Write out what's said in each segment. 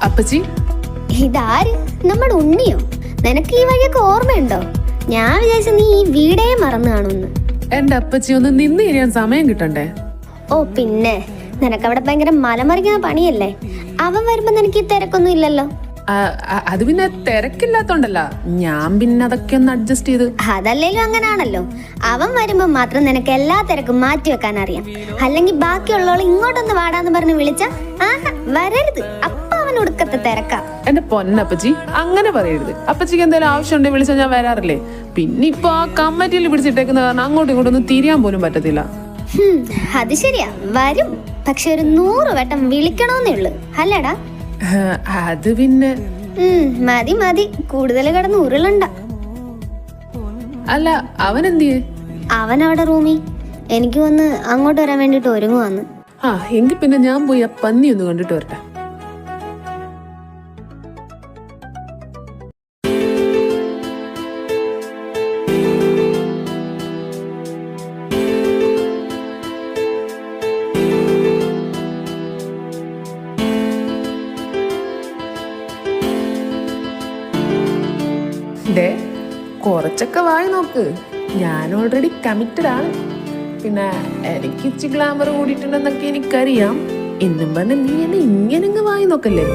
അപ്പച്ചി, ഇതാര്? നമ്മുടെ ഉണ്ണിയോ? നിനക്ക് ഈ വഴിയൊക്കെ ഓർമ്മയുണ്ടോ? ഞാൻ വിചാരിച്ചു നീ ഈ വീടേ മറന്നു കാണുമെന്ന്. എന്റെ അപ്പച്ചി ഒന്ന് നിന്ന് ഇരിയാൻ സമയം കിട്ടണ്ടേ? ഓ പിന്നെ, നിനക്കവിടെ ഭയങ്കര മലമറിക്കുന്ന പണിയല്ലേ. അവൻ വരുമ്പോ നിനക്ക് ഈ തിരക്കൊന്നും ഇല്ലല്ലോ. അത് പിന്നെ തിരക്കില്ലാത്തോണ്ടല്ല, ഞാൻ പിന്നെ അതൊക്കെ ഒന്ന് അഡ്ജസ്റ്റ് ചെയ്ത്. അതല്ലേലും അങ്ങനാണല്ലോ. അവൻ വരുമ്പോ മാത്രം നിനക്ക് എല്ലാ തിരക്കും മാറ്റി വെക്കാൻ അറിയാം. അല്ലെങ്കിൽ ബാക്കിയുള്ളവൾ ഇങ്ങോട്ടൊന്ന് വാടാന്ന് പറഞ്ഞ് വിളിച്ച ആഹാ വരരുത്, അപ്പൊ അവൻ ഒടുക്കത്തെ തിരക്കാ. എന്റെ പൊന്നപ്പച്ചി അങ്ങനെ പറയരുത്. അപ്പച്ചിക്ക് എന്തെങ്കിലും ആവശ്യമുണ്ടെങ്കിൽ വിളിച്ചാൽ ഞാൻ വരാറില്ലേ. പിന്നെ ഇപ്പൊ ആ കമ്മറ്റിയിൽ പിടിച്ചിട്ടേക്കുന്ന കാരണം അങ്ങോട്ടും ഇങ്ങോട്ടും ഒന്നും തിരിയാൻ പോലും പറ്റത്തില്ല. അത് ശരിയാ, വരും. പക്ഷെ ഒരു 100 വട്ടം വിളിക്കണമെന്നേ ഉള്ളു, അല്ലടാ? അത് പിന്നെ മതി മതി, കൂടുതൽ കിടന്ന് ഉരുളണ്ട. അല്ല, അവൻ എന്തിയെ? അവൻ അവിടെ റൂമിൽ. എനിക്ക് വന്ന് അങ്ങോട്ട് വരാൻ വേണ്ടിട്ട് ഒരുങ്ങുവന്ന്. എങ്കിൽ പിന്നെ ഞാൻ പോയി ആ പന്നി ഒന്ന് കണ്ടിട്ട് വരട്ടെ. കുറച്ചൊക്കെ വായി നോക്ക്, ഞാൻ ഓൾറെഡി കമ്മിറ്റഡ് ആണ്. പിന്നെ എനിക്ക് ഇച്ചി ഗ്ലാമർ കൂടിയിട്ടുണ്ടെന്നൊക്കെ എനിക്കറിയാം. എന്നും പറഞ്ഞ നീ എന്നെ ഇങ്ങനെ വായി നോക്കല്ലേ.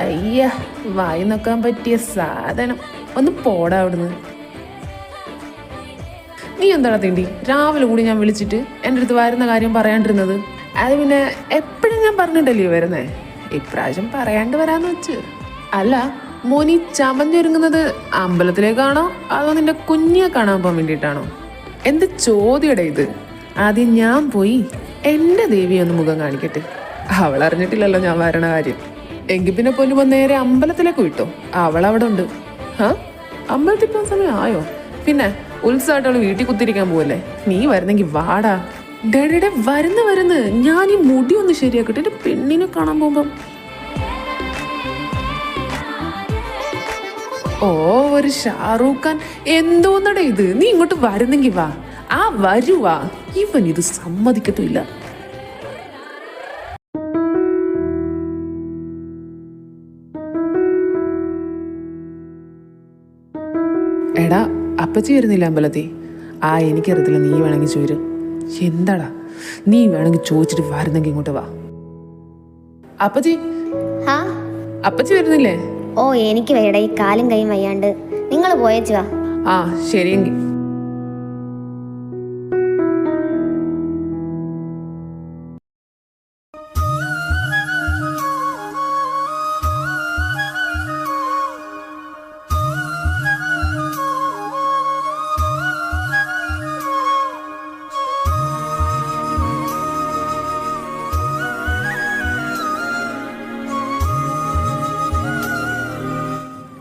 അയ്യ, വായി നോക്കാൻ പറ്റിയ സാധനം. ഒന്ന് പോടാ അവിടുന്ന്. നീ എന്താടാ തിണ്ടി രാവിലെ കൂടി ഞാൻ വിളിച്ചിട്ട് എൻ്റെ അടുത്ത് വരുന്ന കാര്യം പറയാണ്ടിരുന്നത്? അത് പിന്നെ എപ്പോഴും ഞാൻ പറഞ്ഞിട്ടല്ലേ വരുന്നേ, ഇപ്രാവശ്യം പറയാണ്ട് വരാന്ന് വെച്ച്. അല്ല മോനി ചമഞ്ഞൊരുങ്ങുന്നത് അമ്പലത്തിലേക്കാണോ അതോ നിന്റെ കുഞ്ഞിയെ കാണാൻ പോകാൻ വേണ്ടിയിട്ടാണോ? എന്ത് ചോദ്യയുടെ ഇത്? ആദ്യം ഞാൻ പോയി എൻ്റെ ദേവിയെ ഒന്ന് മുഖം കാണിക്കട്ടെ. അവൾ അറിഞ്ഞിട്ടില്ലല്ലോ ഞാൻ വരണ കാര്യം. എങ്കിൽ പിന്നെ പൊന്നു നേരെ അമ്പലത്തിലേക്ക് വിട്ടോ, അവളവിടെ ഉണ്ട്. അമ്പലത്തിൽ പോകാൻ സമയം ആയോ? പിന്നെ ഉത്സവമായിട്ട് അവള് വീട്ടിൽ കുത്തിരിക്കാൻ പോവല്ലേ. നീ വരുന്നെങ്കിൽ വാടാ. ഡേഡേ വരുന്ന് ഞാൻ ഈ മുടി ഒന്ന് ശരിയാക്കട്ടെ. എന്റെ പെണ്ണിനെ കാണാൻ പോകുമ്പം ഒരു ഷാറൂഖ് ഖാൻ എന്തോന്നടേ ഇത്. നീ ഇങ്ങോട്ട് വരുന്നെങ്കിൽ വാ. വരുവാ. ഇവൻ ഇത് സമ്മതിക്കത്തുമില്ല. എടാ, അപ്പച്ചി വരുന്നില്ല അമ്പലത്തിൽ? എനിക്കറിയത്തില്ല, നീ വേണമെങ്കിൽ ചോര്. എന്താടാ, നീ വേണമെങ്കിൽ ചോദിച്ചിട്ട് വരുന്നെങ്കിൽ ഇങ്ങോട്ട് വാ. അപ്പച്ചി വരുന്നില്ലേ? ഓ എനിക്ക് വേണ്ട, ഈ കാലും കൈയും വയ്യാണ്ട്. നിങ്ങൾ പോയേച്ചു വാ. ശരിയെങ്കിൽ.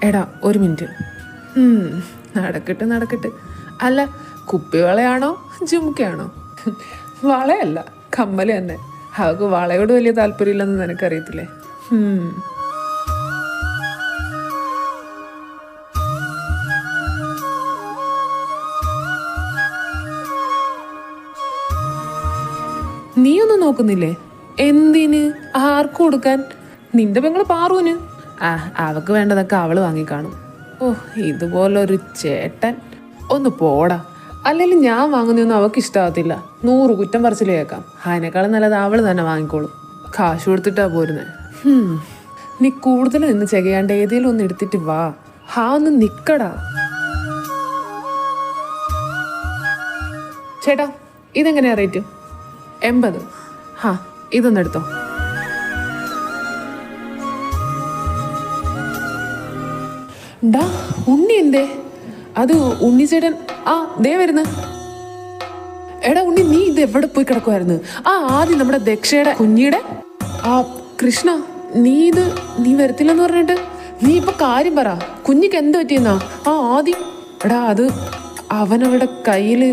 എടാ ഒരു മിനിറ്റ്. നടക്കട്ടെ. അല്ല, കുപ്പിവളയാണോ ജുംക്കയാണോ? വളയല്ല, കമ്മല് തന്നെ. അവൾക്ക് വളയോട് വലിയ താല്പര്യമില്ലെന്ന് നിനക്കറിയത്തില്ലേ? നീയൊന്നും നോക്കുന്നില്ലേ? എന്തിന്? ആർക്കും കൊടുക്കാൻ? നിന്റെ പെങ്ങള് പാറൂന്. അവക്ക് വേണ്ടതൊക്കെ അവള് വാങ്ങിക്കാണും. ഇതുപോലൊരു ചേട്ടൻ. ഒന്ന് പോടാ. അല്ലെങ്കിൽ ഞാൻ വാങ്ങുന്നൊന്നും അവക്ക് ഇഷ്ടാവത്തില്ല. 100 കുറ്റം പറച്ചിൽ കേൾക്കാം. അതിനേക്കാളും നല്ലത് അവള് തന്നെ വാങ്ങിക്കോളും. കാശ് കൊടുത്തിട്ടാ പോരുന്നേ. നീ കൂടുതൽ നിന്ന് ചെയ്യാണ്ട് ഏതെങ്കിലും ഒന്ന് എടുത്തിട്ട് വാ. ഒന്ന് നിക്കടാ. ചേട്ടാ, ഇതെങ്ങനെയാ റേറ്റ്? 80. ഇതൊന്നെടുത്തോ. ഉണ്ണി എന്തേ? അത് ഉണ്ണിച്ചേട്ടൻ ദേ വരുന്നു. എടാ ഉണ്ണി, നീ ഇത് എവിടെ പോയി കിടക്കുമായിരുന്നു? ആദ്യം നമ്മുടെ ദക്ഷയുടെ കുഞ്ഞിയുടെ കൃഷ്ണ, നീ വരത്തില്ലെന്ന് പറഞ്ഞിട്ട് നീ ഇപ്പൊ കാര്യം പറ. കുഞ്ഞിക്ക് എന്ത് പറ്റിയെന്നാ? ആദ്യം എടാ, അത് അവനവരുടെ കയ്യില്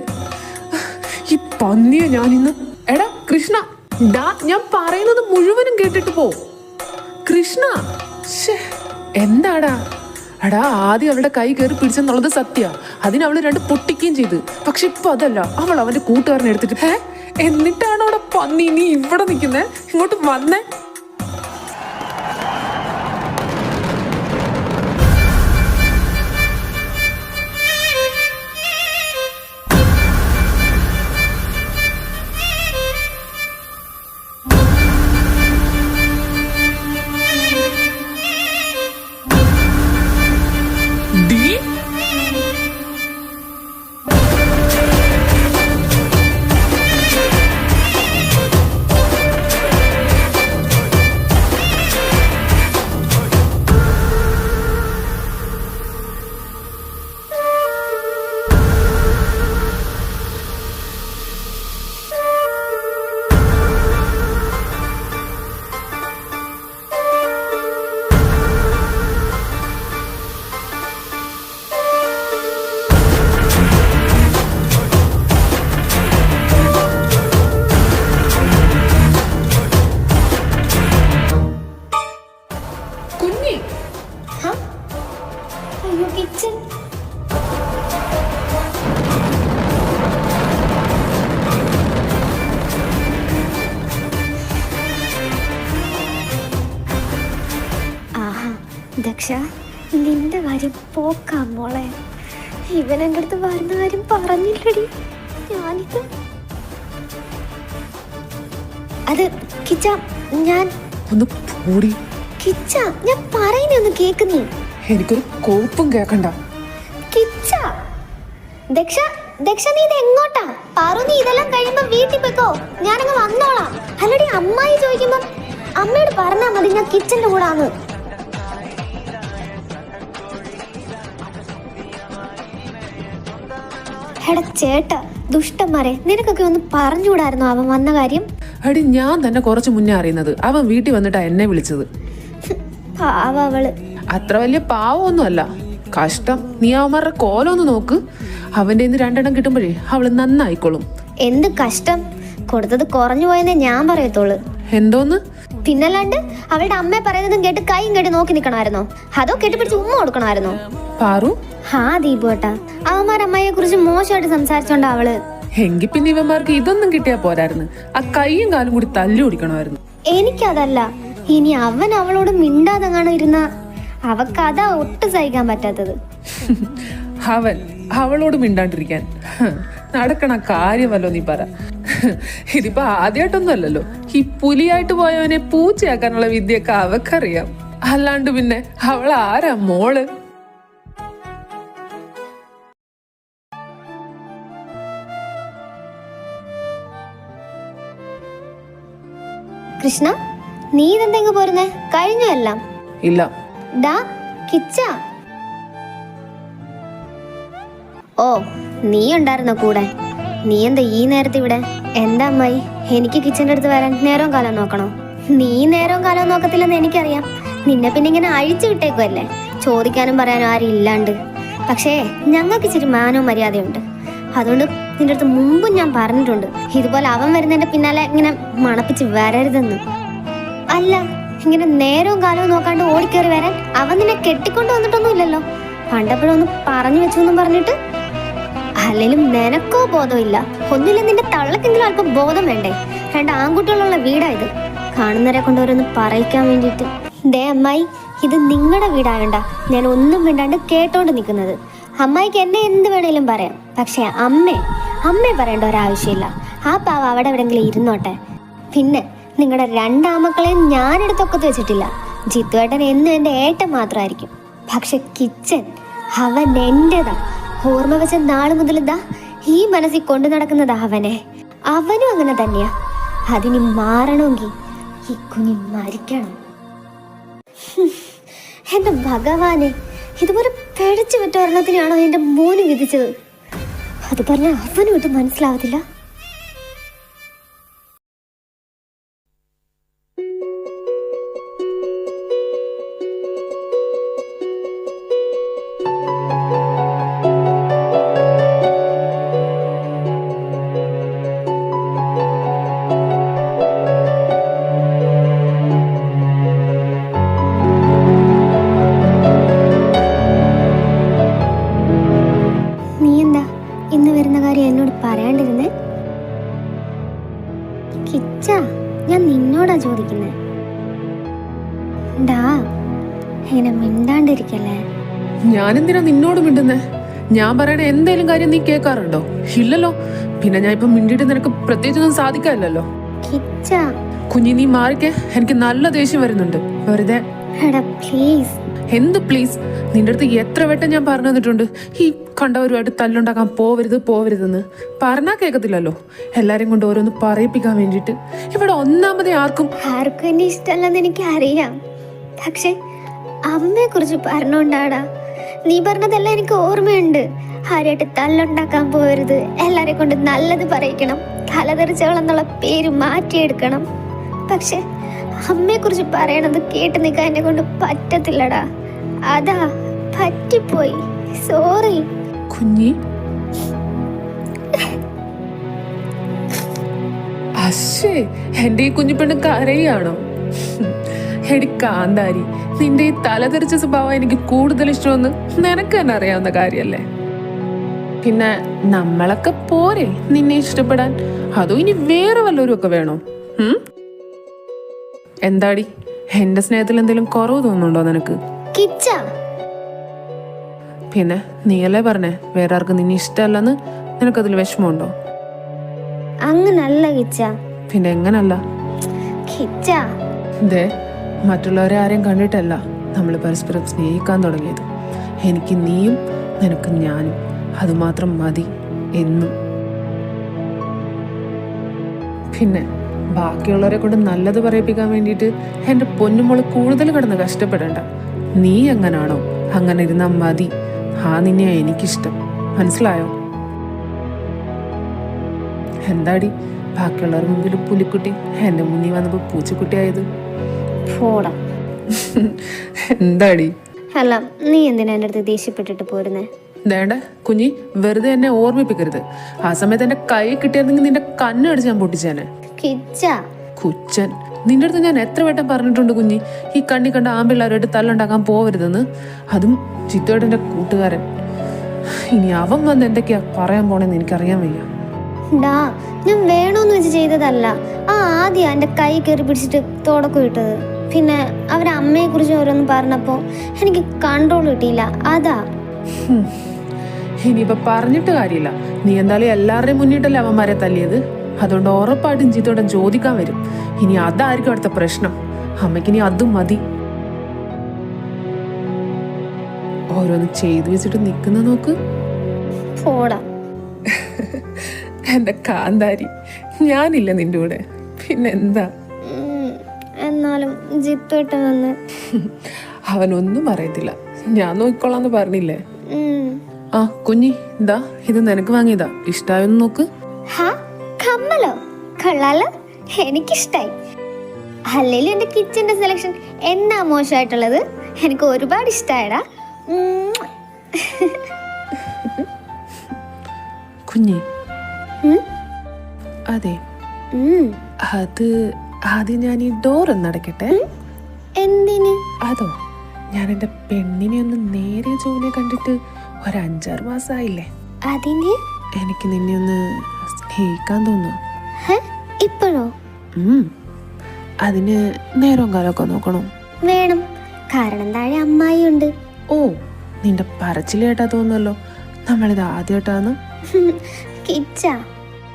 ഈ പന്നിയെ ഞാനിന്ന്. എടാ കൃഷ്ണ, ഡാ ഞാൻ പറയുന്നത് മുഴുവനും കേട്ടിട്ട് പോ. കൃഷ്ണ, ശ്ശേ, എന്താടാ? എടാ, ആദ്യം അവളുടെ കൈ കയറി പിടിച്ചെന്നുള്ളത് സത്യ. അതിന് അവള് രണ്ട് പൊട്ടിക്കുകയും ചെയ്ത്. പക്ഷെ ഇപ്പൊ അതല്ല, അവൾ അവന്റെ കൂട്ടുകാരനെ എടുത്തിട്ട് എന്നിട്ടാണ് അവിടെ പന്നി നീ ഇവിടെ നിൽക്കുന്നേ? ഇങ്ങോട്ട് വന്നേ. കിച്ചൻ ആഹാ ദക്ഷ, നിന്റെ കാര്യം പോക്കാം മോളെ. ഇവൻ എൻ്റെ അടുത്ത് വരുന്ന കാര്യം പറഞ്ഞില്ലടി. ഞാനിത് അത് കിച്ച, ഞാൻ ഒന്ന് പോടി. കിച്ച, ഞാൻ പറയുന്നേ ഒന്ന് കേക്ക് നീ. എനിക്കൊരു കോപ്പും കേക്കണ്ട. കിച്ച, ദക്ഷ, ദക്ഷ നീ ഇത് എങ്ങോട്ടാ? പാറു, നീ ഇതെല്ലാം കഴിയുമ്പോ വീട്ടിൽ പോയിക്കോ, ഞാനങ്ങ് വന്നോളാം. അല്ലടി, അമ്മായി ചോദിക്കുമ്പോ അമ്മയോട് പറഞ്ഞാ മതി ഞാൻ കിച്ചന്റെ കൂടാന്ന്. എടാ ചേട്ടാ, ദുഷ്ടന്മാരെ, നിനക്കൊക്കെ ഒന്ന് പറഞ്ഞുകൂടായിരുന്നോ അവൻ വന്ന കാര്യം? അടി, ഞാൻ തന്നെ കുറച്ച് മുന്നേ അറിയുന്നത്. അവൻ വീട്ടിൽ വന്നിട്ടാ എന്നെ വിളിച്ചത്. പാവ അവള്. അത്ര വലിയ പാവമൊന്നും അല്ല. കഷ്ടം. നീ അവന്മാരുടെ കോലൊന്ന് നോക്ക്. അവന്റെ ഇന്ന് രണ്ടെണ്ണം കിട്ടുമ്പോഴേ അവള് നന്നായിക്കോളും. എന്ത് കഷ്ടം, കൊടുത്തത് കുറഞ്ഞു പോയെന്നേ ഞാൻ പറയത്തുള്ളു. എന്തോന്ന്? പിന്നല്ലാണ്ട് അവളുടെ അമ്മ പറയുന്നതും കേട്ട് കൈയും കേട്ട് നോക്കി നിക്കണമായിരുന്നോ? അതോ കെട്ടിപ്പിടിച്ച് ഉമ്മ കൊടുക്കണമായിരുന്നോ? പാറു, ഹാ ദീപുട്ടാ, അവന്മാരമ്മയെ കുറിച്ച് മോശമായിട്ട് സംസാരിച്ചോണ്ട അവള്. എങ്കി പിന്നെ ഇവന്മാർക്ക് ഇതൊന്നും കിട്ടിയാ പോരായിരുന്നു. ആ കൈയും കാലും കൂടി തല്ലി ഓടിക്കണമായിരുന്നു. എനിക്കതല്ല, ഇനി അവൻ അവളോട് മിണ്ടാതെങ്ങാണ് ഇരുന്ന അവക്കതാ ഒട്ടും സഹിക്കാൻ പറ്റാത്തത്. അവൻ അവളോട് മിണ്ടാണ്ടിരിക്കാൻ നടക്കണ കാര്യമല്ലോ നീ പറ. ഇതിപ്പോ ആദ്യമായിട്ടൊന്നും അല്ലല്ലോ. ഈ പുലിയായിട്ട് പോയവനെ പൂച്ചയാക്കാനുള്ള വിദ്യയൊക്കെ അവക്കറിയാം. അല്ലാണ്ട് പിന്നെ അവൾ ആരാ മോള്? കൃഷ്ണ, നീ ഇതെന്തെങ്ങ് പോരുന്നേ? കഴിഞ്ഞു എല്ലാം? ഇല്ല. ഡാ കിച്ച, ഓ നീ ഉണ്ടായിരുന്നോ കൂടെ? നീ എന്താ ഈ നേരത്തെ ഇവിടെ? എന്താ അമ്മായി, എനിക്ക് കിച്ചന്റെ അടുത്ത് വരാൻ നേരവും കാലം നോക്കണോ? നീ നേരവും കാലവും നോക്കത്തില്ലെന്ന് എനിക്കറിയാം. നിന്നെ പിന്നെ ഇങ്ങനെ അഴിച്ചു വിട്ടേക്കുമല്ലേ, ചോദിക്കാനും പറയാനും ആരും ഇല്ലാണ്ട്. പക്ഷേ ഞങ്ങൾക്ക് ഇച്ചിരി മാനവും മര്യാദയുണ്ട്. അതുകൊണ്ട് നിന്റെ അടുത്ത് മുമ്പും ഞാൻ പറഞ്ഞിട്ടുണ്ട്, ഇതുപോലെ അവൻ വരുന്നതിന്റെ പിന്നാലെ ഇങ്ങനെ മണപ്പിച്ച് വരരുതെന്ന്. അല്ല, ഇങ്ങനെ നേരവും കാലവും നോക്കാണ്ട് ഓടിക്കേറി വരാൻ അവൻ നിന്നെ കെട്ടിക്കൊണ്ട് വന്നിട്ടൊന്നും ഇല്ലല്ലോ. പണ്ടപ്പോഴൊന്ന് പറഞ്ഞു വെച്ചു എന്നും പറഞ്ഞിട്ട്. അല്ലെങ്കിലും നിനക്കോ ബോധമില്ല. ഒന്നുമില്ല, നിന്റെ തള്ളക്കെങ്കിലും അല്പം ബോധം വേണ്ടേ? രണ്ട് ആൺകുട്ടികളുള്ള വീടാ ഇത്. കാണുന്നവരെ കൊണ്ടുവരൊന്ന് പറയിക്കാൻ വേണ്ടിയിട്ട്. ദേ അമ്മായി, ഇത് നിങ്ങളുടെ വീടായോണ്ട ഞാൻ ഒന്നും വേണ്ടാണ്ട് കേട്ടോണ്ട് നിൽക്കുന്നത്. അമ്മായിക്ക് എന്നെ എന്ത് വേണേലും പറയാം, പക്ഷെ അമ്മയെ പറയേണ്ട ഒരാവശ്യമില്ല. ആ പാവ അവിടെ എവിടെങ്കിലും ഇരുന്നോട്ടെ. പിന്നെ നിങ്ങളുടെ രണ്ടാമക്കളെയും ഞാനെടുത്തൊക്കത്ത് വെച്ചിട്ടില്ല. ജിത്തുവേട്ടൻ എന്നും എൻ്റെ ഏട്ടൻ മാത്രമായിരിക്കും. പക്ഷെ കിച്ചൻ അവൻ എൻ്റെതാ. ഓർമ്മ വെച്ച നാള് മുതൽ ഇതാ ഈ മനസ്സിൽ കൊണ്ടു നടക്കുന്നതാ അവനെ. അവനും അങ്ങനെ തന്നെയാ. അതിന് മാറണമെങ്കിൽ ഈ കുഞ്ഞി മരിക്കണം. എന്റെ ഭഗവാനെ, ഇതുപോലെ പിഴച്ചു വിട്ട ഒരെണ്ണത്തിനാണോ എന്റെ മോന് വിധിച്ചത്? അത് പറഞ്ഞ അവനും ഇത് മനസ്സിലാവത്തില്ല. പറയുന്നേ. ഡാ, ഇങ്ങനെ മിണ്ടാണ്ടിരിക്കല്ലേ. ഞാനെന്തിനാ നിന്നോട് മിണ്ടുന്നേ? ഞാൻ പറയണ എന്തേലും കാര്യം നീ കേൾക്കാറുണ്ടോ? ഇല്ലല്ലോ. പിന്നെ ഞാൻ ഇപ്പൊ മിണ്ടിയിട്ട് നിനക്ക് പ്രത്യേകിച്ചൊന്നും സാധിക്കാനില്ലല്ലോ. കിച്ച, കുഞ്ഞി നീ മാറിക്കേ, എനിക്ക് നല്ല ദേഷ്യം വരുന്നുണ്ട്. വെറുതെ. എടാ പ്ലീസ്. എന്ത് പ്ലീസ്? നിന്റെ അടുത്ത് എത്ര വട്ടം ഞാൻ പറഞ്ഞു തന്നിട്ടുണ്ട് ഈ കണ്ടവരുമായിട്ട് തല്ലുണ്ടാക്കാൻ പോവരുതെന്ന്. പറഞ്ഞാ കേൾക്കത്തില്ലല്ലോ. എല്ലാരെയും കൊണ്ട് ഓരോന്ന് പറയിപ്പിക്കാൻ വേണ്ടിട്ട്. ഇവിടെ ഒന്നാമതേ ആർക്കും എന്നെ ഇഷ്ടമല്ലെന്ന് എനിക്ക് അറിയാം. പക്ഷെ അമ്മയെ കുറിച്ച് പറഞ്ഞോണ്ടാടാ. നീ പറഞ്ഞതെല്ലാം എനിക്ക് ഓർമ്മയുണ്ട്. ആരെയായിട്ട് തല്ലുണ്ടാക്കാൻ പോകരുത്, എല്ലാരെ കൊണ്ട് നല്ലത് പറയിക്കണം, തലതെറിച്ചവളെന്നുള്ള പേര് മാറ്റിയെടുക്കണം. പക്ഷെ അമ്മയെ കുറിച്ച് പറയണത് കേട്ട് നിൽക്കാൻ എന്നെ കൊണ്ട് പറ്റത്തില്ലടാ. അതാ പറ്റിപ്പോയി. സോറി കുഞ്ഞി. അശ്ശേ, എന്റെ ഈ കുഞ്ഞു പെണ്ണ് കരയാണോ? എടി കാന്താരി, നിന്റെ ഈ തലതെറിച്ച സ്വഭാവം എനിക്ക് കൂടുതൽ ഇഷ്ടമെന്ന് നിനക്ക് തന്നെ അറിയാവുന്ന കാര്യല്ലേ. പിന്നെ നമ്മളൊക്കെ പോരെ നിന്നെ ഇഷ്ടപ്പെടാൻ? അതോ ഇനി വേറെ വല്ലവരും ഒക്കെ വേണോ? എന്താടി, എന്റെ സ്നേഹത്തിൽ എന്തെങ്കിലും കുറവ് തോന്നുന്നുണ്ടോ നിനക്ക്? പിന്നെ നീയല്ലേ പറഞ്ഞേ വേറെ ആർക്കും നിന്നെ ഇഷ്ടമല്ലെന്ന്. നിനക്കതിൽ വിഷമമുണ്ടോ? അങ്ങനല്ല കിച്ച. പിന്നെ എങ്ങനല്ല? ദേ, മറ്റുള്ളവരെ ആരെയും കണ്ടിട്ടല്ല നമ്മൾ പരസ്പരം സ്നേഹിക്കാൻ തുടങ്ങിയത്. എനിക്ക് നീയും നിനക്ക് ഞാനും, അതുമാത്രം മതി എന്നും. പിന്നെ ബാക്കിയുള്ളവരെ കൊണ്ട് നല്ലത് പറയിപ്പിക്കാൻ വേണ്ടിയിട്ട് എൻ്റെ പൊന്നുമോള് കൂടുതൽ കിടന്ന് കഷ്ടപ്പെടണ്ട. നീ എങ്ങനാണോ അങ്ങനെ ഇരുന്നാ മതി. നിന്നെയാ എനിക്കിഷ്ടം. മനസ്സിലായോ? എന്താടി ബാക്കിയുള്ളവർ മുമ്പിൽ പുലിക്കുട്ടി, എൻ്റെ മുന്നിൽ വന്നപ്പോ പൂച്ചക്കുട്ടിയായത്? എന്താടി? അല്ല, നീ എന്തിനാ എൻ്റെ അടുത്ത് ദേഷ്യപ്പെട്ടിട്ട് പോരുന്നേ? വേണ്ട കുഞ്ഞി, വെറുതെ എന്നെ ഓർമ്മിപ്പിക്കരുത്. ആ സമയത്ത് എന്റെ കൈ കിട്ടിയായിരുന്നെങ്കിൽ നിന്റെ കണ്ണടിച്ച് ഞാൻ പൊട്ടിച്ചേനെ. കുച്ചൻ, നിന്റെ അടുത്ത് ഞാൻ എത്ര വട്ടം പറഞ്ഞിട്ടുണ്ട് കുഞ്ഞി, ഈ കണ്ണി കണ്ട ആമ്പിള്ളേരോട്ട് തല്ലുണ്ടാക്കാൻ പോവരുതെന്ന്. അതും ചിത്തോടന്റെ കൂട്ടുകാരൻ. ഇനി അവൻ വന്ന് എന്തൊക്കെയാ പറയാൻ പോണെന്ന് എനിക്കറിയാൻ വയ്യ. ഞാൻ വേണോന്ന് വെച്ച് ചെയ്തതല്ല. ആദ്യം എന്റെ കൈ കയറി പിടിച്ചിട്ട് തുടക്കം ഇട്ടത്. പിന്നെ അവരെ അമ്മയെ കുറിച്ച് ഓരോന്ന് പറഞ്ഞപ്പോ എനിക്ക് കൺട്രോൾ കിട്ടിയില്ല. അതാ. ഇനിയിപ്പൊ പറഞ്ഞിട്ട് കാര്യമില്ല. നീ എന്തായാലും എല്ലാവരുടെയും മുന്നിട്ടല്ലേ അവന്മാരെ തല്ലിയത്. അതുകൊണ്ട് ഉറപ്പായിട്ടും ജിത്തോടെ ചോദിക്കാൻ വരും. ഇനി അതായിരിക്കും അടുത്ത പ്രശ്നം. അമ്മയ്ക്കിനി അതും മതി. ഓരോന്ന് ചെയ്തു വെച്ചിട്ട് നിക്കുന്ന നോക്ക്. എന്റെ കാന്താരി, ഞാനില്ല നിന്റെ കൂടെ. പിന്നെന്താ? എന്നാലും ജിത്തോട്ട് വന്ന് അവനൊന്നും പറയത്തില്ല. ഞാൻ നോക്കിക്കൊള്ളാന്ന് പറഞ്ഞില്ലേ. കുഞ്ഞി, ഇതാ ഇത് നിനക്ക് വാങ്ങിയതാ. ഇഷ്ടായൊന്ന് നോക്ക്. കമ്മലോ? കൊള്ളാലോ, എനിക്കിഷ്ടായി. അല്ലേലും എന്റെ കിച്ചന്റെ സെലക്ഷൻ എന്നാ മോശമായിട്ടുള്ളത്? എനിക്ക് ഒരുപാട് ഇഷ്ടായടാ. കുഞ്ഞി, അതെ, അത് ആദ്യം ഞാൻ ഈ ഡോർ ഒന്ന് അടയ്ക്കട്ടെ. എന്തിന്? അതോ, ഞാൻ എന്റെ പെണ്ണിനെ ഒന്ന് നേരെ ജോലിയെ കണ്ടിട്ട് 5-6 മാസമായില്ലേ. അതിന് എനിക്ക് നിന്നെ ഒന്ന് സ്നേഹിക്കാൻ തോന്നുന്നു. ഇപ്പോഴോ? അതിന് നേരവും കാലമൊക്കെ നോക്കണം. വേണം, കാരണം താഴെ അമ്മായി ഉണ്ട്. ഓ, നിന്റെ പറച്ചില് കേട്ടാ തോന്നുന്നല്ലോ നമ്മളിത് ആദ്യമായിട്ടാന്ന്.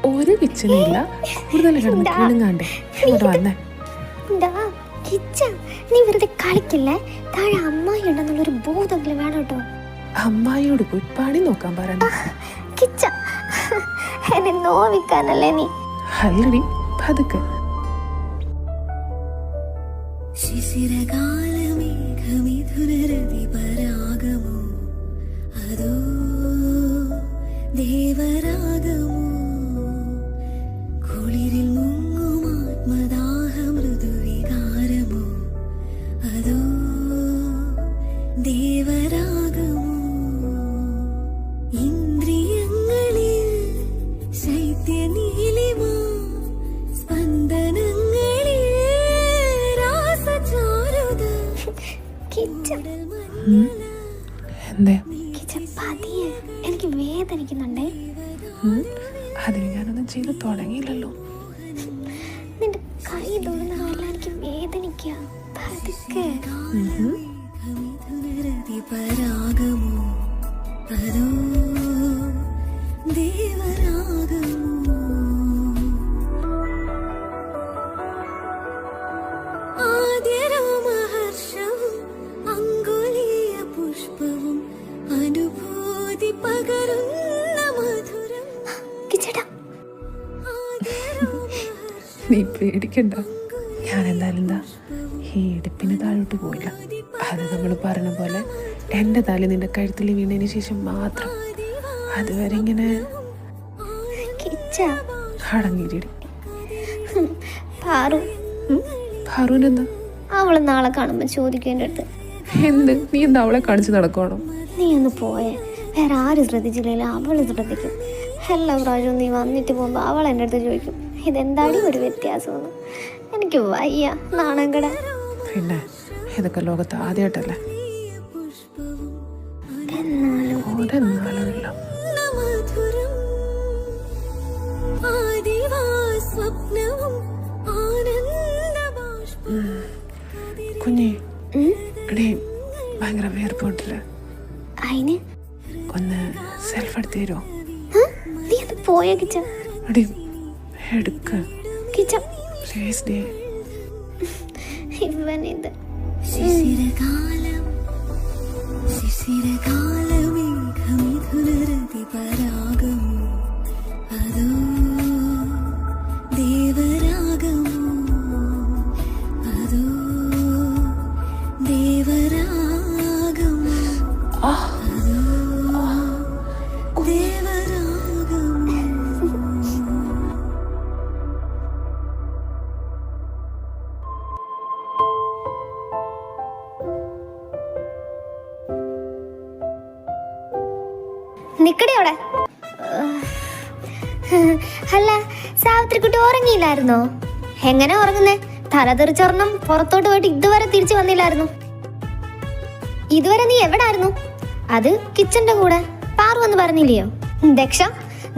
ഒരു കിച്ചണില്ല, കൂടുതൽ കിടന്ന് കിളുങ്ങാണ്ടേ. ഇങ്ങോട്ട് വന്നേ. നീ വെറുതെ കളിക്കില്ലേ? താഴെ അമ്മായി ഉണ്ടെന്നുള്ളൊരു ബോധമെങ്കിലും വേണം കേട്ടോ. അമ്മായിയോട് പോയി പണി നോക്കാൻ പറയണ്ട. എന്നെ നോവിക്കാനല്ലേ നീ? അല്ലടി, പതുക്കെ. ശിശിരകാലമേഘമിഥുനരതിപരാഗമോ അതോ ദേവരാഗമോ കുളിരിൽ മുങ്ങുമാത്മദാഹമൃദുവികാരമോ അതോ ദേവരാഗമോ ഇന്ദ്രിയങ്ങളിൽ ശൈത്യനീലിമ സ്പന്ദനങ്ങളിൽ രാസചാരുത. എനിക്ക് വേദനിക്കുന്നുണ്ടേ. അതിന് ഞാനൊന്നും ചെയ്ത് തുടങ്ങിയില്ലല്ലോ. നിന്റെ കൈ തൊടുന്നതല്ല എനിക്ക് വേദന. അങ്ങനെയൊക്കെ. പരാഗമോ അതോ ദേവരാഗമോ ആദ്യരോമഹർഷവും അങ്കുലീയ പുഷ്പവും അനുഭൂതി പകരുന്ന മധുരം. കിച്ചേട്ടാ, നീ പേടിക്കണ്ട, ഞാൻ എന്തായാലും എന്താ ഈ ഇടുപ്പിന് താഴോട്ട് പോയില്ല. അത് നമ്മൾ പറഞ്ഞ പോലെ എൻ്റെ തല നിന്റെ കഴുത്തിൽ വീണതിന് ശേഷം മാത്രം. അതുവരെ ഇങ്ങനെ കിച്ച അടങ്ങിയിടി. പാറു, പാറുവിനെന്താ? അവള് നാളെ കാണുമ്പോ ചോദിക്കും എൻ്റെ അടുത്ത്, എന്ത് നീ എന്താ അവളെ കാണിച്ച് നടക്കുവാണോ? നീ ഒന്ന് പോയേ, വേറെ ആരും ശ്രദ്ധിച്ചില്ലെങ്കിൽ അവള് ശ്രദ്ധിക്കും. എല്ലാ പ്രാവശ്യവും നീ വന്നിട്ട് പോകുമ്പോ അവൾ എൻ്റെ അടുത്ത് ചോദിക്കും, ഇതെന്താടി ഒരു വ്യത്യാസമെന്ന്. എനിക്ക് വയ്യ, നാണങ്കട. പിന്നെ ഇതൊക്കെ ലോകത്ത് ആദ്യമായിട്ടല്ലേ? എന്നാലും ഒരെന്നാലുമില്ല. മധുരം ആദിവാസ്വപ്നവും ആനന്ദബാഷ്പം. കുഞ്ഞി എടീ, ഭയങ്കര വേർപ്പോട്ടില്ല. അതിന് ഒന്ന് സെൽഫ് എടുത്ത് തരുമോ? നീ അത് പോയ കിച്ച. എടീ എടുക്ക കിച്ച, പ്ലീസ് ഡേ. ഇവനിത് ശിശിരകാലം ശിശിരകാലമേഘമിഥുനരതി പരാഗമോ അതോ ദേവരാഗമോ അതോ ദേവരാഗമോ അതോ ദേവരാഗമോ. നിക്കടെ അവിടെ. അല്ല, സാവിത്രിക്കുട്ടി ഉറങ്ങിയില്ലായിരുന്നോ? എങ്ങനെ ഉറങ്ങുന്നേ? തല തെറിച്ചൊരെണ്ണം പുറത്തോട്ട് പോയിട്ട് ഇതുവരെ തിരിച്ചു വന്നില്ലായിരുന്നു. ഇതുവരെ നീ എവിടായിരുന്നു? അത് കിച്ചന്റെ കൂടെ. പാറു എന്ന് പറഞ്ഞില്ലയോ? ദക്ഷ,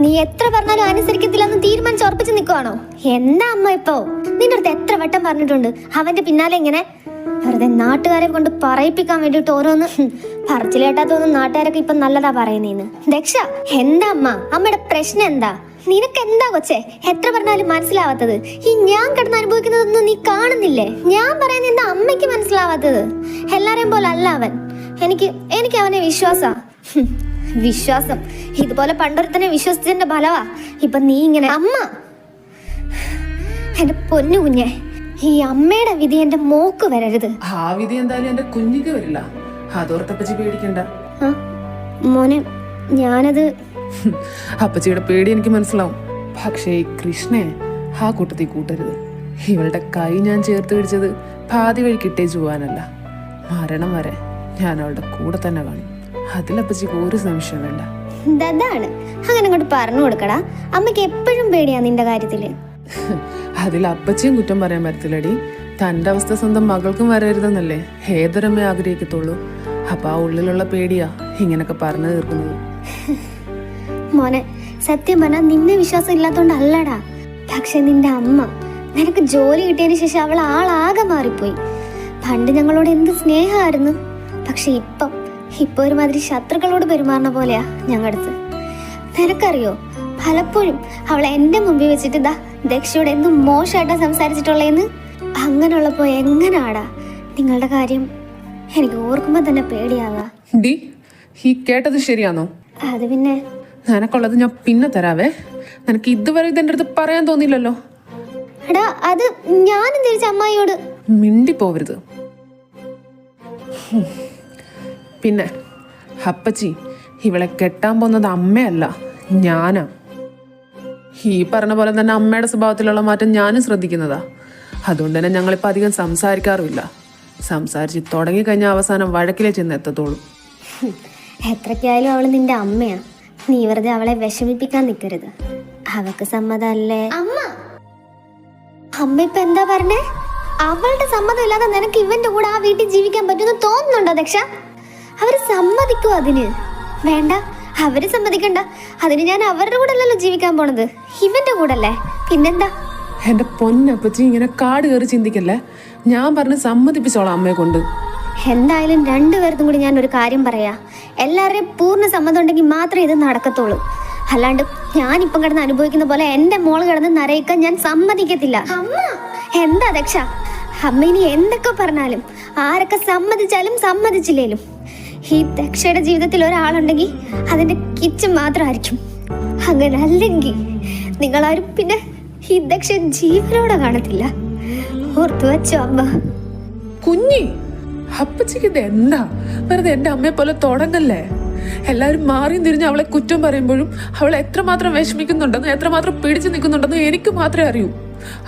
നീ എത്ര പറഞ്ഞാലും അനുസരിക്കത്തില്ലെന്ന് തീരുമാനിച്ച് ഉറപ്പിച്ച് നിൽക്കുവാണോ? എന്താ അമ്മ ഇപ്പോ? നിന്റെ അടുത്ത് എത്ര വട്ടം പറഞ്ഞിട്ടുണ്ട് അവന്റെ പിന്നാലെ ഇങ്ങനെ വെറുതെ നാട്ടുകാരെ കൊണ്ട് പറയിപ്പിക്കാൻ വേണ്ടിട്ട് ഓരോന്ന് പറച്ചിലേട്ടാ തോന്നുന്നു. നാട്ടുകാരൊക്കെ ഇപ്പൊ നല്ലതാ പറയുന്നേന്ന്. ദക്ഷ, എന്താ അമ്മ? അമ്മയുടെ പ്രശ്നം എന്താ? നിനക്ക് എന്താ കൊച്ചേ എത്ര പറഞ്ഞാലും മനസ്സിലാവാത്തത്? ഈ ഞാൻ കിടന്ന് അനുഭവിക്കുന്നതൊന്നും നീ കാണുന്നില്ലേ? ഞാൻ പറയുന്നത് എന്താ അമ്മയ്ക്ക് മനസ്സിലാവാത്തത്? എല്ലാരെയും പോലെ അല്ല അവൻ. എനിക്ക് അവനെ വിശ്വാസം ഇതുപോലെ പണ്ടൊരുത്തനെ വിശ്വസിച്ചതിന്റെ ഫലവാ ഇപ്പൊ നീ ഇങ്ങനെ. അമ്മ, എന്റെ പൊന്നു കുഞ്ഞെ, ഈ അമ്മയുടെ വിധി എന്റെ മോക്ക് വരരുത്. ആ വിധി എന്തായാലും എന്റെ കുഞ്ഞിക്ക് വരില്ല, അതോർത്തപ്പച്ചി പേടിക്കണ്ട. മോനെ, ഞാനത് അപ്പച്ചിയുടെ പേടി എനിക്ക് മനസ്സിലാവും. പക്ഷേ ഈ കൃഷ്ണയെ ആ കൂട്ടത്തിൽ കൂട്ടരുത്. ഇവളുടെ കൈ ഞാൻ ചേർത്ത് പിടിച്ചത് പാതി വഴി കിട്ടേച്ചു പോവാനല്ല, മരണം വരെ ഞാൻ അവളുടെ കൂടെ തന്നെ കാണും. അതിലപ്പച്ചിക്ക് ഒരു സംശയം വേണ്ട. അതാണ് അങ്ങനെ അങ്ങോട്ട് പറഞ്ഞു കൊടുക്കടാ. അമ്മയ്ക്ക് എപ്പോഴും പേടിയാ നിന്റെ കാര്യത്തില്. അതിൽ അപ്പച്ചിയും കുറ്റം പറയാൻ പറ്റത്തില്ലടി. തന്റെ അവസ്ഥ സ്വന്തം മകൾക്കും വരരുതെന്നല്ലേ ഏതൊരമ്മ ആഗ്രഹിക്കത്തുള്ളൂ. അപ്പൊ ആ ഉള്ളിലുള്ള പേടിയാ ഇങ്ങനൊക്കെ പറഞ്ഞു തീർക്കുന്നത്. മോനെ, സത്യം പറഞ്ഞാൽ നിന്നെ വിശ്വാസം ഇല്ലാത്തോണ്ടല്ലടാ. പക്ഷെ നിന്റെ അമ്മ, നിനക്ക് ജോലി കിട്ടിയതിന് ശേഷം അവൾ ആളാകെ മാറിപ്പോയി. പണ്ട് ഞങ്ങളോട് എന്ത് സ്നേഹമായിരുന്നു. പക്ഷെ ഇപ്പൊ ഒരുമാതിരി ശത്രുക്കളോട് പെരുമാറുന്ന പോലെയാ ഞങ്ങളടുത്ത്. നിനക്കറിയോ, പലപ്പോഴും അവൾ എന്റെ മുമ്പിൽ വെച്ചിട്ട് ദക്ഷയോട് എന്ത് മോശമായിട്ടാ സംസാരിച്ചിട്ടുള്ളതെന്ന്. അങ്ങനെയുള്ളപ്പോ എങ്ങനാടാ നിങ്ങളുടെ കാര്യം? എനിക്ക് ഓർക്കുമ്പോ തന്നെ പേടിയാവാ. ഡി, ഈ കേട്ടത് ശരിയാണോ? അത് പിന്നെ നിനക്കുള്ളത് ഞാൻ പിന്നെ തരാവേ. നിനക്ക് ഇതുവരെ ഇതെന്റെ അടുത്ത് പറയാൻ തോന്നിയില്ലല്ലോ. എടാ, അത് ഞാനും തിരിച്ച അമ്മായിയോട്. മിണ്ടി പോവരുത്. പിന്നെ അപ്പച്ചി ഇവളെ കെട്ടാൻ പോകുന്നത് അമ്മയല്ല, ഞാനാ. ഈ പറഞ്ഞ പോലെ തന്നെ അമ്മയുടെ സ്വഭാവത്തിലുള്ള മാറ്റം ഞാനും ശ്രദ്ധിക്കുന്നതാ. അതുകൊണ്ട് തന്നെ ഞങ്ങളിപ്പോൾ അധികം സംസാരിക്കാറുമില്ല. സംസാരിച്ച് തുടങ്ങിക്കഴിഞ്ഞാൽ അവസാനം വഴക്കിലേ ചെന്ന് എത്തത്തോളൂ. എത്രയ്ക്കായാലും അവള് നിന്റെ അമ്മയാ. നീ വെറുതെ അവളെ വിഷമിപ്പിക്കാൻ നിൽക്കരുത്. അവക്ക് സമ്മതല്ലേ? അമ്മ ഇപ്പൊ എന്താ പറഞ്ഞേ? അവളുടെ സമ്മതം ഇല്ലാതെ നിനക്ക് ഇവന്റെ കൂടെ ആ വീട്ടിൽ ജീവിക്കാൻ പറ്റുമെന്ന് തോന്നുന്നുണ്ടോ ദക്ഷ? അവര് സമ്മതിക്കോ അതിന്? വേണ്ട, അവര് സമ്മതിക്കണ്ട. അതിന് ഞാൻ അവരുടെ കൂടെ അല്ലല്ലോ ജീവിക്കാൻ പോണത്, ഇവന്റെ കൂടെ അല്ലേ. പിന്നെന്താ? എന്റെ പൊന്നപ്പച്ചി ഇങ്ങനെ കാട് കയറി ചിന്തിക്കല്ലേ. ഞാൻ പറഞ്ഞ് സമ്മതിപ്പിച്ചോളാം അമ്മയെ കൊണ്ട്. എന്തായാലും രണ്ടുപേർക്കും കൂടി ഞാൻ ഒരു കാര്യം പറയാ, എല്ലാവരുടെയും പൂർണ്ണ സമ്മതം ഉണ്ടെങ്കിൽ മാത്രമേ ഇത് നടക്കത്തുള്ളൂ. അല്ലാണ്ട് ഞാനിപ്പം കിടന്ന് അനുഭവിക്കുന്ന പോലെ എന്റെ മോള് കിടന്ന് നരയിക്കാൻ ഞാൻ സമ്മതിക്കത്തില്ല. അമ്മ എന്താ ദക്ഷ, അമ്മ ഇനി എന്തൊക്കെ പറഞ്ഞാലും ആരൊക്കെ സമ്മതിച്ചാലും സമ്മതിച്ചില്ലേലും ഈ ദക്ഷയുടെ ജീവിതത്തിൽ ഒരാളുണ്ടെങ്കിൽ അതിന്റെ കിച്ചൻ മാത്രമായിരിക്കും. അങ്ങനെ അല്ലെങ്കിൽ നിങ്ങളാരും പിന്നെ ഈ ദക്ഷ ജീവനോടെ കാണത്തില്ല. ഓർത്തു വെച്ചോ അമ്മ. കുഞ്ഞി, അപ്പച്ചിക്ക് ഇത് എന്താ? വെറുതെ എന്റെ അമ്മയെ പോലെ തുടങ്ങല്ലേ. എല്ലാവരും മാറിയും തിരിഞ്ഞ് അവളെ കുറ്റം പറയുമ്പോഴും അവൾ എത്രമാത്രം വിഷമിക്കുന്നുണ്ടെന്ന്, എത്രമാത്രം പിടിച്ചു നിൽക്കുന്നുണ്ടെന്ന് എനിക്ക് മാത്രമേ അറിയൂ.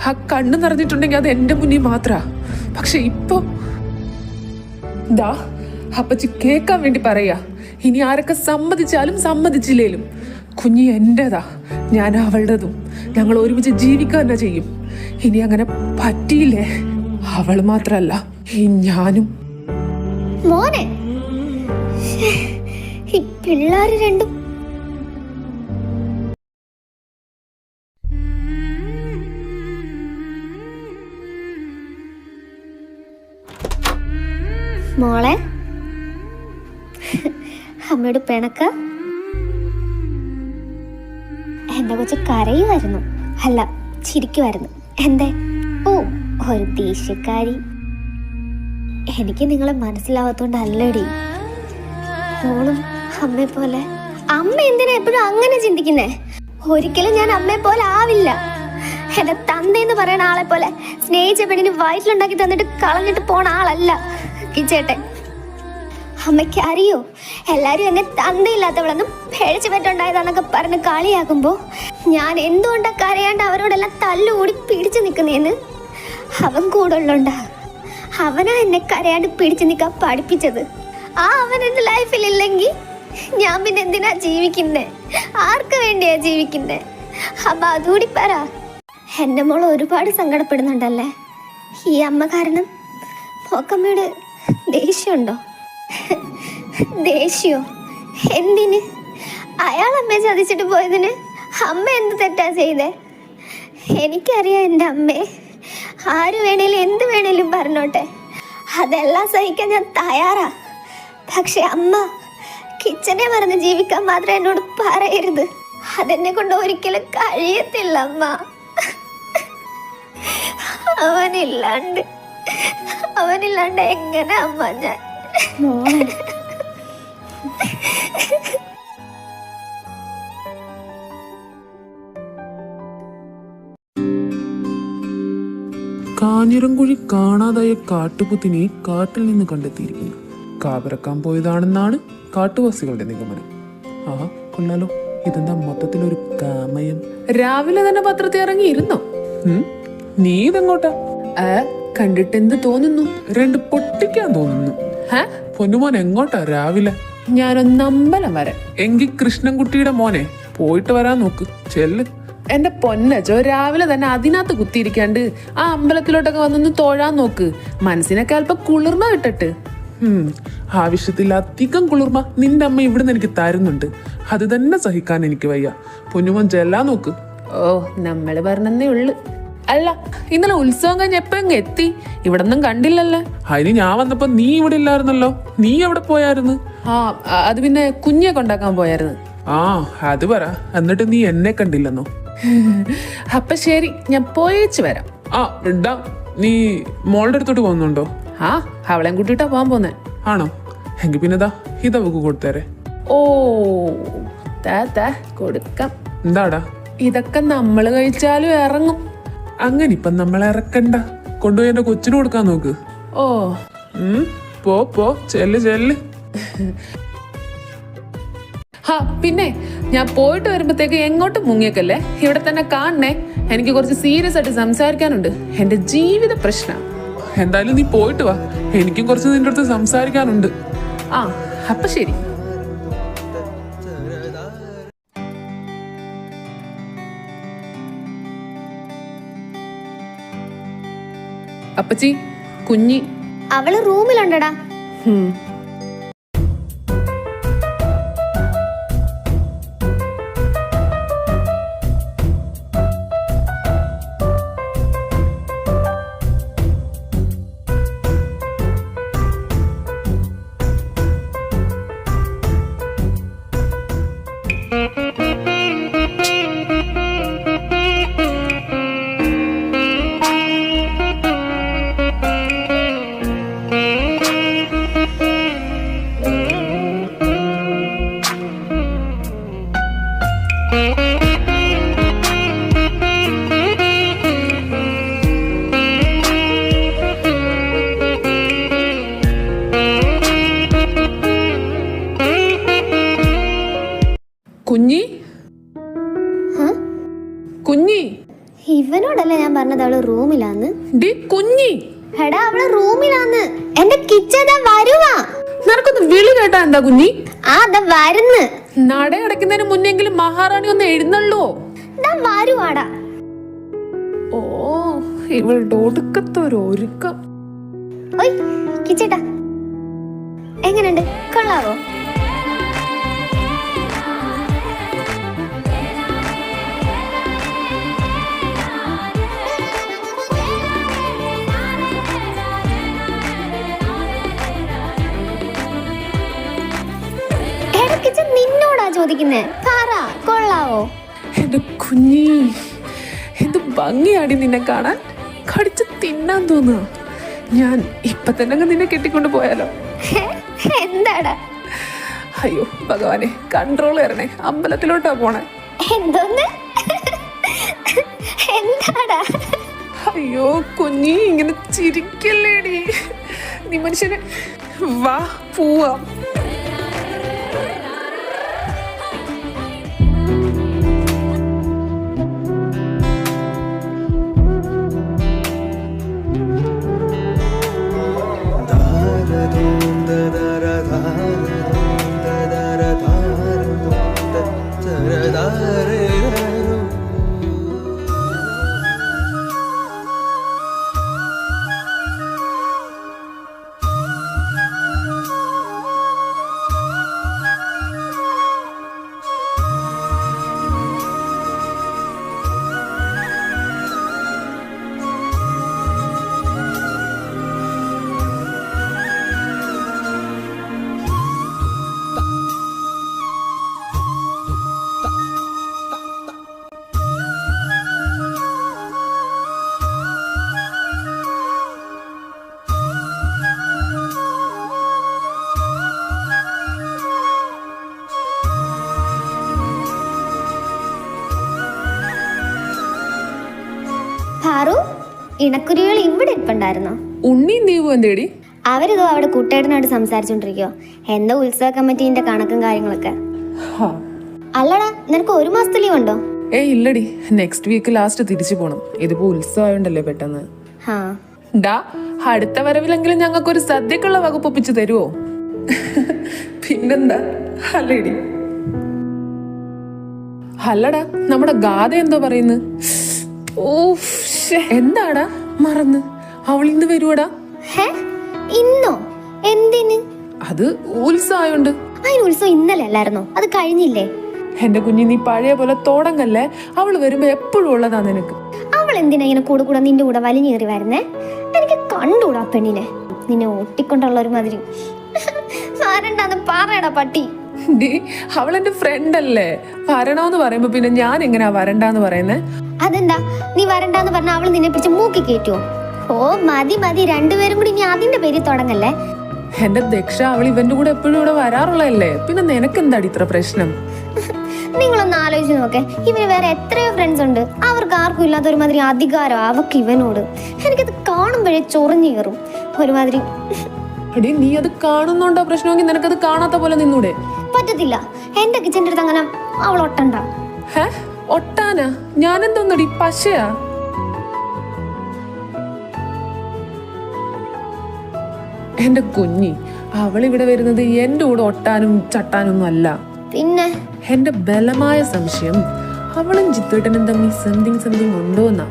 ആ കണ്ണു നിറഞ്ഞിട്ടുണ്ടെങ്കിൽ അത് എന്റെ മുന്നിൽ മാത്രാ. പക്ഷെ ഇപ്പൊ ദാ അപ്പച്ചി കേൾക്കാൻ വേണ്ടി പറയാ, ഇനി ആരൊക്കെ സമ്മതിച്ചാലും സമ്മതിച്ചില്ലേലും കുഞ്ഞി എന്റേതാ, ഞാൻ അവളുടേതും. ഞങ്ങൾ ഒരുമിച്ച് ജീവിക്കുക തന്നെ ചെയ്യും. ഇനി അങ്ങനെ പറ്റിയില്ലേ, അവള് മാത്രല്ല ഈ ഞാനും. മോനെ, ഈ പിള്ളേര് രണ്ടും മോളെ, അമ്മയോട് പിണക്ക? എന്റെ കൊച്ചു കരയുമായിരുന്നു, അല്ല ചിരിക്കുമായിരുന്നു. എന്തേ? ഓ, ഒരു ദേഷ്യക്കാരി. എനിക്ക് നിങ്ങളെ മനസ്സിലാവാത്തോണ്ടല്ലേടി. മോളും അമ്മയെ പോലെ. അമ്മ എന്തിനാ എപ്പോഴും അങ്ങനെ ചിന്തിക്കുന്നേ? ഒരിക്കലും ഞാൻ അമ്മയെ പോലെ ആവില്ല. എന്റെ തന്തയെന്ന് പറയുന്ന ആളെ പോലെ സ്നേഹിച്ച പെണ്ണിന് വയറ്റിലുണ്ടാക്കി തന്നിട്ട് കളഞ്ഞിട്ട് പോണ ആളല്ല കിച്ചേട്ടൻ. അമ്മയ്ക്ക് അറിയോ, എല്ലാരും എന്നെ തന്തയില്ലാത്തവളെന്നും പേടിച്ചു പറ്റുണ്ടായതാന്നൊക്കെ പറഞ്ഞ് കളിയാക്കുമ്പോ ഞാൻ എന്തുകൊണ്ടാ കരയാണ്ട് അവരോടെല്ലാം തല്ലുകൂടി പിടിച്ചു നിൽക്കുന്നേന്ന്? അവൻ കൂടെ ഉള്ളോണ്ടാ. അവനാ എന്നെ കരയാണ്ട് പിടിച്ചു നിൽക്കാൻ പഠിപ്പിച്ചത്. ആ അവൻ എന്റെ ലൈഫിൽ ഇല്ലെങ്കിൽ ഞാൻ പിന്നെ എന്തിനാ ജീവിക്കുന്നേ? ആർക്ക് വേണ്ടിയാ ജീവിക്കുന്നേ? അപ്പൊ അതുകൂടി പറ. എന്റെ മോൾ ഒരുപാട് സങ്കടപ്പെടുന്നുണ്ടല്ലേ ഈ അമ്മ കാരണം? മോക്കമ്മയോട് ദേഷ്യമുണ്ടോ? ദേഷ്യോ? എന്തിന്? അയാൾ അമ്മയെ ചതിച്ചിട്ട് പോയതിന് അമ്മ എന്ത് തെറ്റാ ചെയ്തേ? എനിക്കറിയാം എൻ്റെ അമ്മയെ. ആര് വേണേലും എന്ത് വേണേലും പറഞ്ഞോട്ടെ, അതെല്ലാം സഹിക്കാൻ ഞാൻ തയ്യാറാ. പക്ഷെ അമ്മ കിച്ചനെ മറന്ന് ജീവിക്കാൻ മാത്രം എന്നോട് പറയരുത്. അതെന്നെ കൊണ്ട് ഒരിക്കലും കഴിയത്തില്ല അമ്മ. അവനില്ലാണ്ട് എങ്ങനെ അമ്മ ഞാൻ? കാഞ്ഞിരംകുഴി കാണാതായ കാട്ടുപോത്തിനെ കാട്ടിൽ നിന്ന് കണ്ടെത്തിയിരിക്കുന്നു. കാപിറക്കാൻ പോയതാണെന്നാണ് കാട്ടുവാസികളുടെ നിഗമനം. ആ കൊള്ളാലോ, ഇതെന്താ മൊത്തത്തിലൊരു കാമയം. രാവിലെ തന്നെ പത്രത്തിൽ ഇറങ്ങിയിരുന്നോ? നീ ഇതെങ്ങോട്ടാ? കണ്ടിട്ട് എന്ത് തോന്നുന്നു? രണ്ട് പൊട്ടിക്കാൻ തോന്നുന്നു. പൊന്നുമോൻ എങ്ങോട്ടാ രാവിലെ? ഞാനൊന്ന് അമ്പലം വരെ. എങ്കിൽ കൃഷ്ണൻകുട്ടിയുടെ മോനെ പോയിട്ട് വരാൻ നോക്ക്, ചെല്ല്. എന്റെ പൊന്നച്ചോ, രാവിലെ തന്നെ അതിനകത്ത് കുത്തിയിരിക്കാണ്ട് ആ അമ്പലത്തിലോട്ടൊക്കെ വന്നൊന്ന് തൊഴാൻ നോക്ക്. മനസ്സിനൊക്കെ അല്പം കുളിർമ കിട്ടട്ട്. ആവശ്യത്തിലധികം കുളിർമ നിന്റെ അമ്മ ഇവിടുന്ന് എനിക്ക് തരുന്നുണ്ട്. അത് തന്നെ സഹിക്കാൻ എനിക്ക് വയ്യ. പൊന്നുമോൻ ചെല്ലാൻ നോക്ക്. ഓ, നമ്മള് പറഞ്ഞേ ഉള്ളു. അല്ല, ഇന്നലെ ഉത്സവം കഴിഞ്ഞ് എപ്പോഴെങ്കിലും എത്തി? ഇവിടെ ഒന്നും കണ്ടില്ലല്ലേ? അതിന് ഞാൻ വന്നപ്പോ നീ ഇവിടെ ഇല്ലായിരുന്നല്ലോ. നീ എവിടെ പോയായിരുന്നു? അത് പിന്നെ കുഞ്ഞിയെ കൊണ്ടാക്കാൻ പോയായിരുന്നു. അത് പറ. എന്നിട്ട് നീ എന്നെ കണ്ടില്ലെന്നോ? അപ്പൊ ശരി, ഞാൻ പോയേച്ച് വരാം. നീ മോളുടെ അടുത്തോട്ട് പോകുന്നുണ്ടോ? അവളെയും കൂട്ടിട്ടാ പോവാൻ പോന്നെ. ആണോ? എങ്കിൽ പിന്നെതാ ഇതവക്ക് കൊടുത്തേരെ. ഓ, കൊടുക്കാം. എന്താടാ? ഇതൊക്കെ നമ്മള് കഴിച്ചാലും ഇറങ്ങും. അങ്ങനെ ഇപ്പം നമ്മളെ ഇറക്കണ്ട. കൊണ്ടുപോയി എന്റെ കൊച്ചിന് കൊടുക്കാൻ നോക്ക്. ഓ, പോ ചെല്ല് ചെല്ല്. പിന്നെ ഞാൻ പോയിട്ട് വരുമ്പത്തേക്ക് എങ്ങോട്ടും മുങ്ങിയേക്കല്ലേ, ഇവിടെ തന്നെ കാണണേ. എനിക്ക് കുറച്ച് സീരിയസ് ആയിട്ട് സംസാരിക്കാനുണ്ട്. എന്റെ ജീവിത പ്രശ്നം. എന്തായാലും നീ പോയിട്ട് വാ, എനിക്കും കുറച്ച് നിന്റെ അടുത്ത് സംസാരിക്കാനുണ്ട്. അപ്പൊ ശരി. അപ്പച്ചി, കുഞ്ഞി അവള് റൂമിലുണ്ടടാ. പറഞ്ഞത് അവള് റൂമിലാന്ന്. ഡി കുഞ്ഞി, എടാ അവള് റൂമിലാന്ന്. എന്റെ കിച്ചൻ വരുവാ. നിനക്കൊന്ന് വിളി കേട്ടാ എന്താ കുഞ്ഞി? ആ ദാ വരുന്ന്. നട അടയ്ക്കുന്നതിന് മുന്നെങ്കിലും മഹാറാണി ഒന്ന് എഴുന്നള്ളോ. ദാ വരുവാടാ. ഓ, ഇവളുടെ ഒടുക്കത്തൊരൊരുക്കം. ഓയ് കിച്ചേട്ടാ, എങ്ങനെയുണ്ട്? കൊള്ളാവോ? കിച്ചൻ നിന്നോടാ ചോദിക്കുന്നേ. പറ, കൊള്ളാവോ? എന്റെ കുഞ്ഞി, എന്ത് ഭംഗിയാടി നിന്നെ കാണാൻ. കടിച്ച് തിന്നാൻ തോന്നുക. ഞാൻ ഇപ്പൊ തന്നെ നിന്നെ കെട്ടിക്കൊണ്ട് പോയാലോ? എന്താടാ? അയ്യോ ഭഗവാനെ, കൺട്രോൾ തരണേ. അമ്പലത്തിലോട്ടാ പോണേ. എന്തോന്ന്? എന്താടാ? അയ്യോ കുഞ്ഞി, ഇങ്ങനെ ചിരിക്കല്ലേടി. നീ മനുഷ്യനെ വാ പോവാ. പാറു, ഇണക്കുരുകൾ ഇവിടെ ഇരിപ്പുണ്ടായിരുന്നോ? ഉണ്ണിയും ദീപു എന്തേടി? അവരിതോ അവിടെ കുട്ടേട്ടനായിട്ട് സംസാരിച്ചോണ്ടിരിക്കോ. എന്താ ഉത്സവ കമ്മിറ്റീന്റെ കണക്കും കാര്യങ്ങളൊക്കെ. അല്ലടാ, നിനക്ക് 1 മാസത്തെ ലീവ് ഉണ്ടോ? ഇല്ലടി, നെക്സ്റ്റ് വീക്ക് ലാസ്റ്റ് തിരിച്ചു പോണം. ഇതിപ്പോ ഉത്സവമായോണ്ടല്ലേ പെട്ടെന്ന്. ഡാ, അടുത്ത വരവിലെങ്കിലും ഞങ്ങൾക്കൊരു സദ്യക്കുള്ള വകുപ്പ് ഒപ്പിച്ചു തരുവോ? പിന്നെന്താ അല്ലേടി? അല്ലടാ, നമ്മുടെ ഗാഥ എന്തോ പറയുന്നു. എന്താടാ മറന്ന്? അവൾ ഇന്ന് വരുവടാ. ഇന്നോ? എന്തിന്? അത് ഉത്സവമായോണ്ട്. അതിന് ഉത്സവം ഇന്നലെ അല്ലായിരുന്നോ? അത് കഴിഞ്ഞില്ലേ? എന്റെ കുഞ്ഞി, നീ പഴയ പോലെ തോടങ്ങല്ലേ. അവള് വരുമ്പോ എപ്പോഴും ഉള്ളതാ നിനക്ക്. അവൾ എന്തിനാ ഇങ്ങനെ കൂടെ നിന്റെ കൂടെ വലിഞ്ഞേറി വരുന്നേ? എനിക്ക് കണ്ടുകൂടാ പെണ്ണിനെ. നിന്നെ ഒട്ടിക്കൊണ്ടുള്ള ഒരു മാതിരി. വരണ്ടാന്ന് പറയടാ പട്ടി. അവൾ എന്റെ ഫ്രണ്ട് അല്ലേ. വരണോന്ന് പറയുമ്പോ പിന്നെ ഞാൻ എങ്ങനെയാ വരണ്ടാന്ന് പറയുന്നേ? അതെന്താ നീ വരണ്ടാന്ന് പറഞ്ഞ അവള് നിന്നെ പിടിച്ച് മൂക്കി കേറ്റുവോ? ഓ മതി, രണ്ടുപേരും കൂടി ഇനി അതിന്റെ പേരിൽ തുടങ്ങല്ലേ. എന്റെ ദക്ഷ, അവൾ ഇവന്റെ കൂടെ എപ്പോഴും ഇവിടെ വരാറുള്ളതല്ലേ. പിന്നെ നിനക്കെന്താടി ഇത്ര പ്രശ്നം? നിങ്ങളൊന്ന് ആലോചിച്ച് നോക്കേ. ഇവന് വേറെ എത്രയോ ഫ്രണ്ട്സ് ഉണ്ട്. അവർക്ക് ആർക്കും ഇല്ലാത്ത ഒരുമാതിരി അധികാരം അവക്ക് ഇവനോട്. എനിക്കത് കാണുമ്പോഴേ ചൊറിഞ്ഞു കയറും ഒരുമാതിരി. എടി, നീ അത് കാണുന്നോണ്ടാ പ്രശ്നമെങ്കിൽ നിനക്കത് കാണാത്ത പോലെ നിന്നൂടെ? പറ്റത്തില്ല. എന്റെ കിച്ചന്റെ അടുത്ത് അങ്ങനെ അവൾ ഒട്ടണ്ട. ഒട്ടാനാ? ഞാനെന്തോന്നടി പശയാ? എന്റെ കുഞ്ഞി, അവൾ ഇവിടെ വരുന്നത് എന്റെ കൂടെ ഒട്ടാനും ചട്ടാനൊന്നും അല്ല. പിന്നെ എന്റെ ബലമായ സംശയം അവളും ജിത്തുവേട്ടനും തമ്മിൽ സംതിങ് ഉണ്ടോന്നാ.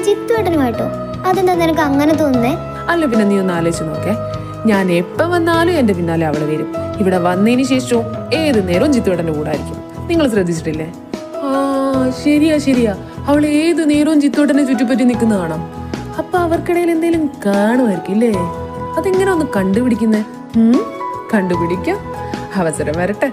ജിത്തുവേട്ടനുമായിട്ടോ? അതെന്താ നിനക്ക് അങ്ങനെ തോന്നുന്നേ? അല്ല പിന്നെ നീ ഒന്ന് ആലോചിച്ച് നോക്കേ. ഞാൻ എപ്പോ വന്നാലും എന്റെ പിന്നാലെ അവള് വരും. ഇവിടെ വന്നതിന് ശേഷവും ഏത് നേരവും ജിത്തുവേട്ടന്റെ കൂടെ ആയിരിക്കും. നിങ്ങൾ ശ്രദ്ധിച്ചിട്ടില്ലേ? ശരിയാ. അവൾ ഏത് നേരവും ജിത്തുവേട്ടനെ ചുറ്റിപ്പറ്റി നിൽക്കുന്ന കാണാം. അപ്പൊ അവർക്കിടയിൽ എന്തെങ്കിലും കാണുമായിരിക്കും ഇല്ലേ? അതെങ്ങനെ ഒന്ന് കണ്ടുപിടിക്കുന്നേ? കണ്ടുപിടിക്കാം, അവസരം വരട്ടെ.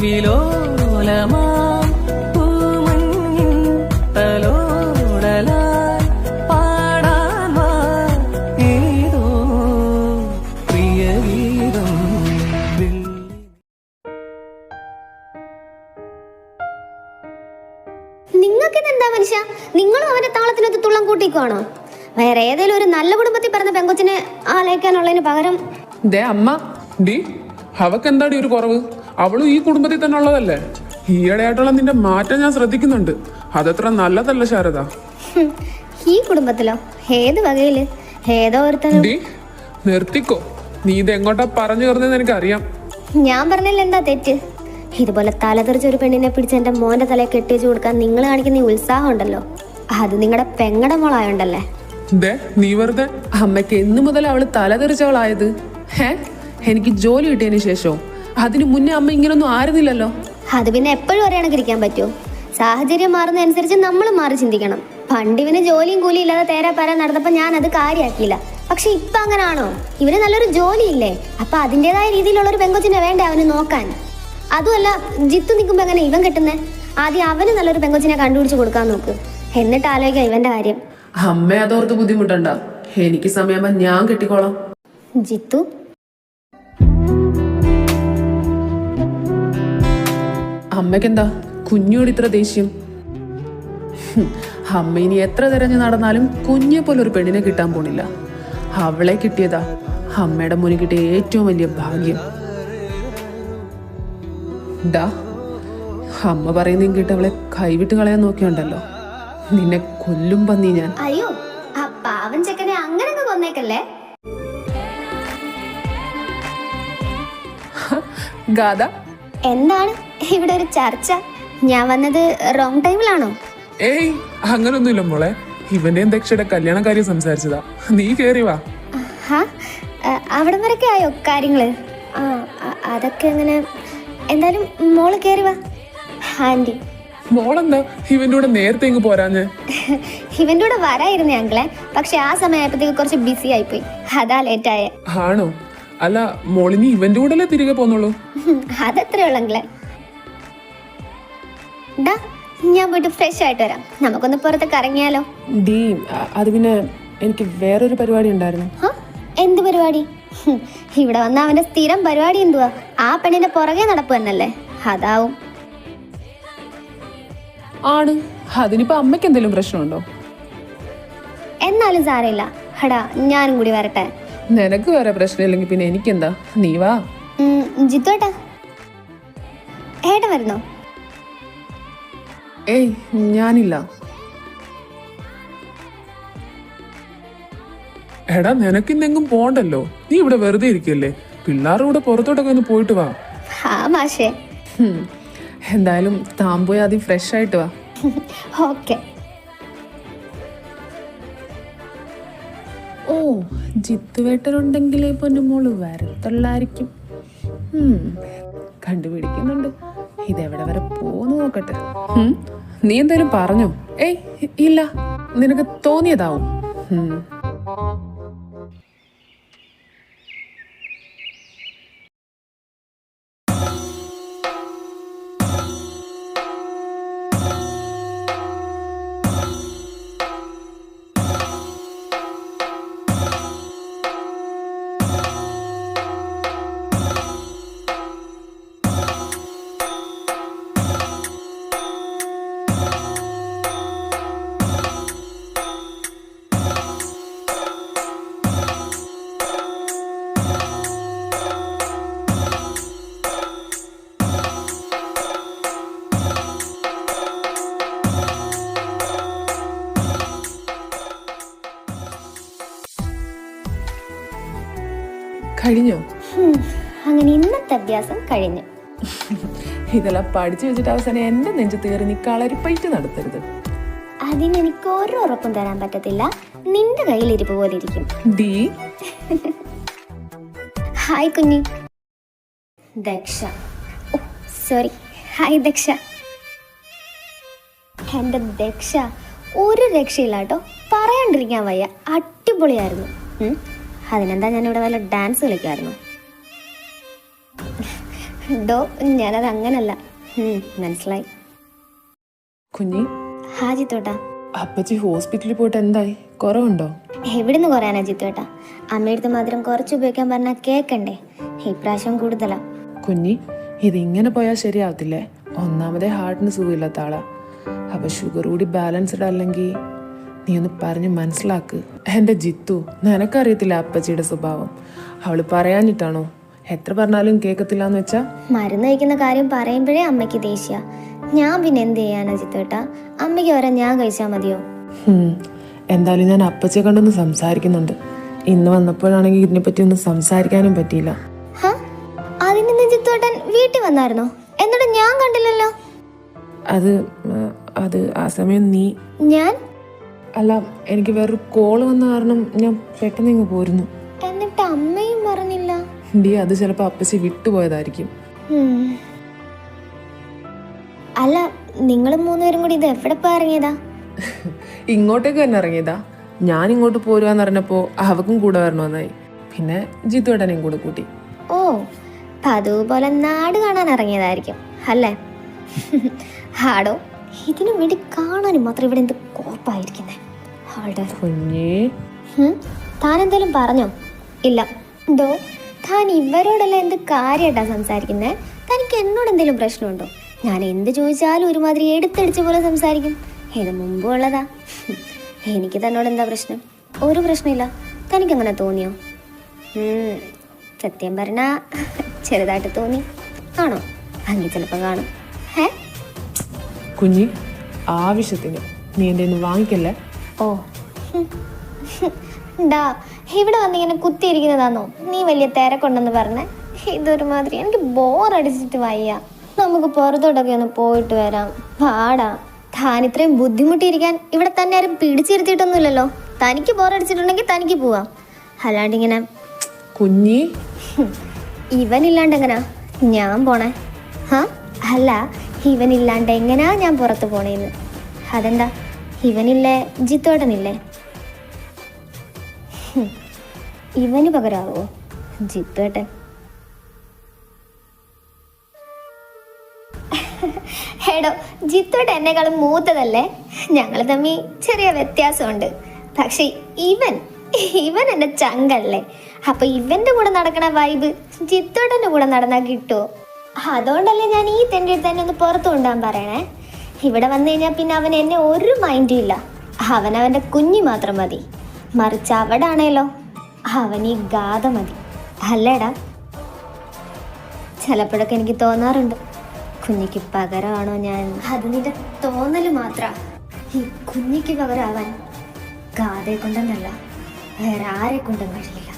വിലോലമാം പൂമഞ്ഞിൻ തലോടലായി നിൽക്കുവാണോ? വേറെ ഏതെങ്കിലും ഒരു നല്ല കുടുംബത്തിൽ പിറന്ന പെങ്കൊച്ചിനെ ആലയിക്കാനുള്ളതിന് പകരം ദേ അമ്മ, ഡി അവക്ക് എന്താടി ഒരു കുറവ്? അവളും ഈ കുടുംബത്തിൽ തന്നെ ഉള്ളതല്ലേ? ഈയിടെയായിട്ടുള്ള നിന്റെ മാറ്റം ഞാൻ ശ്രദ്ധിക്കുന്നുണ്ട്. അതത്ര നല്ലതല്ല ശാരദ. ഹും, ഈ കുടുംബത്തിലോ? ഏത് വകയില്? ഏതോ ഒരുത്തനും. ഡി നിർത്തിക്കോ, നീ ഇത് എങ്ങോട്ടാ പറഞ്ഞു കയറുന്നതെന്ന് എനിക്കറിയാം. ഞാൻ പറഞ്ഞില്ല എന്താ തെറ്റ്? ഇതുപോലെ തലതെറിച്ച ഒരു പെണ്ണിനെ പിടിച്ച് എന്റെ മോന്റെ തലയെ കെട്ടിവെച്ച് കൊടുക്കാൻ നിങ്ങൾ കാണിക്കുന്ന ഈ ഉത്സാഹം ഉണ്ടല്ലോ, അത് നിങ്ങളുടെ പെങ്ങടെ മോളായോണ്ടല്ലേ. ദേ നീ വെറുതെ. അമ്മയ്ക്ക് എന്നു മുതൽ അവള് തലതെറിച്ചവളായത്? എനിക്ക് ജോലി കിട്ടിയതിന് ശേഷവും? അതിനു മുന്നേ അമ്മ ഇങ്ങനൊന്നും ആയിരുന്നില്ലല്ലോ. അത് പിന്നെ എപ്പോഴും ഒരേ കണക്കിരിക്കാൻ പറ്റുമോ? സാഹചര്യം മാറുന്നതനുസരിച്ച് നമ്മൾ മാറി ചിന്തിക്കണം. പണ്ട് ഇവന് ജോലിയും കൂലിയും ഇല്ലാതെ തേരാ പാരാ നടന്നപ്പോ ഞാൻ അത് കാര്യമാക്കിയില്ല. പക്ഷെ ഇപ്പൊ അങ്ങനാണോ? ഇവന് നല്ലൊരു ജോലിയില്ലേ? അപ്പൊ അതിൻ്റെതായ രീതിയിലുള്ള ഒരു പെങ്കൊച്ചിനെ വേണ്ടേ അവന് നോക്കാൻ? അതുമല്ല, ജിത്തു നിൽക്കുമ്പോ എങ്ങനെ ഇവൻ കിട്ടുന്നേ? ആദ്യം അവന് നല്ലൊരു പെങ്കൊച്ചിനെ കണ്ടുപിടിച്ച് കൊടുക്കാൻ നോക്ക്, എന്നിട്ട് ആലോചിക്കാം ഇവന്റെ കാര്യം. അമ്മ അതോർത്ത് ബുദ്ധിമുട്ടണ്ട, എനിക്ക് സമയമാകുമ്പോ ഞാൻ കെട്ടിക്കോളാം. ജിത്തു, അമ്മയ്ക്കെന്താ കുഞ്ഞോട് ഇത്ര ദേഷ്യം? അമ്മ ഇനി എത്ര തിരഞ്ഞു നടന്നാലും കുഞ്ഞെ പോലെ ഒരു പെണ്ണിനെ കിട്ടാൻ പോണില്ല. അവളെ കിട്ടിയതാ അമ്മയുടെ മുന്നിൽ കിട്ടിയ ഏറ്റവും വലിയ ഭാഗ്യം. ഡാ, അമ്മ പറയുന്നതും കേട്ട് അവളെ കൈവിട്ട് കളയാൻ നോക്കിയുണ്ടല്ലോ, നിന്നെ കൊല്ലും പന്നി ഞാൻ. അയ്യോ ആ പാവൻ ചെക്കനെ അങ്ങനൊക്കെ കൊന്നേക്കല്ലേ. ഗാഥ, എന്താണ് ഇവിടെ ഒരു ചർച്ച? ഞാൻ വന്നത് റോങ് ടൈമിലാണോ? ഏയ് അങ്ങനൊന്നുമില്ല മോളെ, ഇവന്റെയും ദക്ഷയുടെ കല്യാണക്കാര്യം സംസാരിച്ചതാ. നീ കേറി വാ. അവിടെ വരൊക്കെ ആയോ കാര്യങ്ങള്? അതൊക്കെ എങ്ങനെ? എന്തായാലും മോള് കേറി വാ. ആന്റി, മോളെന്താ ഇവന്റെ കൂടെ നേരത്തെ ഇങ്ങ് പോരാഞ്ഞ്? ഇവന്റെ കൂടെ വരായിരുന്നു ഞങ്ങളെ, പക്ഷെ ആ സമയമായപ്പോഴത്തേക്ക് കുറച്ച് ബിസി ആയിപ്പോയി, അതാ ലേറ്റായേ. ആണോ? അല്ല മോളിനി ഇവന്റെ കൂടെ തിരികെ പോന്നുള്ളൂ? അതെത്രേ ഉള്ളെങ്കിലേ. ഡാ, ഞാൻ പോയിട്ട് ഫ്രഷ് ആയിട്ട് വരാം, നമുക്കൊന്ന് പുറത്തേക്ക് ഇറങ്ങിയാലോ? ഡീ, അത് പിന്നെ എനിക്ക് വേറൊരു പരിപാടി ഉണ്ടായിരുന്നു. എന്ത് പരിപാടി? ഇവിടെ വന്ന അവന്റെ സ്ഥിരം പരിപാടി എന്തുവാ? ആ പെണ്ണിന്റെ പുറകെ നടപ്പ് തന്നല്ലേ, അതാവും. ആണ്, അതിനിപ്പോ അമ്മയ്ക്ക് എന്തെങ്കിലും പ്രശ്നമുണ്ടോ? എന്നാലും സാരമില്ല, ഹടാ ഞാനും കൂടി വരട്ടെ. നിനക്ക് വേറെ പ്രശ്നമില്ലെങ്കിൽ പിന്നെ എനിക്കെന്താ, നീ വാ. ജിത്തു ഏട്ടാ, ഏട്ടൻ വരുന്നോ? ഏയ് ഞാനില്ല. എടാ നിനക്കിന്നെങ്കും പോണ്ടല്ലോ, നീ ഇവിടെ വെറുതെ ഇരിക്കല്ലേ? പിള്ളേരുടെ കൂടെ പുറത്തോട്ടൊക്കെ ഒന്ന് പോയിട്ട് വാ. ആ മാഷേ. എന്തായാലും താൻ പോയി ആദ്യം ഫ്രഷ് ആയിട്ട് വാ. ഓക്കെ. ഓ, ജിത്തുവേട്ടനുണ്ടെങ്കിലേ പൊന്നുമോള് വരത്തുള്ളായിരിക്കും. കണ്ടുപിടിക്കുന്നുണ്ട്. ഇതെവിടെ വരെ പോന്നു നോക്കട്ടെ. നീ എന്തായാലും പറഞ്ഞോ? ഏയ് ഇല്ല, നിനക്ക് തോന്നിയതാവും. കഴിഞ്ഞോ? അങ്ങനെ ഇന്നത്തെ അഭ്യാസം കഴിഞ്ഞു. ഇതെല്ലാം പഠിച്ചു വെച്ചിട്ട് അവസാനം എന്റെ നെഞ്ചത്ത് കയറി നീ കളരിപ്പയറ്റ് നടത്തരുത്. അതിനെനിക്ക് ഒരു ഉറപ്പും തരാൻ പറ്റത്തില്ല, നിന്റെ കയ്യിലിരിപ്പ് പോലെ ഇരിക്കും. ഡി, ഹായ് കുഞ്ഞി. Daksha, sorry, hi Daksha. എന്റെ ദക്ഷ ഒരു രക്ഷയില്ല കേട്ടോ, പറയാണ്ടിരിക്കാൻ വയ്യ, അടിപൊളിയായിരുന്നു. അതിനെന്താ ഞാനിവിടെ വല്ല ഡാൻസ് കളിക്കായിരുന്നു? ഡോ, ഞാനത് അങ്ങനല്ല. മനസ്സിലായി. കുഞ്ഞി, ഹാ ജിത്തോട്ടാ. അപ്പച്ചി ഹോസ്പിറ്റലിൽ പോയിട്ട് എന്തായി? കുറവുണ്ടോ? എവിടുന്ന് കുറയാനാ ജിത്തോട്ടാ? അമ്മയടുത്ത് മധുരം കുറച്ച് ഉപയോഗിക്കാൻ പറഞ്ഞാൽ കേൾക്കണ്ടേ? ഇപ്രാവശ്യം കൂടുതലാ. കുഞ്ഞി, ഇതിങ്ങനെ പോയാൽ ശരിയാവത്തില്ലേ? ഒന്നാമതേ ഹാർട്ടിന് സുഖമില്ലാത്ത ആളാ. അപ്പൊ ഷുഗർ കൂടി ബാലൻസ്ഡ് അല്ലെങ്കിൽ നീ ഒന്ന് പറഞ്ഞ് മനസ്സിലാക്ക്. എൻ്റെ ജിത്തു, നിനക്കറിയത്തില്ല അപ്പച്ചിയുടെ സ്വഭാവം. അവള് പറയാഞ്ഞിട്ടാണോ? എത്ര പറഞ്ഞാലും കേൾക്കത്തില്ല എന്ന് വെച്ചാ. മരുന്ന് കഴിക്കുന്ന കാര്യം പറയുമ്പോഴേ അമ്മയ്ക്ക് ദേഷ്യ. ഞാൻ പിന്നെ എന്ത് ചെയ്യാനാ ജിത്തുവേട്ടാ? അമ്മയ്ക്ക് വരെ ഞാൻ കഴിച്ചാൽ മതിയോ? എന്തായാലും ഞാൻ അപ്പച്ചിയെ കണ്ടൊന്ന് സംസാരിക്കുന്നുണ്ട്. ഇന്ന് വന്നപ്പോഴാണെങ്കിൽ ഇതിനെപ്പറ്റി ഒന്നും സംസാരിക്കാനും പറ്റിയില്ല. അതിന് ജിത്തുവേട്ടൻ വീട്ടിൽ വന്നായിരുന്നോ? എന്നിട്ട് ഞാൻ കണ്ടില്ലല്ലോ. അത് ആ സമയം ഞാൻ അല്ല, എനിക്ക് വേറൊരു കോള് വന്ന കാരണം ഞാൻ പെട്ടെന്ന് ഇങ്ങ് പോരുന്നു. എന്നിട്ട് അമ്മയും പറഞ്ഞില്ല? അത് ചിലപ്പോ അപ്പച്ചി വിട്ടുപോയതായിരിക്കും. അല്ല, നിങ്ങൾ മൂന്നുപേരും കൂടി ഇത് എവിടെ പോയി ഇറങ്ങിയതാ? ഇങ്ങോട്ടേക്ക് തന്നെ ഇറങ്ങിയതാ. ഞാൻ ഇങ്ങോട്ട് പോരുവാന്ന് പറഞ്ഞപ്പോ അവക്കും കൂടെ വരണമെന്നായി. പിന്നെ ജിത്തുവേട്ടനെയും കൂടെ കൂട്ടി. ഓ, അതുപോലെ നാട് കാണാൻ ഇറങ്ങിയതായിരിക്കും അല്ലേ? ആടോ, ഇതിനു വേണ്ടി കാണാനും മാത്രം ഇവിടെ എന്ത് കോപ്പായിരിക്കുന്നേ ആളുടെ. താൻ എന്തേലും പറഞ്ഞോ? ഇല്ല. ഡോ, താൻ ഇവരോടെല്ലാം എന്ത് കാര്യമായിട്ടാ സംസാരിക്കുന്നേ? തനിക്ക് എന്നോട് എന്തെങ്കിലും പ്രശ്നമുണ്ടോ? ഞാൻ എന്ത് ചോദിച്ചാലും ഒരുമാതിരി എടുത്തടിച്ച പോലെ സംസാരിക്കും. ഇത് മുമ്പ് ഉള്ളതാ. എനിക്ക് തന്നോട് എന്താ പ്രശ്നം? ഒരു പ്രശ്നമില്ല. തനിക്കങ്ങനെ തോന്നിയോ? സത്യം പറഞ്ഞാ ചെറുതായിട്ട് തോന്നി. ആണോ? അങ്ങനെ ചിലപ്പോൾ കാണും. കുഞ്ഞി, ആവശ്യത്തിന് നീ എൻ്റെ വാങ്ങിക്കല്ലേ. ഓ, ഡാ, ഇവിടെ വന്നിങ്ങനെ കുത്തിയിരിക്കുന്നതാണോ നീ വലിയ തിരക്കുണ്ടെന്ന് പറഞ്ഞേ? ഇതൊരുമാതിരി എനിക്ക് ബോറടിച്ചിട്ട് വയ്യ. നമുക്ക് പുറത്തോട്ടൊക്കെ ഒന്ന് പോയിട്ട് വരാം. പാടാ. താൻ ഇത്രയും ബുദ്ധിമുട്ടിയിരിക്കാൻ ഇവിടെ തന്നെ ആരും പിടിച്ചിരുത്തിയിട്ടൊന്നുമില്ലല്ലോ. തനിക്ക് ബോറടിച്ചിട്ടുണ്ടെങ്കിൽ തനിക്ക് പോവാം. അല്ലാണ്ടിങ്ങനെ കുഞ്ഞി, ഇവനില്ലാണ്ട് എങ്ങനാ ഞാൻ പോണേ? അല്ല, ഇവനില്ലാണ്ട് എങ്ങനാ ഞാൻ പുറത്ത് പോണേന്ന്? അതെന്താ, ഇവനില്ലേ ജിത്തോട്ടനില്ലേ? ഇവന് പകരാവോ ജിത്തോട്ടൻ? എടോ, ജിത്തോട്ടൻ എന്നെക്കാളും മൂത്തതല്ലേ? ഞങ്ങൾ തമ്മിൽ ചെറിയ വ്യത്യാസമുണ്ട്. പക്ഷെ ഇവൻ എൻ്റെ ചങ്കല്ലേ. അപ്പൊ ഇവന്റെ കൂടെ നടക്കണ വൈബ് ജിത്തോട്ടന്റെ കൂടെ നടന്നാൽ കിട്ടുമോ? അതുകൊണ്ടല്ലേ ഞാൻ ഈ തെൻ്റെ അടുത്ത് തന്നെ ഒന്ന് പുറത്തു കൊണ്ടുപോകാൻ പറയണേ. ഇവിടെ വന്നു കഴിഞ്ഞാൽ പിന്നെ അവൻ എന്നെ ഒരു മൈൻഡും ഇല്ല. അവനവൻ്റെ കുഞ്ഞി മാത്രം മതി. മറിച്ച് അവിടെ ആണേലോ അവൻ ഈ ഗാഥ മതി. അല്ലേടാ? ചിലപ്പോഴൊക്കെ എനിക്ക് തോന്നാറുണ്ട്, കുഞ്ഞിക്ക് പകരമാണോ ഞാൻ? അത് നിന്റെ തോന്നല് മാത്ര. ഈ കുഞ്ഞിക്ക് പകരമാവാൻ ഗാഥയെ കൊണ്ടെന്നല്ല, വേറെ ആരെ കൊണ്ടും കഴിയില്ല.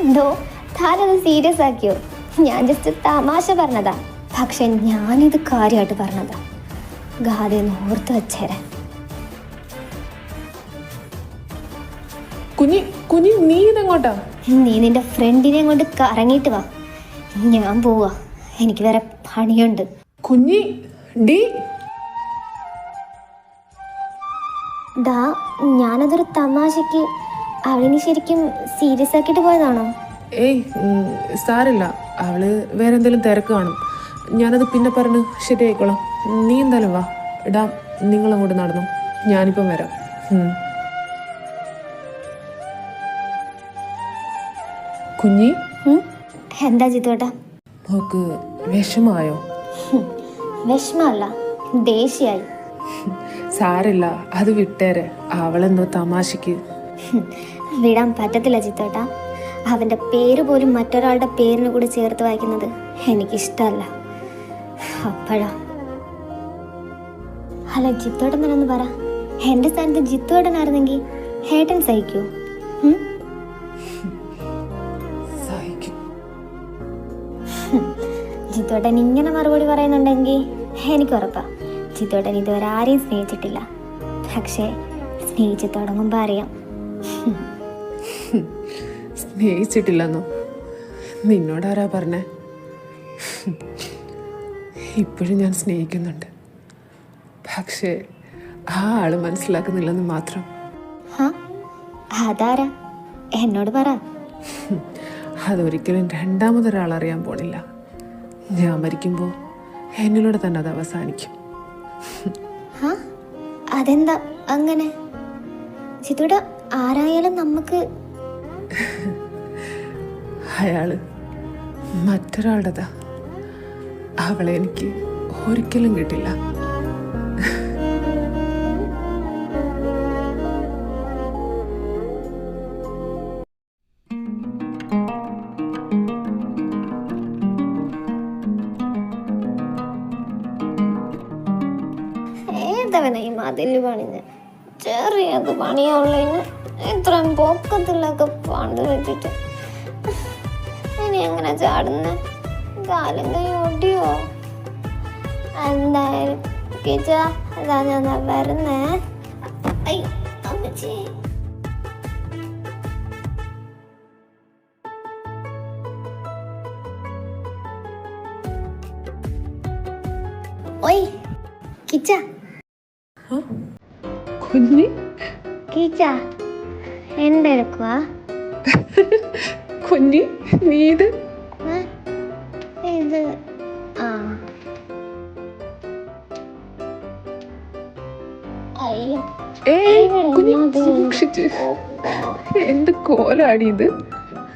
എന്തോ താനത് സീരിയസ് ആക്കിയോ? ഞാൻ ജസ്റ്റ് തമാശ പറഞ്ഞതാ. പക്ഷെ ഞാനിത് കാര്യമായിട്ട് പറഞ്ഞതാ. ഗാഥയൊന്ന് ഓർത്ത് വെച്ചേരാൻ. കുഞ്ഞി, നീ ഇതെങ്ങോട്ടാ? നീ നിന്റെ ഫ്രണ്ടിനെ കൊണ്ട് കറങ്ങിയിട്ട് വാ. ഞാൻ പോവാ, എനിക്ക് വേറെ പണിയുണ്ട്. കുഞ്ഞി, ഡാ, ഞാനതൊരു തമാശക്ക് അവളിനി ശരിക്കും സീരിയസ് ആക്കിയിട്ട് പോയതാണോ? ഏയ്, സാരില്ല. അവള് വേറെ എന്തെങ്കിലും തിരക്ക് കാണും. ഞാനത് പിന്നെ പറഞ്ഞ് ശരിയായിക്കോളാം. നീ എന്തായാലും വാ. ഇടാ, നിങ്ങളങ്ങോട്ട് നടന്നു, ഞാനിപ്പം വരാം. കുഞ്ഞി, എന്താ ജിത്തുവേട്ടാ? നോക്ക് വിഷമായോ? വിഷമല്ല, ദേഷ്യായി. സാരില്ല, അത് വിട്ടേരെ. അവളെന്തോ തമാശക്ക്. വിടാൻ പറ്റത്തില്ല ജിത്തുവേട്ടാ. അവൻ്റെ പേര് പോലും മറ്റൊരാളുടെ പേരിന് കൂടി ചേർത്ത് വായിക്കുന്നത് എനിക്കിഷ്ടമല്ല. അപ്പോഴാ. അല്ല, ജിത്തുവേട്ടൻ തന്നെ ഒന്ന് പറ. എൻ്റെ സ്ഥാനത്ത് ജിത്തുവേട്ടനായിരുന്നെങ്കിൽ ഹേട്ടൻ സഹിക്കൂ? ജിത്തുവേട്ടൻ ഇങ്ങനെ മറുപടി പറയുന്നുണ്ടെങ്കിൽ എനിക്ക് ഉറപ്പാ ജിത്തുവേട്ടൻ ഇതുവരെ ആരെയും സ്നേഹിച്ചിട്ടില്ല. പക്ഷേ സ്നേഹിച്ച് തുടങ്ങുമ്പോൾ അറിയാം. സ്നേഹിച്ചിട്ടില്ലെന്നോ? നിന്നോടാരാ പറഞ്ഞേ? ഇപ്പോഴും ഞാൻ സ്നേഹിക്കുന്നുണ്ട്. പക്ഷേ ആ ആള് മനസ്സിലാക്കുന്നില്ലെന്ന് മാത്രം. അതാരാ? എന്നോട് പറ. അതൊരിക്കലും രണ്ടാമതൊരാൾ അറിയാൻ പോണില്ല. ഞാൻ മരിക്കുമ്പോൾ എന്നിലൂടെ തന്നെ അത് അവസാനിക്കും. അതെന്താ അങ്ങനെ? ജിത്തുടെ ആരായാലും നമുക്ക് അയാള് മറ്റൊരാളുടെതാ. അവളെ എനിക്ക് ഒരിക്കലും കിട്ടില്ല. ഈ മതില് പണിഞ്ഞ് ചെറിയത് പണിയുള്ളതിന് ഇത്രയും പൊക്കത്തിലൊക്കെ പണിത് വെച്ചിട്ട് ഇനി എങ്ങനെ ചാടുന്ന കാലം കൈ ഓടിയോ? എന്തായാലും കിച്ച അതാ ഞാൻ വരുന്നേ. ഐ അമ്മച്ചി. ഓയ് കിച്ച കുഞ്ഞി കിച്ച എന്തെടുക്കുവാ? കുഞ്ഞി നീ ഇത് ഇത് ആ അയ്യോ കുഞ്ഞി സൂക്ഷിച്ച്. എന്ത് കോലാടി ഇത്?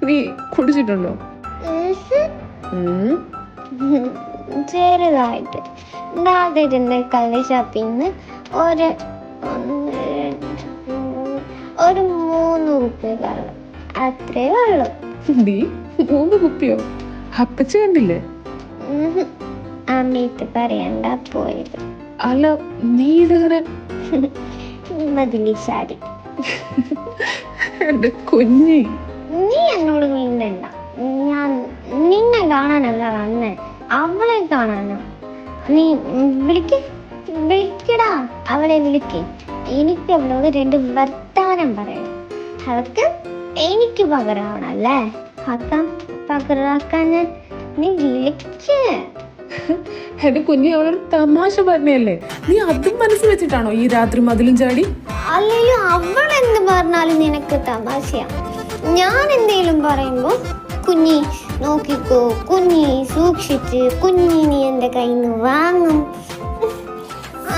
നീ കുടിച്ചിട്ടുണ്ടോ? ചെറുതായിട്ട് ദാദിന്റെ കള്ളി ഷോപ്പിന്ന് ഒരു 3 കുപ്പി കള്ള് അത്രേ ഉള്ളു. നീ 3 കുപ്പിയോ? അപ്പച്ച കണ്ടില്ലേ? അമ്മീട്ട് പറയണ്ട പോയത്. അല്ല നീ ഇതങ്ങനെ മതിലി ചാടി. എന്റെ കുഞ്ഞി നീ എന്നോട് വീണ്ടണ്ട. ഞാൻ നിന്നെ കാണാനല്ല വന്നേ, അവളെ കാണാനാ. നീ വിളിക്കടാ, അവളെ വിളിക്ക്. എനിക്ക് അവളോട് 2 വർത്താനം പറയണം. അവൾക്ക് എനിക്ക് പകരമാണല്ലേ. പകരാക്കാൻ നീ വിളിക്ക്. എന്റെ കുഞ്ഞി അവളൊരു തമാശ പറഞ്ഞല്ലേ? നീ അതും മനസ്സിൽ വെച്ചിട്ടാണോ ഈ രാത്രി മതിലും ചാടി? അല്ലെങ്കിലും അവൾ എന്ത് പറഞ്ഞാലും നിനക്ക് തമാശയാ. ഞാൻ എന്തേലും പറയുമ്പോ കുഞ്ഞി നോക്കിക്കോ, കുഞ്ഞി സൂക്ഷിച്ച്, കുഞ്ഞി നീ എന്റെ കയ്യിൽ നിന്ന് വാങ്ങും.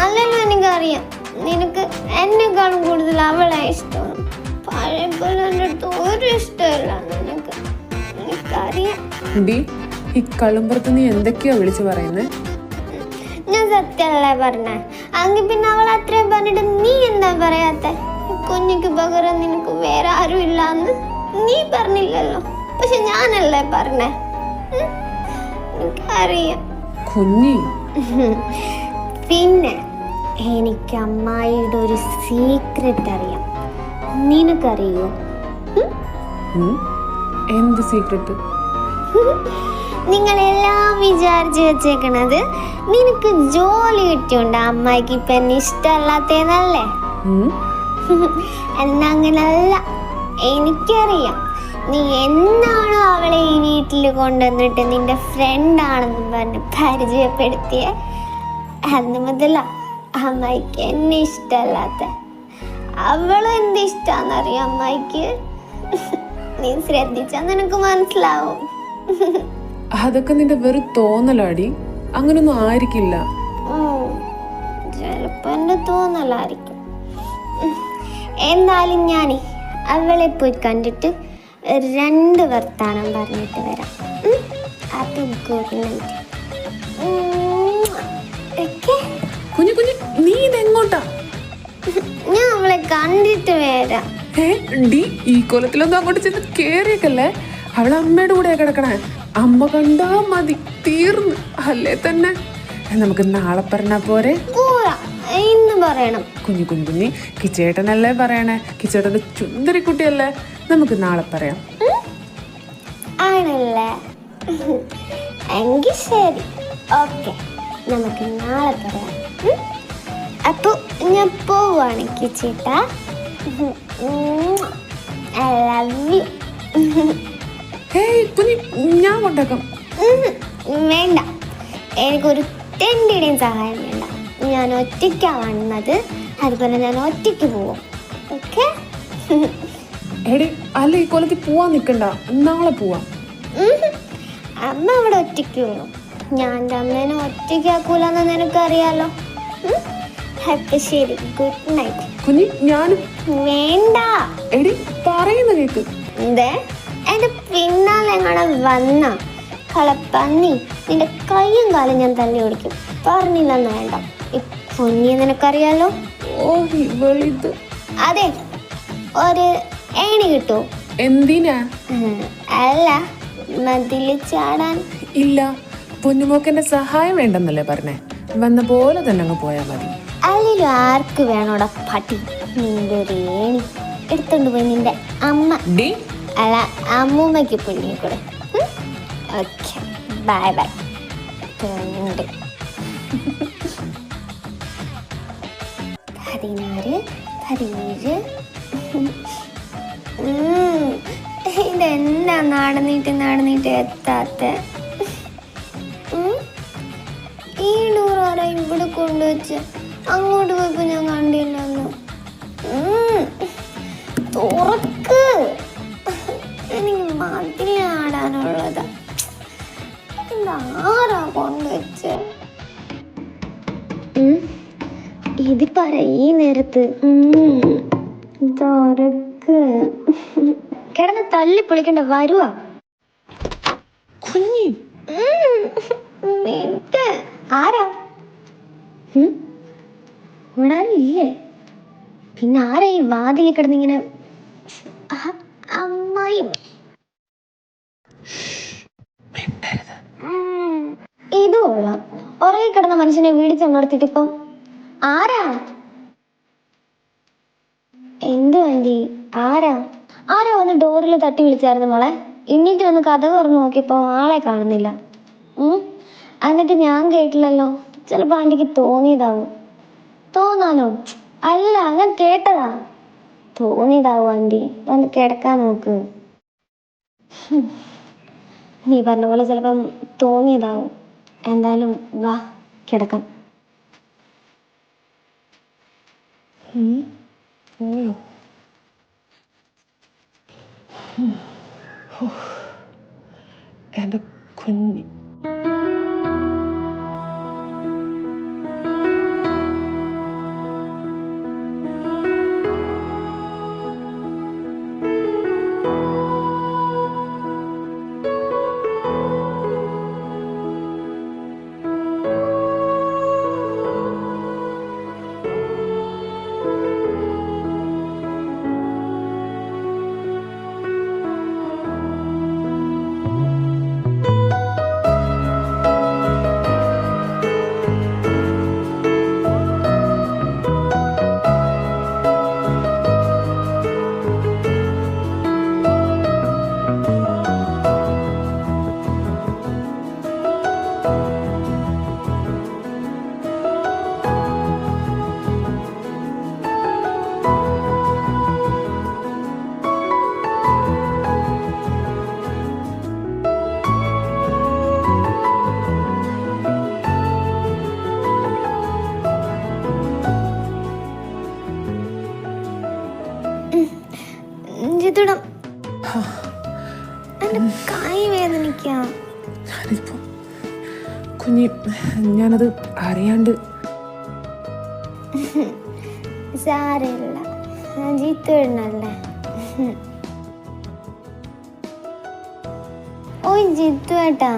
അല്ലല്ലോ എനിക്കറിയാം നിനക്ക് എന്നെക്കാളും കൂടുതൽ അവളെ ഇഷ്ടമാണ്. പഴയ പോലെ എൻ്റെ അടുത്ത് ഒരു ഇഷ്ടമല്ല നിനക്ക്, എനിക്കറിയാം. ഈ കളുമ്പുറത്ത് നീ എന്തൊക്കെയാ വിളിച്ചു പറയുന്നേ? ഞാൻ സത്യമല്ലേ പറഞ്ഞേ? അങ്കിൽ പിന്നെ അവൾ അത്രയും പറഞ്ഞിട്ട് നീ എന്താ പറയാത്തെ? കുഞ്ഞിക്ക് പകരം നിനക്ക് വേറെ ആരും ഇല്ലാന്ന് നീ പറഞ്ഞില്ലല്ലോ, പക്ഷെ ഞാനല്ലേ പറഞ്ഞേ? എനിക്കറിയാം കുഞ്ഞി. പിന്നെ എനിക്ക് അമ്മായിയുടെ ഒരു സീക്രട്ട് അറിയാം. നിനക്കറിയോ? എന്ത് സീക്രട്ട്? നിങ്ങളെല്ലാം വിചാരിച്ചു വെച്ചേക്കണത് നിനക്ക് ജോലി കിട്ടിയോണ്ട് അമ്മായിക്ക് ഇപ്പൊ എന്നെ ഇഷ്ടമല്ലാത്തേന്നല്ലേ? എന്നാ അങ്ങനല്ല. എനിക്കറിയാം നീ എന്നാണോ അവളെ ഈ വീട്ടിൽ കൊണ്ടുവന്നിട്ട് നിന്റെ ഫ്രണ്ടാണെന്ന് പറഞ്ഞ് പരിചയപ്പെടുത്തിയ അന്ന് മുതലാ അമ്മായിക്ക് എന്നെ ഇഷ്ടമല്ലാത്ത. അവളും എന്ത് ഇഷ്ടാന്നറിയാം അമ്മായിക്ക്. നീ ശ്രദ്ധിച്ചാ നിനക്ക് മനസ്സിലാവും. അതൊക്കെ നിന്റെ വെറും തോന്നലാടി, അങ്ങനൊന്നും ആയിരിക്കില്ല. ചിലപ്പോ എന്റെ തോന്നലായിരിക്കും. എന്നാലും ഞാൻ അവളെ പോയി കണ്ടിട്ട് 2 വർത്താനം പറഞ്ഞിട്ട് വരാം. അപ്പൊ ഗുഡ് നൈറ്റ്. കുഞ്ഞു കുഞ്ഞു നീ ഇതെങ്ങോട്ടാ? ഞാൻ അവളെ കണ്ടിട്ട് വരാം. ഈ കൊലത്തിലൊന്നും അങ്ങോട്ട് ചെന്ന് കേറിയേക്കല്ലേ. അവളെ അമ്മയുടെ കൂടെ കിടക്കണേ. അമ്മ കണ്ടാ മതി, തീർന്ന്. അല്ലേ തന്നെ നമുക്ക് നാളെ പറഞ്ഞാ പോരെ? ഇന്ന് പറയണം. കുഞ്ഞു കുഞ്ഞു കുഞ്ഞി കിച്ചേട്ടനല്ലേ പറയണേ? കിച്ചേട്ടന്റെ ചുന്ദരിക്കുട്ടിയല്ലേ? നമുക്ക് നാളെ പറയാം. ആണല്ലേ? എങ്കിൽ ശരി, ഓക്കെ, നമുക്ക് നാളെ പറയാം. അപ്പൊ ഞാൻ പോവാണ് കിച്ചേട്ടാ. I love you. ഞാൻ കൊണ്ടാക്കാം. വേണ്ട, എനിക്കൊരു തെണ്ടിയുടെയും സഹായം വേണ്ട. ഞാൻ ഒറ്റയ്ക്കാ വന്നത്, അതുപോലെ ഞാൻ ഒറ്റയ്ക്ക് പോവും. ഓക്കെ? എടി അല്ല, ഈ കൊലത്തിൽ പോവാൻ നിൽക്കണ്ട, നാളെ പോവാം. അമ്മ അവിടെ ഒറ്റയ്ക്ക് വേണം. ഞാൻ എൻ്റെ അമ്മേനെ ഒറ്റയ്ക്കാക്കൂലെന്ന് നിനക്കറിയാലോ. അപ്പൊ ശരി, ഗുഡ് നൈറ്റ്. കുഞ്ഞി ഞാനും. വേണ്ട. എടി പറയുന്ന കേക്ക്. എന്തേ എന്റെ പിന്നാലെ എങ്ങനെ വന്ന കളപ്പന്നി, നിന്റെ കയ്യും കാലും ഞാൻ തല്ലി ഓടിക്കും. പറഞ്ഞില്ലെന്ന് വേണ്ട. കുഞ്ഞി നിനക്കറിയാലോ. ഓ ഇവളിത്. അതെ, ഒരു ഏണി കിട്ടൂ. എന്തിനാ? അല്ല, മതില് ചാടാൻ. ഇല്ല, പൊന്നുമോക്കെന്റെ സഹായം വേണ്ടെന്നല്ലേ പറഞ്ഞേ? വന്ന പോലെ തന്നെ അങ്ങ് പോയാ മതി. അല്ലെങ്കിലും ആർക്ക് വേണോടാ പട്ടി? നിന്റെ ഒരു ഏണി എടുത്തോണ്ട് പോയി നിന്റെ അമ്മ ഡി അല്ല അമ്മൂമ്മയ്ക്ക് പുണ്ണിക്കൂടെ. Okay, bye bye. 16, 17. ഇതെന്താ നടന്നിട്ട് എത്താത്ത? ഈ ഡോറാരാ ഇവിടെ കൊണ്ടുവച്ച്? അങ്ങോട്ട് പോയപ്പോ ഞാൻ കണ്ടില്ലല്ലോ. തുറക്ക്, എനിക്ക് മതിലാടാനുള്ളതാ. ഇതാരാ കൊണ്ടുവച്ച്? ഇത് പറ ഈ നേരത്ത്. തുറക്ക്, കിടന്ന് തല്ലി പൊളിക്കണ്ട, വരുവാ കുഞ്ഞി. ആരാ? ഉണരില്ലേ? പിന്നെ ആരാ ഈ വാതിൽ കിടന്നിങ്ങനെ? അമ്മായി. ഇത് കൊള്ളാം, ഉറങ്ങി കിടന്ന മനുഷ്യനെ വീടിച്ചെന്നോർത്തിട്ട് ഇപ്പം ആരാ? എന്ത് വണ്ടി? ആരാ വന്ന് ഡോറിൽ തട്ടി വിളിച്ചായിരുന്നു മോളെ? എന്നിട്ട് വന്ന് കഥ തുറന്ന് നോക്കിയപ്പോ ആളെ കാണുന്നില്ല. എന്നിട്ട് ഞാൻ കേട്ടില്ലല്ലോ. ചിലപ്പോ ആന്റിക്ക് തോന്നിയതാവും. തോന്നാനോ? അല്ല, ഞാൻ കേട്ടതാ. തോന്നിയതാവും ആന്റി. വന്ന് കിടക്കാൻ നോക്ക്. നീ പറഞ്ഞ പോലെ ചിലപ്പം തോന്നിയതാവും. എന്തായാലും വാ കിടക്കാം. എന്റെ കുഞ്ഞി. ജിത്തുടം, എന്റെ കൈ വേദനിക്കാം. ഞാനിപ്പോ കുഞ്ഞി, ഞാനത് അറിയാണ്ട്. സാരമില്ല, ജിത്തുടനല്ലേ. ഓയ് ജിത്തു ഏട്ടാ,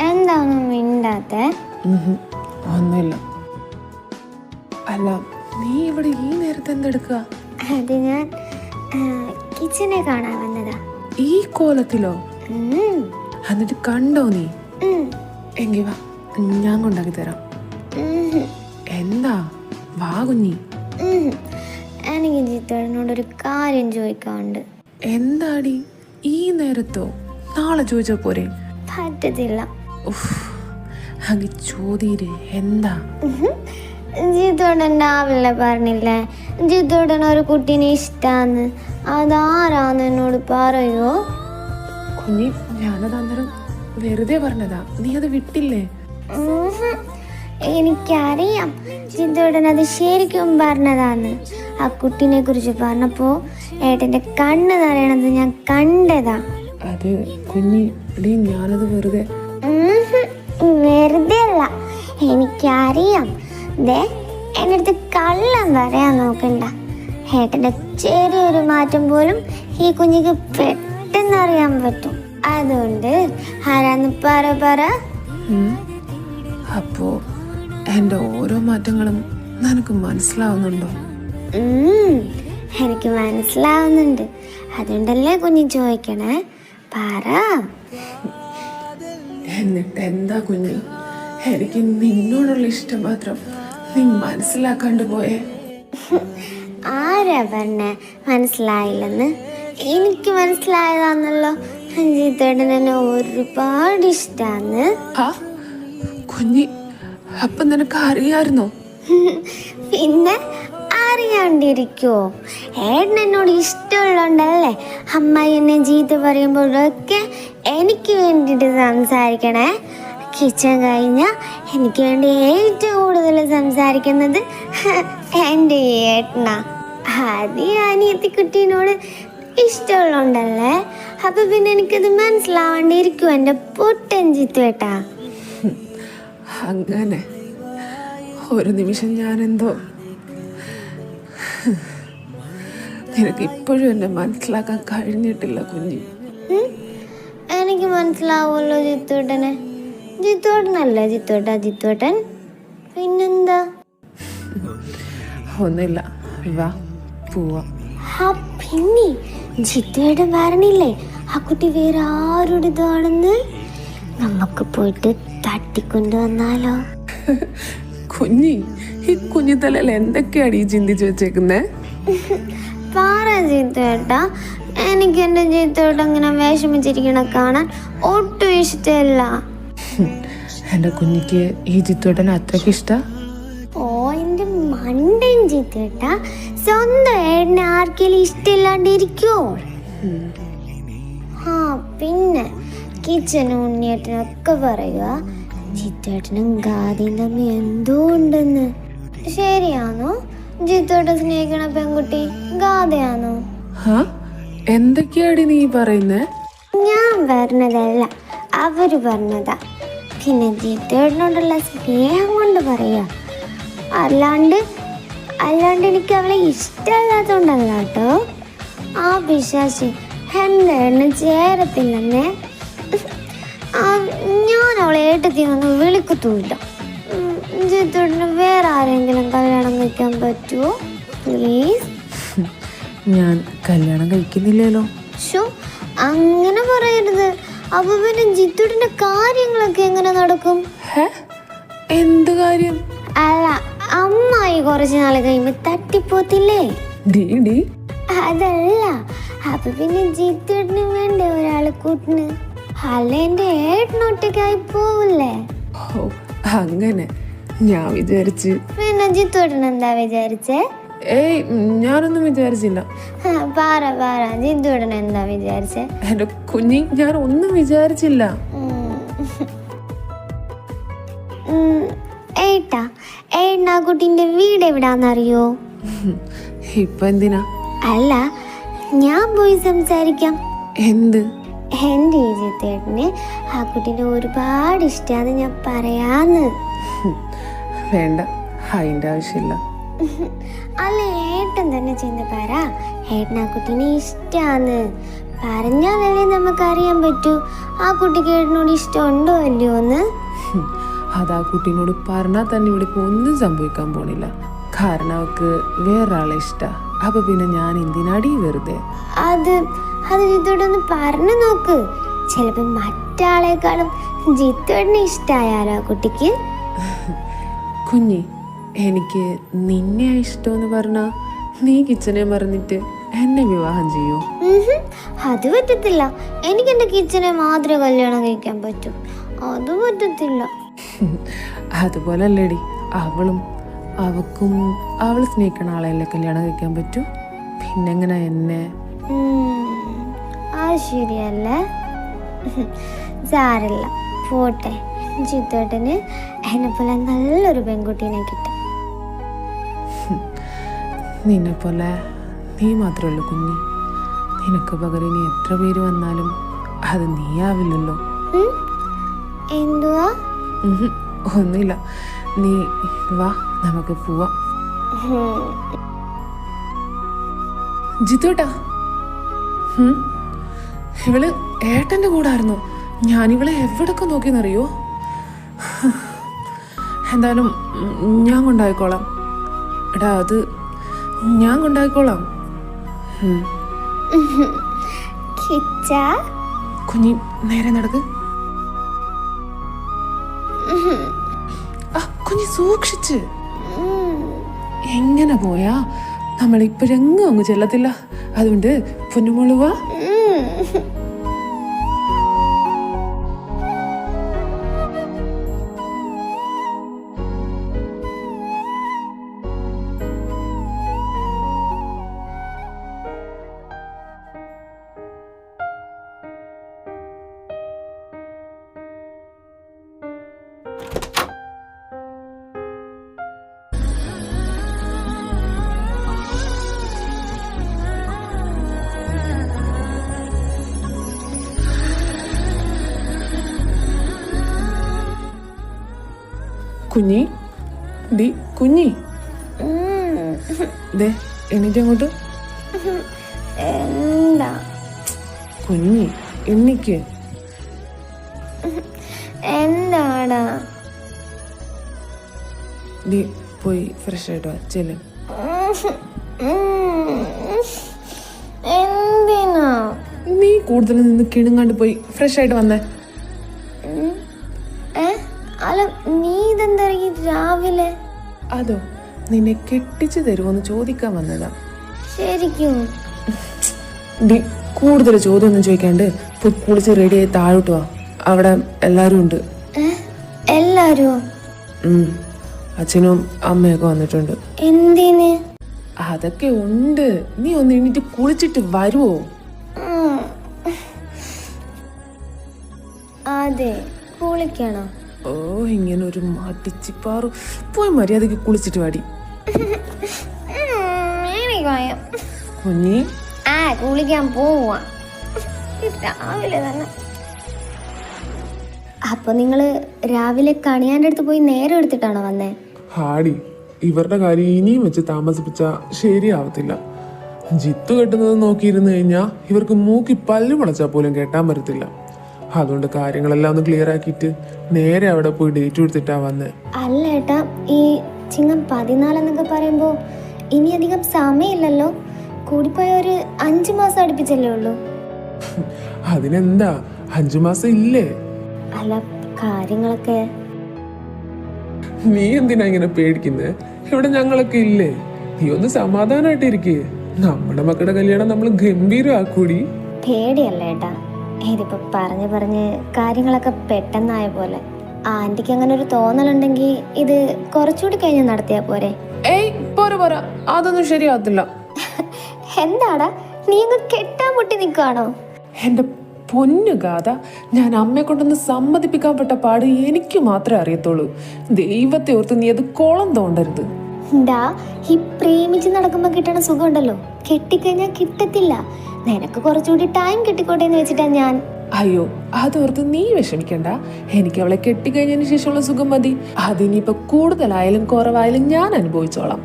എന്താണ് മിണ്ടാത്തെ? ഒന്നുമില്ല. അല്ല, നീ ഇവിടെ ഈ നേരത്തെ എന്തെടുക്കുക? അത് ഞാൻ കിച്ചനെ കാണാൻ വന്നതാ. ഈ കോലത്തിലോ? എന്നിട്ട് കണ്ടോ നീ? എങ്കി വാ, ഞാൻ കൊണ്ടാക്കി തരാം. എന്താ? വാ കുഞ്ഞി. എനിക്ക് ജിത്തോടനോടൊരു കാര്യം ചോദിക്കാറുണ്ട്. എന്താടി ഈ നേരത്തോ? നാളെ ചോദിച്ചാ പോരെ? പറ്റത്തില്ല. അങ്ങ് ചോദ്യര്. എന്താ? ജിത്തോടൻ രാവിലെ പറഞ്ഞില്ലേ ജിത്തോടൻ ഒരു കുട്ടീനെ ഇഷ്ടാന്ന്? അതാരാന്ന് എന്നോട് പറയോ? കുഞ്ഞി, ഞാനത് അന്നേരം വെറുതെ പറഞ്ഞതാ. നീ അത് വിട്ടില്ലേ? എനിക്കറിയാം, ജിത്തോടൻ അത് ശരിക്കും പറഞ്ഞതാന്ന്. ആ കുട്ടീനെ കുറിച്ച് പറഞ്ഞപ്പോ ഏട്ടന്റെ കണ്ണ് നിറയണത് ഞാൻ കണ്ടതാ. അത് കുഞ്ഞി, ഞാനത് വെറുതെ അല്ല, എനിക്കറിയാം. ദേ, എൻ്റെ അടുത്ത് കള്ളം പറയാൻ നോക്കണ്ട. ഏട്ടന്റെ ചെറിയൊരു മാറ്റം പോലും ഈ കുഞ്ഞിക്ക് പെട്ടെന്ന് അറിയാൻ പറ്റും. അതുകൊണ്ട് ആരാന്ന് പറ. അപ്പോ എന്റെ ഓരോ മാറ്റങ്ങളും നിനക്ക് മനസ്സിലാവുന്നുണ്ടോ? എനിക്ക് മനസ്സിലാവുന്നുണ്ട്. അതുകൊണ്ടല്ലേ കുഞ്ഞി ചോദിക്കണേ, പറ. എന്നിട്ട് എന്താ കുഞ്ഞി? എനിക്ക് നിന്നോടുള്ള ഇഷ്ടം മാത്രം നീ മനസ്സിലാക്കാണ്ട് പോയേ. ആരാ പറഞ്ഞ മനസ്സിലായില്ലെന്ന്? എനിക്ക് മനസ്സിലായതാന്നല്ലോ. ജിത്തേട്ടൻ എന്നെ ഒരുപാട് ഇഷ്ടാന്ന്. ആ കുഞ്ഞി, അപ്പൊ നിനക്ക് അറിയായിരുന്നോ? പിന്നെ അറിയാണ്ടിരിക്കോ? ഏട്ടൻ എന്നോട് ഇഷ്ടമുള്ളതുകൊണ്ടല്ലേ അമ്മായി എന്നെ ചീത്ത പറയുമ്പോഴൊക്കെ എനിക്ക് വേണ്ടിയിട്ട് സംസാരിക്കണേ. കിച്ചൺ കഴിഞ്ഞാൽ എനിക്ക് വേണ്ടി ഏറ്റവും കൂടുതൽ സംസാരിക്കുന്നത് എൻ്റെ ഏട്ടനാ. അത് ഈ അനിയത്തിക്കുട്ടീനോട് ഇഷ്ടമുള്ളതുകൊണ്ടല്ലേ. അപ്പൊ പിന്നെ എനിക്കത് മനസ്സിലാവാണ്ടിരിക്കും എൻ്റെ പൊട്ടൻ ചിത്തുവേട്ടാ. അങ്ങനെ ഒരു നിമിഷം ഞാനെന്തോ നിനക്ക് ഇപ്പോഴും എന്നെ മനസ്സിലാക്കാൻ കഴിഞ്ഞിട്ടില്ല കുഞ്ഞി. എനിക്ക് മനസ്സിലാവുമല്ലോ ജിത്തുവേട്ടനെ. ജിത്തുവേട്ടനല്ലേ ജിത്തുവേട്ടൻ? പിന്നെന്താ? ഒന്നുമില്ല, വാ പോവാം. പിന്നെ ജിത്തുവേട്ടൻ വരണില്ലേ? ആ കുട്ടി വേറെ ആരുടേതാണെന്ന് നമുക്ക് പോയിട്ട് തട്ടിക്കൊണ്ടു വന്നാലോ? കുഞ്ഞി, ഈ കുഞ്ഞി തലയിൽ എന്തൊക്കെയാണ് ഈ ചിന്തിച്ചു വെച്ചേക്കുന്നേ? പറ ജിത്തുവേട്ടാ. എനിക്ക് എൻ്റെ ജിത്തുവേട്ടൻ അങ്ങനെ വിഷമിച്ചിരിക്കണ കാണാൻ ഒട്ടും ഇഷ്ടമല്ല. എൻ്റെ കുഞ്ഞിക്ക് ഈ ജിത്തുവേട്ടനെ അത്രയ്ക്ക് ഇഷ്ട? ഓ എൻ്റെ മണ്ടൻ ജിത്തുവേട്ടാ, സ്വന്തം ഏട്ടനെ ആർക്കെങ്കിലും ഇഷ്ടമില്ലാണ്ടിരിക്കോ? ആ പിന്നെ കിച്ചനും ഉണ്ണിയേട്ടനൊക്കെ പറയുക ജിത്തുവേട്ടനും ഗാദിയും തമ്മിൽ എന്തോ ഉണ്ടെന്ന്. ശരിയാണോ? ജിത്തുവേട്ടൻ സ്നേഹിക്കണ പെൺകുട്ടി ഗാദയാണോ? എന്തൊക്കെയാടി നീ പറയുന്നേ? ഞാൻ പറഞ്ഞതല്ല, അവര് പറഞ്ഞതാ. പിന്നെ ജിത്തുവേട്ടനോടുള്ള സ്നേഹം കൊണ്ട് പറയാ. അല്ലാണ്ട് എനിക്ക് അവളെ ഇഷ്ടമല്ലാത്തോണ്ടല്ല കേട്ടോ. ആ വിശ്വാസി എൻ്റെ എണ്ണ ചേരത്തില്ലെന്നേ. ഞാൻ അവളെ ഏട്ടത്തിനൊന്നും വിളിക്കത്തുമില്ല. ജിത്തുവേട്ടന് വേറെ ആരെങ്കിലും കല്യാണം കഴിക്കാൻ പറ്റുമോ പ്ലീസ്? ഞാൻ കല്യാണം കഴിക്കുന്നില്ലല്ലോ. ഷോ അങ്ങനെ പറയരുത്. അപ്പൊ പിന്നെ ജിത്തുവിന്റെ കാര്യങ്ങളൊക്കെ എങ്ങനെ നടക്കും? എന്ത് കാര്യം? അല്ല, അമ്മായി കുറച്ച് നാൾ കഴിയുമ്പോ തട്ടിപ്പോത്തില്ലേ? അതല്ല, അപ്പൊ പിന്നെ ജിത്തുവിന് വേണ്ടേ ഒരാള് കൂട്ടിന്? അല്ല എന്റെ ഏട്ടനൊറ്റക്കായി പോവില്ലേ? ഓ അങ്ങനെ ഞാൻ വിചാരിച്ച്. പിന്നെ ജിത്തുവേട്ടൻ എന്താ വിചാരിച്ചേ? ഏയ് ഞാനൊന്നും വിചാരിച്ചില്ല. പറ ജിത്തുവേട്ടൻ എന്താ വിചാരിച്ചേ? എന്റെ കുഞ്ഞി, ഞാൻ ഒന്നും വിചാരിച്ചില്ല. ഏട്ടനാ കുട്ടീന്റെ വീട് എവിടാന്നറിയോ? ഇപ്പൊ എന്തിനാ? അല്ല, ഞാൻ പോയി സംസാരിക്കാം. എന്ത്? എൻ്റെ ഈ ജിത്തേട്ടന് ആ കുട്ടീനെ ഒരുപാട് ഇഷ്ടാന്ന് ഞാൻ പറയാന്ന്. വേണ്ട, അതിന്റെ ആവശ്യമില്ല. അല്ല, ഏട്ടൻ തന്നെ ചെന്ന് പറ ഏട്ടൻ ആ കുട്ടീനെ ഇഷ്ടാന്ന്. പറഞ്ഞാലല്ലേ നമുക്കറിയാൻ പറ്റൂ ആ കുട്ടിക്ക് ഏട്ടനോട് ഇഷ്ടമുണ്ടോ അല്ലയോ എന്ന്. അത് ആ കുട്ടീനോട് പറഞ്ഞാൽ തന്നെ ഇവിടെ ഇപ്പൊ ഒന്നും സംഭവിക്കാൻ പോണില്ല. കാരണം അവക്ക് വേറൊരാളെ ഇഷ്ട. അപ്പൊ പിന്നെ ഞാൻ എന്തിനാടി വെറുതെ? അത് ജിത്തോടൊന്ന് പറഞ്ഞു നോക്ക്. ചിലപ്പോ മറ്റാളെക്കാളും ജിത്തോടിനെ ഇഷ്ടായാലോ ആ കുട്ടിക്ക്. കുഞ്ഞി, എനിക്ക് നിന്നെ ഇഷ്ടമെന്ന് പറഞ്ഞാ നീ കിച്ചനെ മറന്നിട്ട് എന്നെ വിവാഹം ചെയ്യോ? അത് പറ്റത്തില്ല. എനിക്ക് എന്റെ കിച്ചനെ മാത്രമേ കല്യാണം കഴിക്കാൻ പറ്റൂ. അത് പറ്റത്തില്ല. അതുപോലല്ലേടി അവക്കും അവൾ സ്നേഹിക്കണ ആളെയല്ലേ കല്യാണം കഴിക്കാൻ പറ്റൂ. പിന്നെങ്ങനെ എന്നെ? അത് ശരിയല്ലേ? സാരില്ല, പോട്ടെ. ജിത്തോട്ടന് എന്നെ പോലെ നല്ലൊരു പെൺകുട്ടീനെ കിട്ടും. നിന്നെ പോലെ നീ മാത്രമല്ലോ കുഞ്ഞി. നിനക്ക് പകരം ഇനി എത്ര പേര് വന്നാലും അത് നീയാവില്ലല്ലോ. എന്തുവാ? ഒന്നുമില്ല, നീ വാ, നമുക്ക് പോവാം. ജിത്തുട്ടാ, ഇവള് ഏട്ടന്റെ കൂടെ ആയിരുന്നോ? ഞാനിവളെ എവിടൊക്കെ നോക്കിയെന്നറിയോ? എന്തായാലും ഞാൻ കൊണ്ടായിക്കോളാം. എടാ, അത് ഞാൻ കൊണ്ടായിക്കോളാം. കിച്ചാ, കുഞ്ഞി നേരെ നടക്ക്. കുഞ്ഞി സൂക്ഷിച്ച്. എങ്ങനെ പോയാ നമ്മൾ ഇപ്പോഴെങ്ങും അങ്ങ് ചെല്ലത്തില്ല. അതുകൊണ്ട് പൊന്നുമോളുവാ. കുഞ്ഞി, ഡി കുഞ്ഞി, ദേ എണീറ്റ് അങ്ങോട്ട്. എന്താ കുഞ്ഞി എണ്ണിക്ക്. എന്താടാ? ഡി പോയി ഫ്രഷ് ആയിട്ട് വാ, ചെല്ലും. എന്തിനാ? നീ കൂടുതൽ നിന്ന് കിണുങ്ങാണ്ട് പോയി ഫ്രഷ് ആയിട്ട് വന്നേ. അല്ല, നീ ഇതെന്താ ഈ രാവിലെ? അതോ നിന്നെ കെട്ടിച്ചു തരുമോന്ന് ചോദിക്കാൻ വന്നതാ. ശരിക്കും? ഡി കൂടുതൽ ചോദ്യമൊന്നും ചോദിക്കാണ്ട് പോയി കുളിച്ച് റെഡിയായി താഴോട്ട് വാ. അവിടെ എല്ലാരും ഉണ്ട്. എല്ലാരും? അച്ഛനും അമ്മയൊക്കെ വന്നിട്ടുണ്ട്. എന്തിന്? അതൊക്കെ ഉണ്ട്. നീ ഒന്ന് എണീറ്റ് കുളിച്ചിട്ട് വരുവോ? അതെ, കുളിക്കണോ? ഓ, ഇങ്ങനെ ഒരു മടിച്ചിപ്പാറു. പോയി മര്യാദക്ക് കുളിച്ചിട്ട് വാടി. കുഞ്ഞി, കുളിക്കാൻ പോവാ രാവിലെ തന്നെ. അപ്പൊ നിങ്ങള് രാവിലെ കണിയാന്റെ അടുത്ത് പോയി നേരം എടുത്തിട്ടാണോ വന്നേ? ഹാടി, ഇവരുടെ കാര്യം ഇനിയും വെച്ച് താമസിപ്പിച്ച ശരിയാവത്തില്ല. ജിത്തു കെട്ടുന്നത് നോക്കിയിരുന്നു കഴിഞ്ഞാൽ ഇവർക്ക് മൂക്കി പല്ല് മുളച്ചാൽ പോലും കേട്ടാൻ പറ്റത്തില്ല. അതുകൊണ്ട് കാര്യങ്ങളെല്ലാം ഒന്ന് ക്ലിയർ ആക്കിയിട്ട് നേരെ അവിടെ പോയി ഡേറ്റ് എടുത്തിട്ടാ വന്നേ. അല്ല ഏട്ടാ, ഈ ചിങ്ങം 14 എന്നൊക്കെ പറയുമ്പോ ഇനി അധികം സമയമില്ലല്ലോ. കൂടിപ്പോയ ഒരു 5 മാസം അടുപ്പിച്ചല്ലേ ഉള്ളൂ. അതിനെന്താ, 5 മാസം ഇല്ലേ? അല്ല, കാര്യങ്ങളൊക്കെ. നീ എന്തിനാ ഇങ്ങനെ പേടിക്കുന്നേ? ഇവിടെ ഞങ്ങളൊക്കെ ഇല്ലേ? നീ ഒന്ന് സമാധാനായിട്ടിരിക്കേ. നമ്മുടെ മക്കളുടെ കല്യാണം നമ്മൾ ഗംഭീരമാക്കൂടി. പേടിയല്ല ഏട്ടാ, ഇതിപ്പോ പറഞ്ഞ് കാര്യങ്ങളൊക്കെ പെട്ടെന്നായ പോലെ. ആന്റിക്ക് അങ്ങനെ ഒരു തോന്നലുണ്ടെങ്കിൽ ഇത് കുറച്ചുകൂടി കഴിഞ്ഞ് നടത്തിയാ പോരെ? ഏയ് പോരാ, അതൊന്നും ശരിയാവത്തില്ല. എന്താടാ നീ അങ്ങ് കെട്ടാൻ പൊട്ടി നിൽക്കുകയാണോ? എന്റെ പൊന്നു ഗാഥ, ഞാൻ അമ്മയെ കൊണ്ടൊന്ന് സമ്മതിപ്പിക്കാൻ പെട്ട പാട് എനിക്ക് മാത്രമേ അറിയത്തുള്ളൂ. ദൈവത്തെ ഓർത്ത് നീ അത് കോളം തോണ്ടരുത്. ഈ പ്രേമിച്ച് നടക്കുമ്പോ കിട്ടണ സുഖം ഉണ്ടല്ലോ, കെട്ടിക്കഴിഞ്ഞാൽ കിട്ടത്തില്ല. നിനക്ക് കുറച്ചുകൂടി ടൈം കിട്ടിക്കോട്ടെ എന്ന് വെച്ചിട്ടാ ഞാൻ. അയ്യോ, അതോർത്ത് നീ വിഷമിക്കണ്ട. എനിക്ക് അവളെ കെട്ടിക്കഴിഞ്ഞതിന് ശേഷമുള്ള സുഖം മതി. അതിനിപ്പോ കൂടുതലായാലും കുറവായാലും ഞാൻ അനുഭവിച്ചോളാം.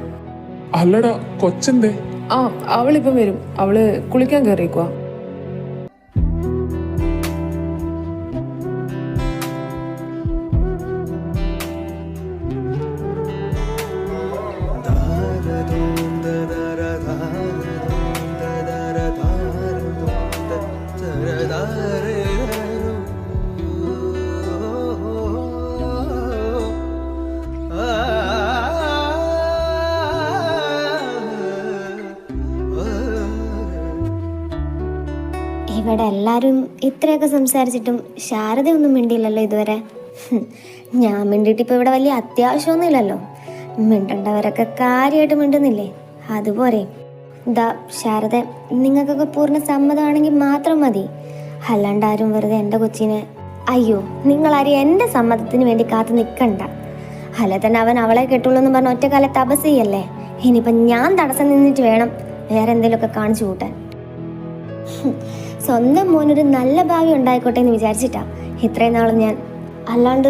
അല്ലടാ, കൊച്ചെന്തേ? അവളിപ്പം വരും. അവള് കുളിക്കാൻ കയറിയേക്കുവാ. ഇവിടെ എല്ലാരും ഇത്രയൊക്കെ സംസാരിച്ചിട്ടും ശാരദയൊന്നും മിണ്ടിയില്ലല്ലോ ഇതുവരെ. ഞാൻ മിണ്ടിയിട്ട് ഇപ്പൊ ഇവിടെ വലിയ അത്യാവശ്യമൊന്നുമില്ലല്ലോ. മിണ്ടണ്ടവരൊക്കെ കാര്യമായിട്ട് മിണ്ടുന്നില്ലേ? അതുപോലെ ശാരദ, നിങ്ങൾക്കൊക്കെ പൂർണ്ണ സമ്മതമാണെങ്കിൽ മാത്രം മതി. അല്ലാണ്ട് ആരും വെറുതെ എൻ്റെ കൊച്ചിനെ. അയ്യോ, നിങ്ങളാരും എൻ്റെ സമ്മതത്തിന് വേണ്ടി കാത്തു നിൽക്കണ്ട. അല്ല തന്നെ അവൻ അവളെ കെട്ടുള്ളൂ എന്ന് പറഞ്ഞ ഒറ്റക്കാലം തപസ് ചെയ്യല്ലേ. ഇനിയിപ്പം ഞാൻ തടസ്സം നിന്നിട്ട് വേണം വേറെ എന്തെങ്കിലുമൊക്കെ കാണിച്ചു കൂട്ടാൻ. സ്വന്തം മോനൊരു നല്ല ഭാവി ഉണ്ടായിക്കോട്ടെ എന്ന് വിചാരിച്ചിട്ടാ ഇത്രയും നാളും ഞാൻ. അല്ലാണ്ട്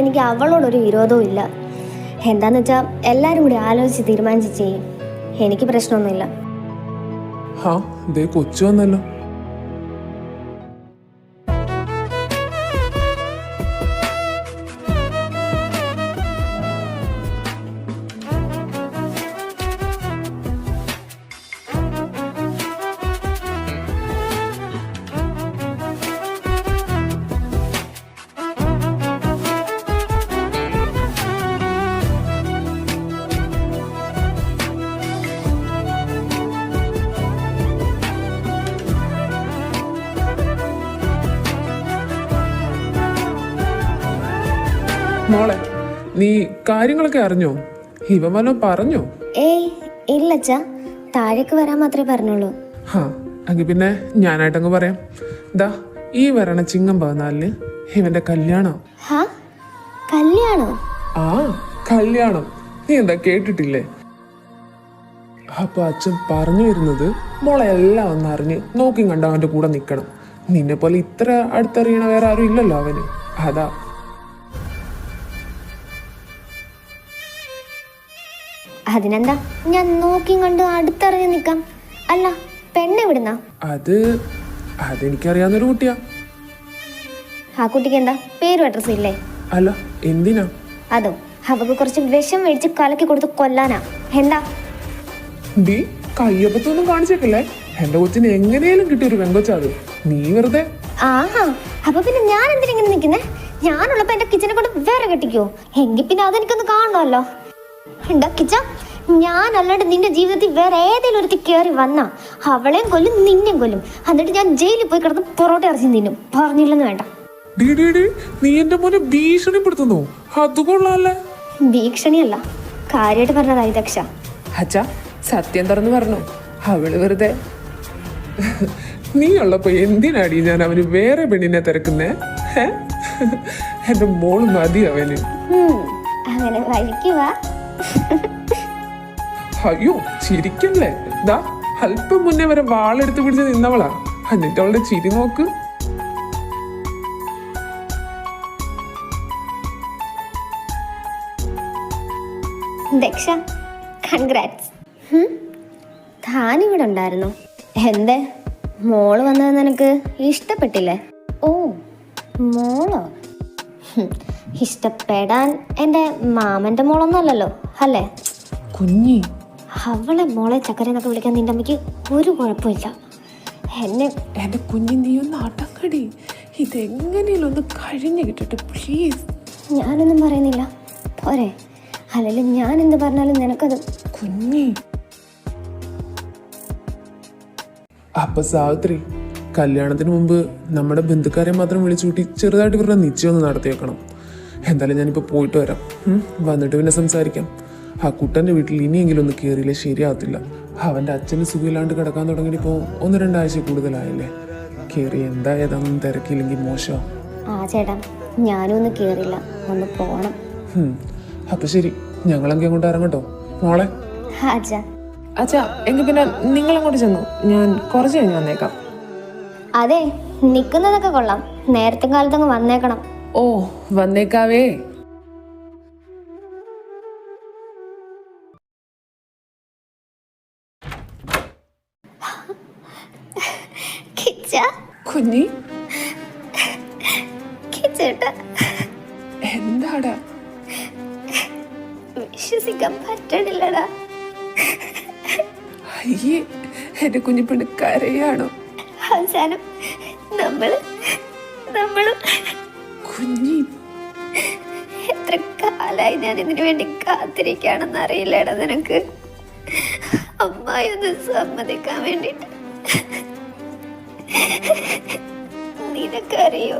എനിക്ക് അവളോടൊരു വിരോധവും ഇല്ല. എന്താന്ന് വെച്ചാൽ എല്ലാവരും കൂടി ആലോചിച്ച് തീരുമാനിച്ച് ചെയ്യും. എനിക്ക് പ്രശ്നമൊന്നുമില്ല. കൊച്ചു വന്നല്ലോ. മോളെ, നീ കാര്യങ്ങളൊക്കെ അറിഞ്ഞോ? ഇവൻ വല്ലതും പറഞ്ഞോ? ഏയ് ഇല്ലച്ചാ, താഴേക്ക് വരാൻ മാത്രമേ പറഞ്ഞുള്ളൂ. ഹാ, എങ്കിൽ പിന്നെ ഞാനായിട്ടങ്ങ് പറയാം. ദാ ഈ വരണ ചിങ്ങം 14 ഇവന്റെ കല്യാണം. ഹാ, കല്യാണോ? ആ, കല്യാണം. നീ എന്താ കേട്ടിട്ടില്ലേ? അപ്പൊ അച്ഛൻ പറഞ്ഞു വരുന്നത് മോളെ എല്ലാം ഒന്ന് അറിഞ്ഞ് നോക്കി കണ്ട അവന്റെ കൂടെ നിക്കണം. നിന്നെ പോലെ ഇത്ര അടുത്തറിയണ വേറെ ആരും ഇല്ലല്ലോ അവന്. അതാ. അതിനെന്താ, ഞാൻ നോക്കി കണ്ട് അടുത്തറിഞ്ഞ് നിക്കാം. അല്ല, പെണ്ണെ വിടുന്ന അതെനിക്കറിയാവുന്നൊരു കുട്ടിയാ. ആ കുട്ടിക്ക് എന്താ പേരും അഡ്രസ്സും ഇല്ലേ? അല്ല, എന്തിനാ? അതോ അവക്ക് കുറച്ച് വിഷം മേടിച്ച് കലക്കി കൊടുത്ത് കൊല്ലാനാ. എന്താ ഡി, കയ്യപ്പത്തൊന്നും കാണിച്ചേക്കല്ലേ. എന്റെ കൊച്ചിന് എങ്ങനെയാലും കിട്ടിയൊരു പെങ്കൊച്ചാത്. നീ വെറുതെ. ആഹാ, അപ്പൊ പിന്നെ ഞാൻ എന്തിനിങ്ങനെ നിക്കുന്നേ? ഞാനുള്ളപ്പോ എന്റെ കിച്ചനെ കൊണ്ട് വേറെ കെട്ടിക്കോ? എങ്കിൽ പിന്നെ അതെനിക്കൊന്ന് കാണണമല്ലോ. എന്താ കിച്ച, ഞാൻ അല്ലാണ്ട് നിന്റെ ജീവിതത്തിൽ വേറെ ഏതെങ്കിലും ഒരുത്തി കയറി വന്നാ അവളെയും കൊല്ലും നിന്നെയും കൊല്ലും. എന്നിട്ട് ഞാൻ ജയിലിൽ പോയി കിടന്ന് പൊറോട്ട ഇറച്ചി തിന്നും. പറഞ്ഞില്ലെന്ന് വേണ്ട. നീ എന്റെ മോനെ ഭീഷണിപ്പെടുത്തുന്നു. അത് കൊള്ളാല്ലേ. ഭീഷണിയല്ല, കാര്യമായിട്ട് പറഞ്ഞതായി ദക്ഷ. അച്ഛാ, സത്യം തുറന്നു പറഞ്ഞു. അവള് വെറുതെ. നീ ഉള്ളപ്പോ എന്തിനാടി ഞാൻ അവന് വേറെ പെണ്ണിനെ തിരക്കുന്നേ? എന്റെ മോള് മതി അവന്. അങ്ങനെ വലിക്കുക. അയ്യോ, ചിരിക്കല്ലേ. ദാ അല്പം മുന്നേ വരെ വാളെടുത്ത് പിടിച്ച് നിന്നവളാ. എന്നിട്ട് അവളുടെ ചിരി നോക്ക്. ദക്ഷ, കൺഗ്രാറ്റ്സ്. താനിവിടെ ഉണ്ടായിരുന്നു. എന്തേ, മോള് വന്നത് നിനക്ക് ഇഷ്ടപ്പെട്ടില്ലേ? ഓ, മോളോ? ഇഷ്ടപ്പെടാൻ എൻ്റെ മാമൻ്റെ മോളൊന്നും അല്ലല്ലോ അല്ലേ? കുഞ്ഞി, അവളെ മോളെ ചക്കരയെന്നൊക്കെ വിളിക്കാൻ നിന്റെ അമ്മയ്ക്ക് ഒരു കുഴപ്പമില്ല. എന്റെ കുഞ്ഞി, നീ ഒന്ന് അടങ്ങടി. ഇതെങ്ങനെയും ഒന്ന് കഴിഞ്ഞു കിട്ടട്ടെ പ്ലീസ്. ഞാനൊന്നും പറയുന്നില്ല, പോരെ? അല്ലെങ്കിൽ ഞാൻ എന്ത് പറഞ്ഞാലും നിനക്കത്. കുഞ്ഞി. അപ്പൊ സാവിത്രി, കല്യാണത്തിന് മുമ്പ് നമ്മുടെ ബന്ധുക്കാരെ മാത്രം വിളിച്ചു കൂട്ടി ചെറുതായിട്ട് ഇവരുടെ നിശ്ചയം ഒന്ന് നടത്തി വെക്കണം. എന്തായാലും ഞാനിപ്പോൾ പോയിട്ട് വരാം. വന്നിട്ട് പിന്നെ സംസാരിക്കാം. ആ കുട്ടൻ്റെ വീട്ടിൽ ഇനിയെങ്കിലും ഒന്ന് കയറിയില്ലേ ശരിയാകത്തില്ല. അവൻ്റെ അച്ഛന് സുഖമില്ലാണ്ട് കിടക്കാൻ തുടങ്ങിയിപ്പോൾ 1-2 ആഴ്ച കൂടുതലായല്ലേ. കയറി എന്താ ഏതാണെന്ന് തിരക്കിയില്ലെങ്കിൽ മോശം. ആ ചേട്ടാ, ഞാനും ഒന്ന് കയറില്ല, ഒന്ന് പോണം. അപ്പൊ ശരി, ഞങ്ങളെങ്കിൽ അങ്ങോട്ട് ഇറങ്ങട്ടോ മോളെ. അച്ഛാ, എങ്കിൽ പിന്നെ നിങ്ങൾ അങ്ങോട്ട് ചെന്നു, ഞാൻ കുറച്ച് കഴിഞ്ഞ് വന്നേക്കാം. അതെ, നിക്കുന്നതൊക്കെ കൊള്ളാം, നേരത്തെ കാലത്തങ്ങ് വന്നേക്കണം. ഓ, വന്നേക്കാവേ. കുഞ്ഞി, എന്താടാ? വിശ്വസിക്കാൻ പറ്റണില്ലടാ. അയ്യേ, എന്റെ കുഞ്ഞിപ്പെണ്ണ് കരയാണോ? അവസാനം നമ്മളും കുഞ്ഞി, എത്ര കാലായി ഞാൻ ഇതിനു വേണ്ടി കാത്തിരിക്കുകയാണെന്ന് അറിയില്ലടാ നിനക്ക്. അമ്മായി ഒന്ന് സമ്മതിക്കാൻ വേണ്ടിട്ട്. നിനക്കറിയോ,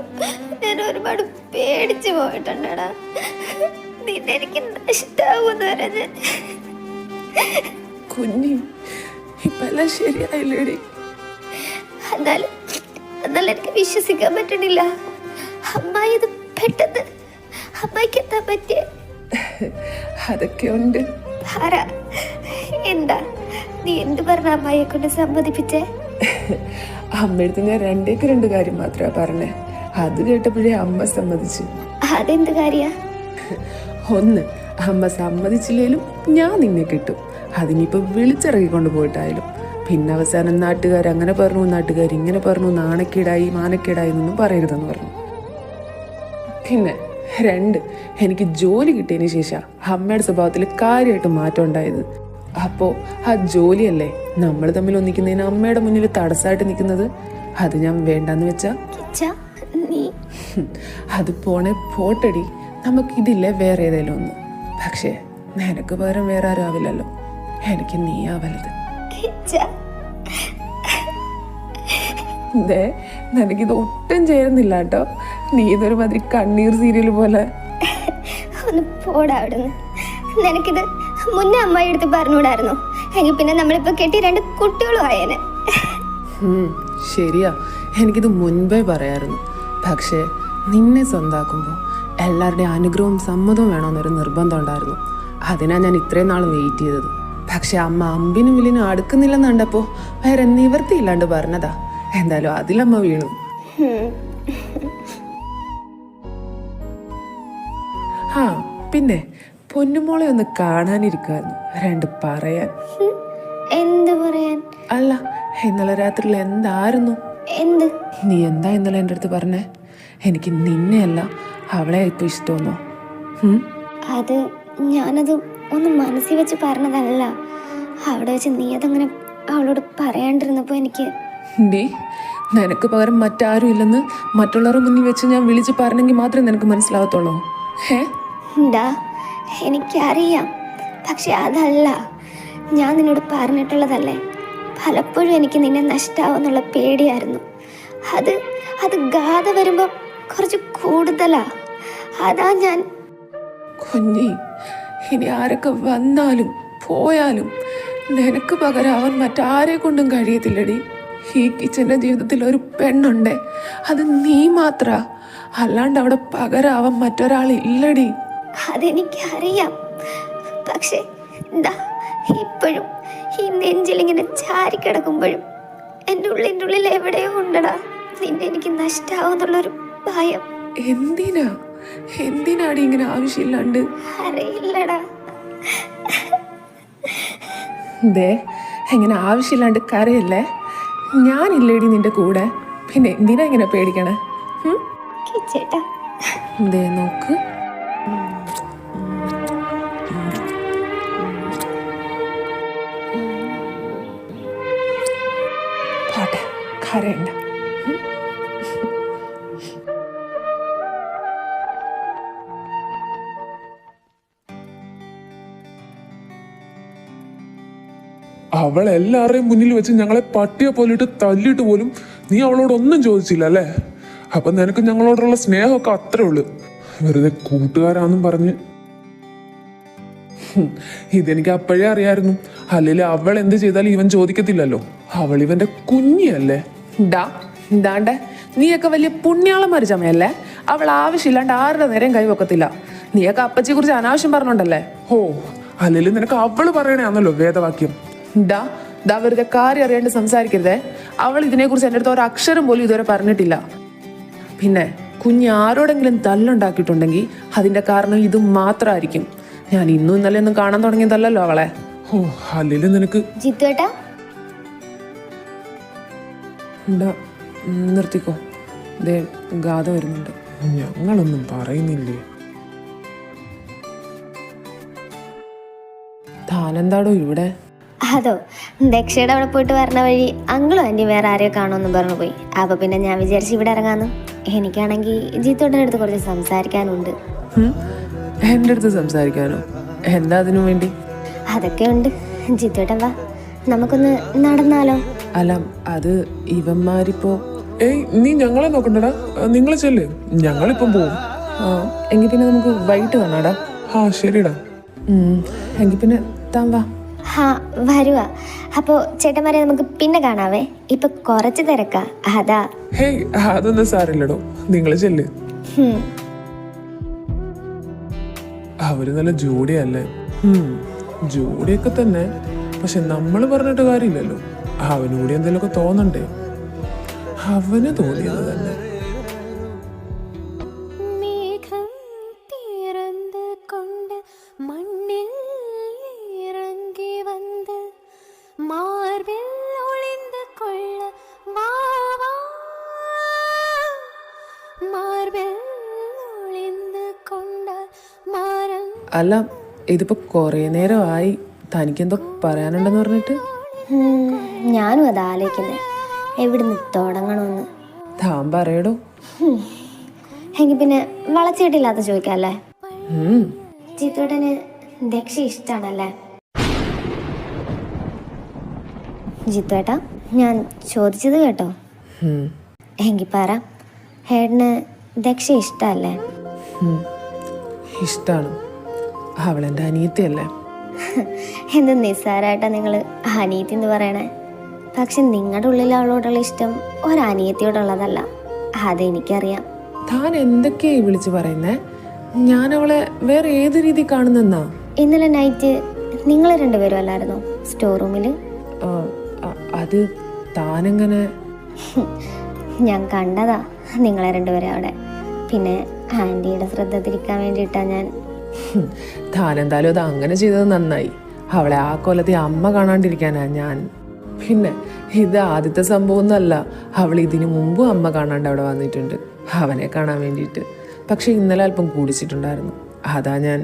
ഞാൻ ഒരുപാട് പേടിച്ചു പോയിട്ടുണ്ടടാ. നിന്നെ എനിക്ക് നഷ്ടാവൂന്ന് പറഞ്ഞ. കുഞ്ഞി, ഇപ്പൊ എല്ലാം ശരിയായില്ലേടി? എന്നാലും എനിക്ക് വിശ്വസിക്കാൻ പറ്റണില്ല. അമ്മായി ഇത് പെട്ടെന്ന് അമ്മായിക്ക് എന്താ പറ്റിയ? അതൊക്കെ ഉണ്ട്. എന്താ നീ എന്ത് പറഞ്ഞ അമ്മായിയെ കൊണ്ട് സമ്മതിപ്പിച്ചേ? അമ്മയടുത്ത് ഞാൻ 2 കാര്യം മാത്രമാ പറഞ്ഞേ. അത് കേട്ടപ്പോഴേ അമ്മ സമ്മതിച്ചു. അതെന്ത് കാര്യ? ഒന്ന്, അമ്മ സമ്മതിച്ചില്ലേലും ഞാൻ നിന്നെ കിട്ടും. അതിനിപ്പോ വിളിച്ചിറങ്ങിക്കൊണ്ട് പോയിട്ടായാലും. പിന്നെ അവസാനം നാട്ടുകാർ അങ്ങനെ പറഞ്ഞു, നാട്ടുകാർ ഇങ്ങനെ പറഞ്ഞു, നാണക്കേടായി മാനക്കേടായി എന്നൊന്നും പറയരുതെന്ന് പറഞ്ഞു. പിന്നെ 2, എനിക്ക് ജോലി കിട്ടിയതിന് ശേഷം അമ്മയുടെ സ്വഭാവത്തിൽ കാര്യമായിട്ട് മാറ്റം ഉണ്ടായത്. അപ്പോൾ ആ ജോലിയല്ലേ നമ്മൾ തമ്മിൽ ഒന്നിക്കുന്നതിന് അമ്മയുടെ മുന്നിൽ തടസ്സമായിട്ട് നിൽക്കുന്നത്. അത് ഞാൻ വേണ്ടെന്ന് വെച്ചാ അത് പോണേ പോട്ടടി, നമുക്കിതില്ലേ വേറെ ഏതെങ്കിലും ഒന്ന്. പക്ഷേ നിനക്ക് പകരം വേറെ ആരും ആവില്ലല്ലോ, എനിക്ക് നീയാ വലുത്. നിനക്കിത് ഒട്ടും ചേരുന്നില്ല കേട്ടോ. നീ ഇതൊരു മാതിരി കണ്ണീർ സീരിയൽ പോലെ. ഒന്ന് പോടാ അവിടുന്ന്. നിനക്കിത് മുന്നേ അമ്മായി എടുത്ത് പറഞ്ഞുകൂടായിരുന്നു. എങ്കിൽ പിന്നെ നമ്മളിപ്പോ കെട്ടി 2 കുട്ടികളും ആയേനെ. ശരിയാ, എനിക്കിത് മുൻപേ പറയായിരുന്നു. പക്ഷേ നിന്നെ സ്വന്താക്കുമ്പോൾ എല്ലാവരുടെയും അനുഗ്രഹവും സമ്മതവും വേണമെന്നൊരു നിർബന്ധം ഉണ്ടായിരുന്നു. അതിനാ ഞാൻ ഇത്രയും നാൾ വെയിറ്റ് ചെയ്തത്. പക്ഷെ അമ്മ അമ്പിനും വില്ലിനും അടുക്കുന്നില്ലെന്ന് കണ്ടപ്പോൾ വേറെ നിവർത്തിയില്ലാണ്ട് പറഞ്ഞതാ. എന്തായാലും അതിലമ്മ വീണു. ആ പിന്നെ പൊന്നുമോളെ ഒന്ന് കാണാനിരിക്കായിരുന്നു, 2 പറയാൻ. എന്ത് പറയാൻ? അല്ല, ഇന്നലെ രാത്രിയിൽ എന്തായിരുന്നു? എന്ത്? നീ എന്താ ഇന്നലെ എൻ്റെ അടുത്ത് പറഞ്ഞേ? എനിക്ക് നിന്നെയല്ല അവളെ ഇപ്പൊ ഇഷ്ടമെന്നോ? അത് ഞാനത് ഒന്ന് മനസ്സിൽ വെച്ച് പറഞ്ഞതല്ല. അവിടെ വെച്ച് നീ അതങ്ങനെ അവളോട് പറയാണ്ടിരുന്നപ്പോ എനിക്ക് നീ നിനക്ക് പകരം മറ്റാരും ഇല്ലെന്ന് മറ്റുള്ളവരുടെ മുന്നിൽ വെച്ച് ഞാൻ വിളിച്ച് പറഞ്ഞെങ്കിൽ മാത്രമേ നിനക്ക് മനസ്സിലാവത്തുള്ളൂ. എന്താ എനിക്കറിയാം, പക്ഷെ അതല്ല ഞാൻ നിന്നോട് പറഞ്ഞിട്ടുള്ളതല്ലേ. പലപ്പോഴും എനിക്ക് നിന്നെ നഷ്ടാവെന്നുള്ള പേടിയായിരുന്നു. അത് ഗാഥ വരുമ്പോ കുറച്ച് കൂടുതലാ. അതാ ഞാൻ. കുഞ്ഞി, ഇനി ആരൊക്കെ വന്നാലും പോയാലും നിനക്ക് പകരാവാൻ മറ്റാരെ കൊണ്ടും കഴിയത്തില്ലടി. ഈ കിച്ചന്റെ ജീവിതത്തിൽ ഒരു പെണ്ണുണ്ടേ, അത് നീ മാത്ര. അല്ലാണ്ട് അവിടെ പകരാവാൻ മറ്റൊരാളില്ലടി. അതെനിക്കറിയാം, പക്ഷെ എന്താ ഇപ്പോഴും ഈ നെഞ്ചിലിങ്ങനെ ചാരിക്കിടക്കുമ്പോഴും എൻ്റെ ഉള്ളിൽ എവിടെയോ ഉണ്ടടാ നിന്നെ എനിക്ക് നഷ്ടാവുന്നുള്ളൊരു ഭയം. എന്തിനാടി ഇങ്ങനെ ആവശ്യമില്ലാണ്ട്? അറിയില്ലടാ. ദേ, എങ്ങനെ ആവശ്യമില്ലാണ്ട് കരയല്ലേ? ഞാനില്ലേടി നിന്റെ കൂടെ, പിന്നെ എന്തിനാ ഇങ്ങനെ പേടിക്കണേ? ചേട്ടാ ദേ നോക്ക്, പോട്ടെ, കരയണ്ട. അവൾ എല്ലാവരുടെയും മുന്നിൽ വെച്ച് ഞങ്ങളെ പട്ടിയെ പോലിട്ട് തല്ലിയിട്ട് പോലും നീ അവളോടൊന്നും ചോദിച്ചില്ല അല്ലേ? അപ്പൊ നിനക്ക് ഞങ്ങളോടുള്ള സ്നേഹമൊക്കെ അത്രേ ഉള്ളു. വെറുതെ കൂട്ടുകാരാന്നും പറഞ്ഞ്. ഇതെനിക്ക് അപ്പോഴേ അറിയായിരുന്നു. അല്ലെങ്കിൽ അവൾ എന്ത് ചെയ്താലും ഇവൻ ചോദിക്കത്തില്ലല്ലോ. അവൾ ഇവന്റെ കുഞ്ഞിയല്ലേ. ഇതാണ്ടേ നീയൊക്കെ വലിയ പുണ്യാളന്മാര് ചമയല്ലേ? അവൾ ആവശ്യമില്ലാണ്ട് ആരുടെ നേരം കൈവക്കത്തില്ല. നീയൊക്കെ അപ്പച്ചിയെ കുറിച്ച് അനാവശ്യം പറഞ്ഞോണ്ടല്ലേ? ഓ, അല്ലെങ്കിൽ നിനക്ക് അവള് പറയണയാണല്ലോ വേദവാക്യം. വെറുതെ കാര്യം അറിയാണ്ട് സംസാരിക്കരുതേ. അവൾ ഇതിനെക്കുറിച്ച് എൻ്റെ അടുത്ത് ഒരു അക്ഷരം പോലും ഇതുവരെ പറഞ്ഞിട്ടില്ല. പിന്നെ കുഞ്ഞ് ആരോടെങ്കിലും തല്ലുണ്ടാക്കിയിട്ടുണ്ടെങ്കിൽ അതിന്റെ കാരണം ഇത് മാത്രമായിരിക്കും. ഞാൻ ഇന്നും ഇന്നലെ ഒന്നും കാണാൻ തുടങ്ങിയതല്ലോ അവളെ. ഓ, അല്ലെങ്കിൽ നിനക്ക് ജിത്തുവേട്ടാ നിർത്തിക്കോ. ദേ ഗാഥ വരുന്നുണ്ട്. ഞങ്ങളൊന്നും പറയുന്നില്ലേ? താനെന്താടോ ഇവിടെ? അതോ, ദക്ഷയുടെ അവിടെ പോയിട്ട് വരണ വഴി അങ്കിളും ആൻറ്റി വേറെ ആരെയോ കാണുമെന്ന് പറഞ്ഞു പോയി. അപ്പൊ പിന്നെ ഞാൻ വിചാരിച്ചു ഇവിടെ ഇറങ്ങാന്ന്. എനിക്കാണെങ്കിൽ ജിത്തോട്ടൻ്റെ അടുത്ത് കുറച്ച് സംസാരിക്കാനുണ്ട്. എൻ്റെ അടുത്ത് സംസാരിക്കാനോ? എന്താ അതിനു വേണ്ടി? അതൊക്കെ ഉണ്ട്. ജിത്തോട്ടൻ വാ, നമുക്കൊന്ന് നടന്നാലോ? അല്ല, അത് ഇവന്മാരിപ്പോ. ഏയ്, നീ ഞങ്ങളെ നോക്കണ്ടടാ, നിങ്ങൾ ചെല്ല്, ഞങ്ങളിപ്പം പോവും. എങ്കിൽ പിന്നെ നമുക്ക് വൈകിട്ട് കാണാടാ. ആ ശരിടാ. എങ്കിൽ പിന്നെ താൻ വാ. ഹാ, വരുവാ. അപ്പോ ചേട്ടന്മാരെ നമുക്ക് പിന്നെ കാണാവേ. ഇപ്പൊ കുറച്ച് തിരക്കാ, അതാ. ഹേയ്, അതൊന്നും സാരില്ലടോ, നിങ്ങൾ ചെല്ല്. അവര് നല്ല ജോഡിയല്ലേ? ജോഡിയൊക്കെ തന്നെ. പക്ഷെ നമ്മൾ പറഞ്ഞിട്ട് കാര്യമില്ലല്ലോ. അവനുകൂടി എന്തെങ്കിലുമൊക്കെ തോന്നണ്ടേ? അവന് തോന്നിയത് തന്നെ. അല്ല, ഇതിപ്പോ കൊറേ നേരമായി. തനിക്കെന്തോ പറയാനുണ്ടെന്ന് പറഞ്ഞിട്ട്. ഞാനും അത് ആലോചിക്കുന്നേ, എവിടുന്ന് തുടങ്ങണമെന്ന്. താൻ പറയടോ. എങ്കിൽ പിന്നെ വളച്ചിട്ടില്ലാത്ത ചോദിക്കാല്ലേ? ജിത്തോട്ടന് ദക്ഷ ഇഷ്ടാണല്ലേ? ജിത്തോട്ടാ, ഞാൻ ചോദിച്ചത് കേട്ടോ? ഉം. എങ്കിൽ പറ, ഹേടന് ദക്ഷ ഇഷ്ടല്ലേ? ഇഷ്ടമാണ്. അവളെൻ്റെ അനിയത്തിയല്ലേ. എന്ത് നിസ്സാരമായിട്ടാ നിങ്ങൾ അനിയത്തി എന്ന് പറയണേ. പക്ഷെ നിങ്ങളുടെ ഉള്ളിൽ അവളോടുള്ള ഇഷ്ടം ഒരനിയത്തിയോടുള്ളതല്ല, അതെനിക്കറിയാം. താൻ എന്തൊക്കെയായി വിളിച്ച് പറയുന്നേ? ഞാൻ അവളെ വേറെ ഏത് രീതി കാണുന്നെന്നാ? ഇന്നലെ നൈറ്റ് നിങ്ങൾ രണ്ടുപേരും അല്ലായിരുന്നോ സ്റ്റോർ റൂമിൽ? അത് താനെങ്ങനെ? ഞാൻ കണ്ടതാ നിങ്ങളെ രണ്ടുപേരും അവിടെ. പിന്നെ ആൻറ്റിയുടെ ശ്രദ്ധ തിരിക്കാൻ വേണ്ടിയിട്ടാ ഞാൻ. താനെന്തായാലും അത് അങ്ങനെ ചെയ്തത് നന്നായി. അവളെ ആ കൊല്ലത്തെ അമ്മ കാണാണ്ടിരിക്കാനാ ഞാൻ. പിന്നെ ഇത് ആദ്യത്തെ സംഭവം ഒന്നല്ല. അവൾ ഇതിനു മുമ്പും അമ്മ കാണാണ്ട് അവിടെ വന്നിട്ടുണ്ട് അവനെ കാണാൻ വേണ്ടിയിട്ട്. പക്ഷെ ഇന്നലെ അല്പം കൂടിച്ചിട്ടുണ്ടായിരുന്നു. അതാ ഞാൻ.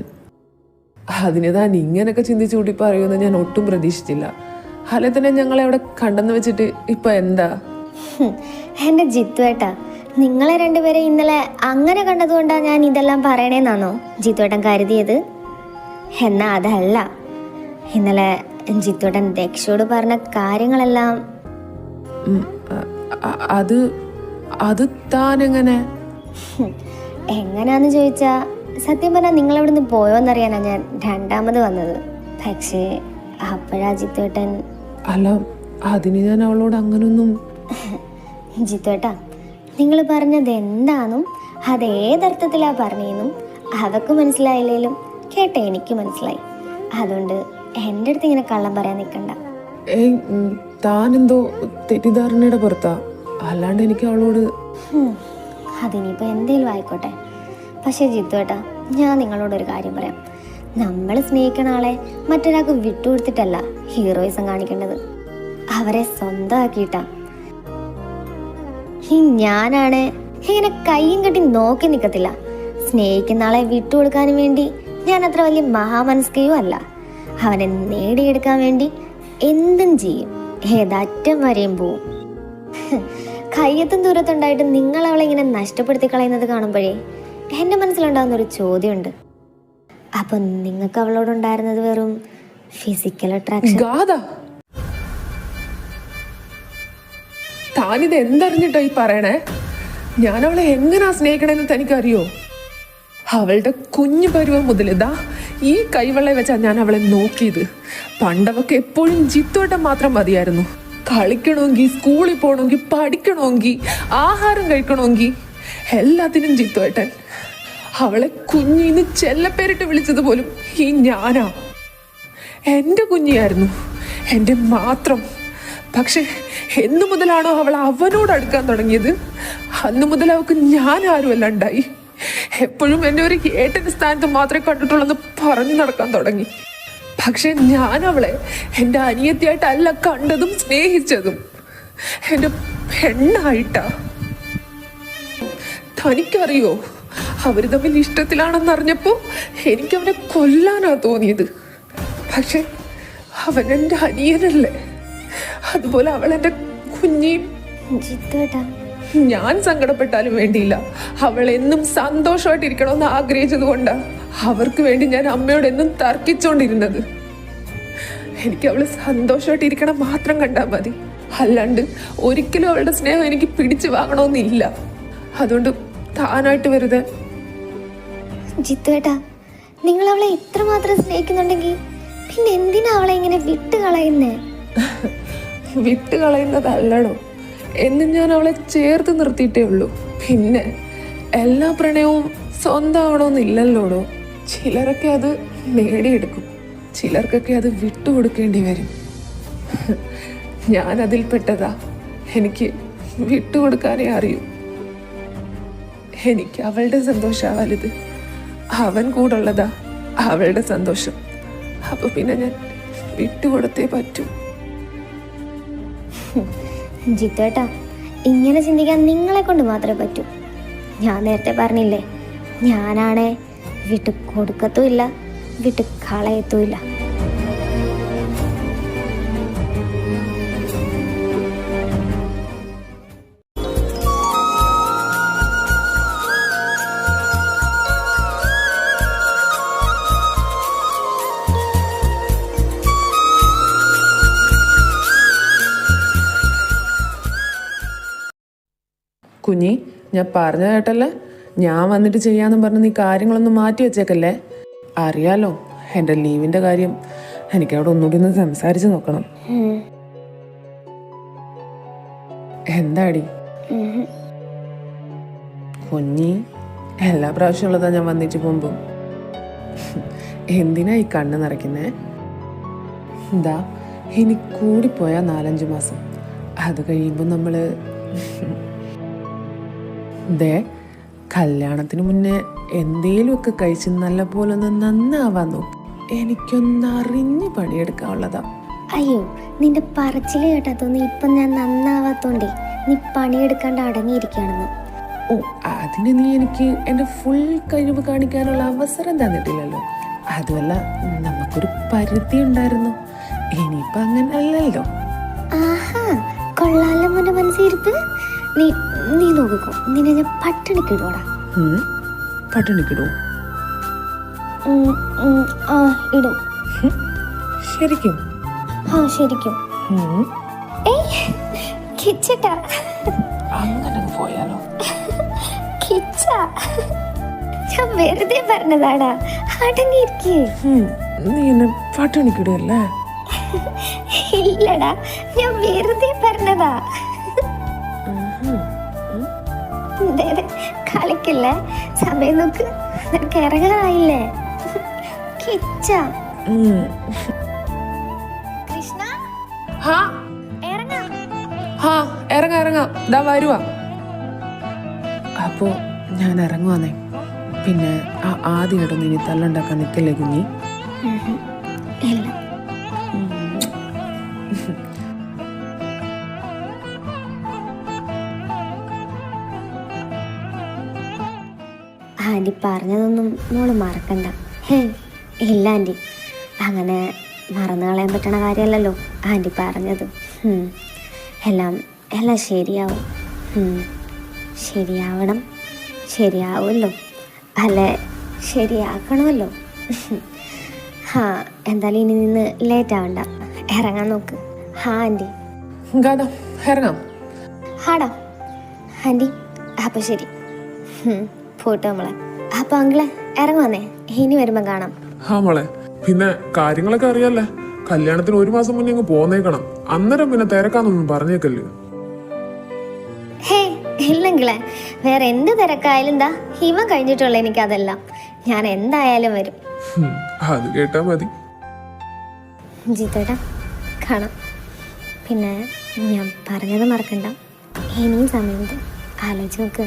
അതിന് താൻ ഇങ്ങനെയൊക്കെ ചിന്തിച്ചു കൂട്ടി പറയുമെന്ന് ഞാൻ ഒട്ടും പ്രതീക്ഷിച്ചില്ല. അല്ലെ തന്നെ ഞങ്ങളെ അവിടെ കണ്ടെന്ന് വെച്ചിട്ട് ഇപ്പൊ എന്താ? എൻ്റെ ജിത്തുവേട്ടാ, നിങ്ങളെ രണ്ടുപേരെ ഇന്നലെ അങ്ങനെ കണ്ടതുകൊണ്ടാ ഞാൻ ഇതെല്ലാം പറയണേന്നാണോ ജിത്തുവേട്ടൻ കരുതിയത്? എന്നാ അതല്ല. ഇന്നലെ ജിത്തുവേട്ടൻ ദക്ഷയോട് പറഞ്ഞ കാര്യങ്ങളെല്ലാം അത് അത് താനെങ്ങനെ? എങ്ങനാന്ന് ചോദിച്ചാ, സത്യം പറഞ്ഞാൽ നിങ്ങൾ അവിടെ നിന്ന് പോയോന്നറിയാനാ ഞാൻ രണ്ടാമത് വന്നത്. പക്ഷേ അപ്പോഴാ ജിത്തുവേട്ടൻ. അല്ല, അതിന് ഞാൻ അവളോട് അങ്ങനൊന്നും. ജിത്തുവേട്ടാ, നിങ്ങൾ പറഞ്ഞത് എന്താണെന്നും അത് ഏതർത്ഥത്തിലാ പറഞ്ഞെന്നും അവർക്ക് മനസ്സിലായില്ലേലും കേട്ട എനിക്ക് മനസ്സിലായി. അതുകൊണ്ട് എൻ്റെ അടുത്ത് ഇങ്ങനെ കള്ളം പറയാൻ നിൽക്കണ്ട. താനെന്തോ തെറ്റിദ്ധാരണയുടെ പുറത്താ. അല്ലാണ്ട് എനിക്ക് അവളോട്. അതിനിപ്പോൾ എന്തേലും ആയിക്കോട്ടെ. പക്ഷേ ജിത്തുവേട്ടാ, ഞാൻ നിങ്ങളോടൊരു കാര്യം പറയാം. നമ്മൾ സ്നേഹിക്കണ ആളെ മറ്റൊരാൾക്ക് വിട്ടുകൊടുത്തിട്ടല്ല ഹീറോയിസം കാണിക്കേണ്ടത്, അവരെ സ്വന്തമാക്കിയിട്ടാ. ഞാനാണ് ഇങ്ങനെ കയ്യും കെട്ടി നോക്കി നിൽക്കത്തില്ല. സ്നേഹിക്കുന്ന ആളെ വിട്ടുകൊടുക്കാനും വേണ്ടി ഞാൻ അത്ര വലിയ മഹാമനസ്കയും അല്ല. അവനെ നേടിയെടുക്കാൻ വേണ്ടി എന്തും ചെയ്യും, ഏതറ്റം വരെയും പോവും. കയ്യത്തും ദൂരത്തുണ്ടായിട്ട് നിങ്ങൾ അവളെ ഇങ്ങനെ നഷ്ടപ്പെടുത്തി കളയുന്നത് കാണുമ്പോഴേ എൻ്റെ മനസ്സിലുണ്ടാകുന്നൊരു ചോദ്യമുണ്ട്. അപ്പം നിങ്ങൾക്ക് അവളോടുണ്ടായിരുന്നത് വെറും ഫിസിക്കൽ അട്രാക്ഷൻ? താനിത് എന്തറിഞ്ഞിട്ടോ ഈ പറയണേ? ഞാൻ അവളെ എങ്ങനെയാ സ്നേഹിക്കണെന്ന് തനിക്കറിയോ? അവളുടെ കുഞ്ഞു പരുവം മുതൽ ഇതാ ഈ കൈവെള്ള വെച്ചാ ഞാൻ അവളെ നോക്കിയത്. പണ്ടവക്ക് എപ്പോഴും ജിത്തുവട്ടം മാത്രം മതിയായിരുന്നു. കളിക്കണമെങ്കിൽ, സ്കൂളിൽ പോകണമെങ്കിൽ, പഠിക്കണമെങ്കിൽ, ആഹാരം കഴിക്കണമെങ്കിൽ എല്ലാത്തിനും ജിത്തുവേട്ടൻ. അവളെ കുഞ്ഞിന്ന് ചെല്ലപ്പേരിട്ട് വിളിച്ചത് പോലും ഈ ഞാനാ. എൻ്റെ കുഞ്ഞിയായിരുന്നു, എൻ്റെ മാത്രം. പക്ഷെ എന്നു മുതലാണോ അവൾ അവനോട് അടുക്കാൻ തുടങ്ങിയത്, അന്നു മുതൽ അവൾക്ക് ഞാൻ ആരുമല്ല ഉണ്ടായി. എപ്പോഴും എന്നെ ഒരു ഏട്ടൻ്റെ സ്ഥാനത്ത് മാത്രമേ കണ്ടിട്ടുള്ളെന്ന് പറഞ്ഞു നടക്കാൻ തുടങ്ങി. പക്ഷെ ഞാൻ അവളെ എൻ്റെ അനിയത്തിയായിട്ടല്ല കണ്ടതും സ്നേഹിച്ചതും, എൻ്റെ പെണ്ണായിട്ടാ. തനിക്കറിയോ, അവര് തമ്മിൽ ഇഷ്ടത്തിലാണെന്നറിഞ്ഞപ്പോ എനിക്ക് അവനെ കൊല്ലാനാ തോന്നിയത്. പക്ഷെ അവൻ എൻ്റെ അനിയനല്ലേ, അതുപോലെ അവൾ എൻ്റെ കുഞ്ഞിയും. ഞാൻ സങ്കടപ്പെട്ടാലും വേണ്ടിയില്ല, അവൾ എന്നും സന്തോഷമായിട്ടിരിക്കണമെന്ന് ആഗ്രഹിച്ചത് കൊണ്ടാ അവർക്ക് വേണ്ടി ഞാൻ അമ്മയോട് എന്നും തർക്കിച്ചോണ്ടിരുന്നത്. എനിക്ക് അവള് സന്തോഷമായിട്ടിരിക്കണം മാത്രം കണ്ടാൽ മതി, അല്ലാണ്ട് ഒരിക്കലും അവളുടെ സ്നേഹം എനിക്ക് പിടിച്ചു വാങ്ങണമെന്നില്ല. അതുകൊണ്ട് താനായിട്ട് വെറുതെ. ജിത്തുവേട്ടാ, നിങ്ങൾ അവളെ ഇത്രമാത്രം സ്നേഹിക്കുന്നുണ്ടെങ്കിൽ പിന്നെ എന്തിനാ അവളെ ഇങ്ങനെ വിട്ടുകളയുന്നേ? വിട്ടുകളയുന്നതല്ലടോ, എന്നും ഞാൻ അവളെ ചേർത്ത് നിർത്തിയിട്ടേ ഉള്ളൂ. പിന്നെ എല്ലാ പ്രണയവും സ്വന്തമാവണമെന്നില്ലല്ലോടോ. ചിലരൊക്കെ അത് നേടിയെടുക്കും, ചിലർക്കൊക്കെ അത് വിട്ടുകൊടുക്കേണ്ടി വരും. ഞാൻ അതിൽപ്പെട്ടതാ. എനിക്ക് വിട്ടുകൊടുക്കാനേ അറിയൂ. എനിക്ക് അവളുടെ സന്തോഷമാണ് വലുത്. അവൻ കൂടുള്ളതാ അവളുടെ സന്തോഷം. അപ്പൊ പിന്നെ ഞാൻ വിട്ടുകൊടുത്തേ പറ്റൂ. ജിത്തുവേട്ടാ, ഇങ്ങനെ ചിന്തിക്കാൻ നിങ്ങളെ കൊണ്ട് മാത്രമേ പറ്റൂ. ഞാൻ നേരത്തെ പറഞ്ഞില്ലേ, ഞാനാണേ വിട്ട് കൊടുക്കത്തുമില്ല, വിട്ട് കളയത്തുമില്ല. കുഞ്ഞി, ഞാൻ പറഞ്ഞ കേട്ടല്ലേ, ഞാൻ വന്നിട്ട് ചെയ്യാന്നും പറഞ്ഞ് നീ കാര്യങ്ങളൊന്നും മാറ്റി വെച്ചേക്കല്ലേ. അറിയാലോ എൻ്റെ ലീവിൻ്റെ കാര്യം. എനിക്കവിടെ ഒന്നുകൂടി ഒന്ന് സംസാരിച്ച് നോക്കണം. ഉം. എന്താടി ഉം. കുഞ്ഞി, എല്ലാ പ്രാവശ്യം ഉള്ളതാ ഞാൻ വന്നിട്ട് പോകുമ്പോ. എന്തിനാ ഈ കണ്ണ് നിറയ്ക്കുന്നേ? എന്താ ഇനി കൂടിപ്പോയാ 4-5 മാസം. അത് കഴിയുമ്പോൾ നമ്മള് ദേ കല്യാണത്തിന് മുന്നേ എന്തേലുമൊക്കെ കഴിച്ച് നല്ല പോലെ ഒന്ന് നന്നാവാൻ നോക്കും. എനിക്കൊന്നറിഞ്ഞ് പണിയെടുക്കാനുള്ളതാ. അയ്യോ, നിന്റെ പറച്ചില് കേട്ടാത്തോന്ന് ഇപ്പം ഞാൻ നന്നാവാത്തോണ്ടേ നീ പണിയെടുക്കാണ്ട് അടങ്ങിയിരിക്കുകയാണെന്ന്. ഓ, അതിന് നീ എനിക്ക് എൻ്റെ ഫുൾ കഴിവ് കാണിക്കാനുള്ള അവസരം തന്നിട്ടില്ലല്ലോ. അതുമല്ല, നമുക്കൊരു പരിധി ഉണ്ടായിരുന്നു. ഇനിയിപ്പം അങ്ങനെ അല്ലല്ലോ. ആഹാ, കൊള്ളാലോ മോന്റെ മനസ്സിരിപ്പ്. നീ നീ നോക്കിക്കോ, നിന്നെ ഞാൻ പട്ടിണിക്കിടൂടാ. പട്ടിണിക്കിടുവോ? ആ ഇടും. ശരിക്കും? ആ ശരിക്കും. ഏയ് കിച്ചട്ടാ. അങ്ങനെ പോയാലോ? കിച്ച, ഞാൻ വെറുതെ പറഞ്ഞതാടാ, അടങ്ങിയിരിക്കേ. നീ എന്നെ പട്ടിണിക്കിടുവല്ലേ? ഇല്ലടാ, ഞാൻ വെറുതെ പറഞ്ഞതാ. ദേ, ദേ, കളിക്കില്ലേ, സമയം നോക്ക്, നിനക്ക് ഇറങ്ങാനായില്ലേ. കിച്ച കൃഷ്ണ, ഹാ ഇറങ്ങാം. ഹാ, ഇറങ്ങാം. ദാ വരുവാ. അപ്പോ ഞാൻ ഇറങ്ങുവാന്നേ. പിന്നെ ആദ്യം കേട്ടൊന്നും ഇനി തല്ലുണ്ടാക്കാൻ നിൽക്കല്ലേ കുഞ്ഞി. ഇല്ല. ആൻറ്റി പറഞ്ഞതൊന്നും മോള് മറക്കണ്ട. ഇല്ല ആൻറ്റി, അങ്ങനെ മറന്നു കളയാൻ പറ്റണ കാര്യമല്ലല്ലോ ആൻറ്റി പറഞ്ഞത്. എല്ലാം ശരിയാവും. ശരിയാവണം, ശരിയാവുമല്ലോ, അല്ലേ ശരിയാക്കണമല്ലോ. എന്തായാലും ഇനി നിന്ന് ലേറ്റ് ആവണ്ട, ഇറങ്ങാൻ നോക്ക്. ആൻറ്റി. ഇറങ്ങാം. ഹാടാ ആൻറ്റി, അപ്പം ശരി, പോട്ടെ നമ്മളെ. അപ്പം അങ്കിളെ ഇറങ്ങുവന്നേ, ഇനി വരുമ്പം കാണാം. ആ മോളെ, പിന്നെ കാര്യങ്ങളൊക്കെ അറിയാല്ലേ. കല്യാണത്തിന് 1 മാസം മുന്നേ അങ്ങ് പോന്നേക്കണം. അന്നേരം പിന്നെ തിരക്കാന്നൊന്നും പറഞ്ഞേക്കല്ലേ. ഹേ ഇല്ലെങ്കിലേ, വേറെ എന്ത് തിരക്കായാലും എന്താ ഇവൻ കഴിഞ്ഞിട്ടുള്ള എനിക്കതെല്ലാം. ഞാൻ എന്തായാലും വരും. അത് കേട്ടാ മതി. ജിത്തേട്ടാ, കാണാം. പിന്നെ ഞാൻ പറഞ്ഞത് മറക്കണ്ട, ഇനിയും സമയമുണ്ട്, ആലോചിച്ച് നോക്ക്.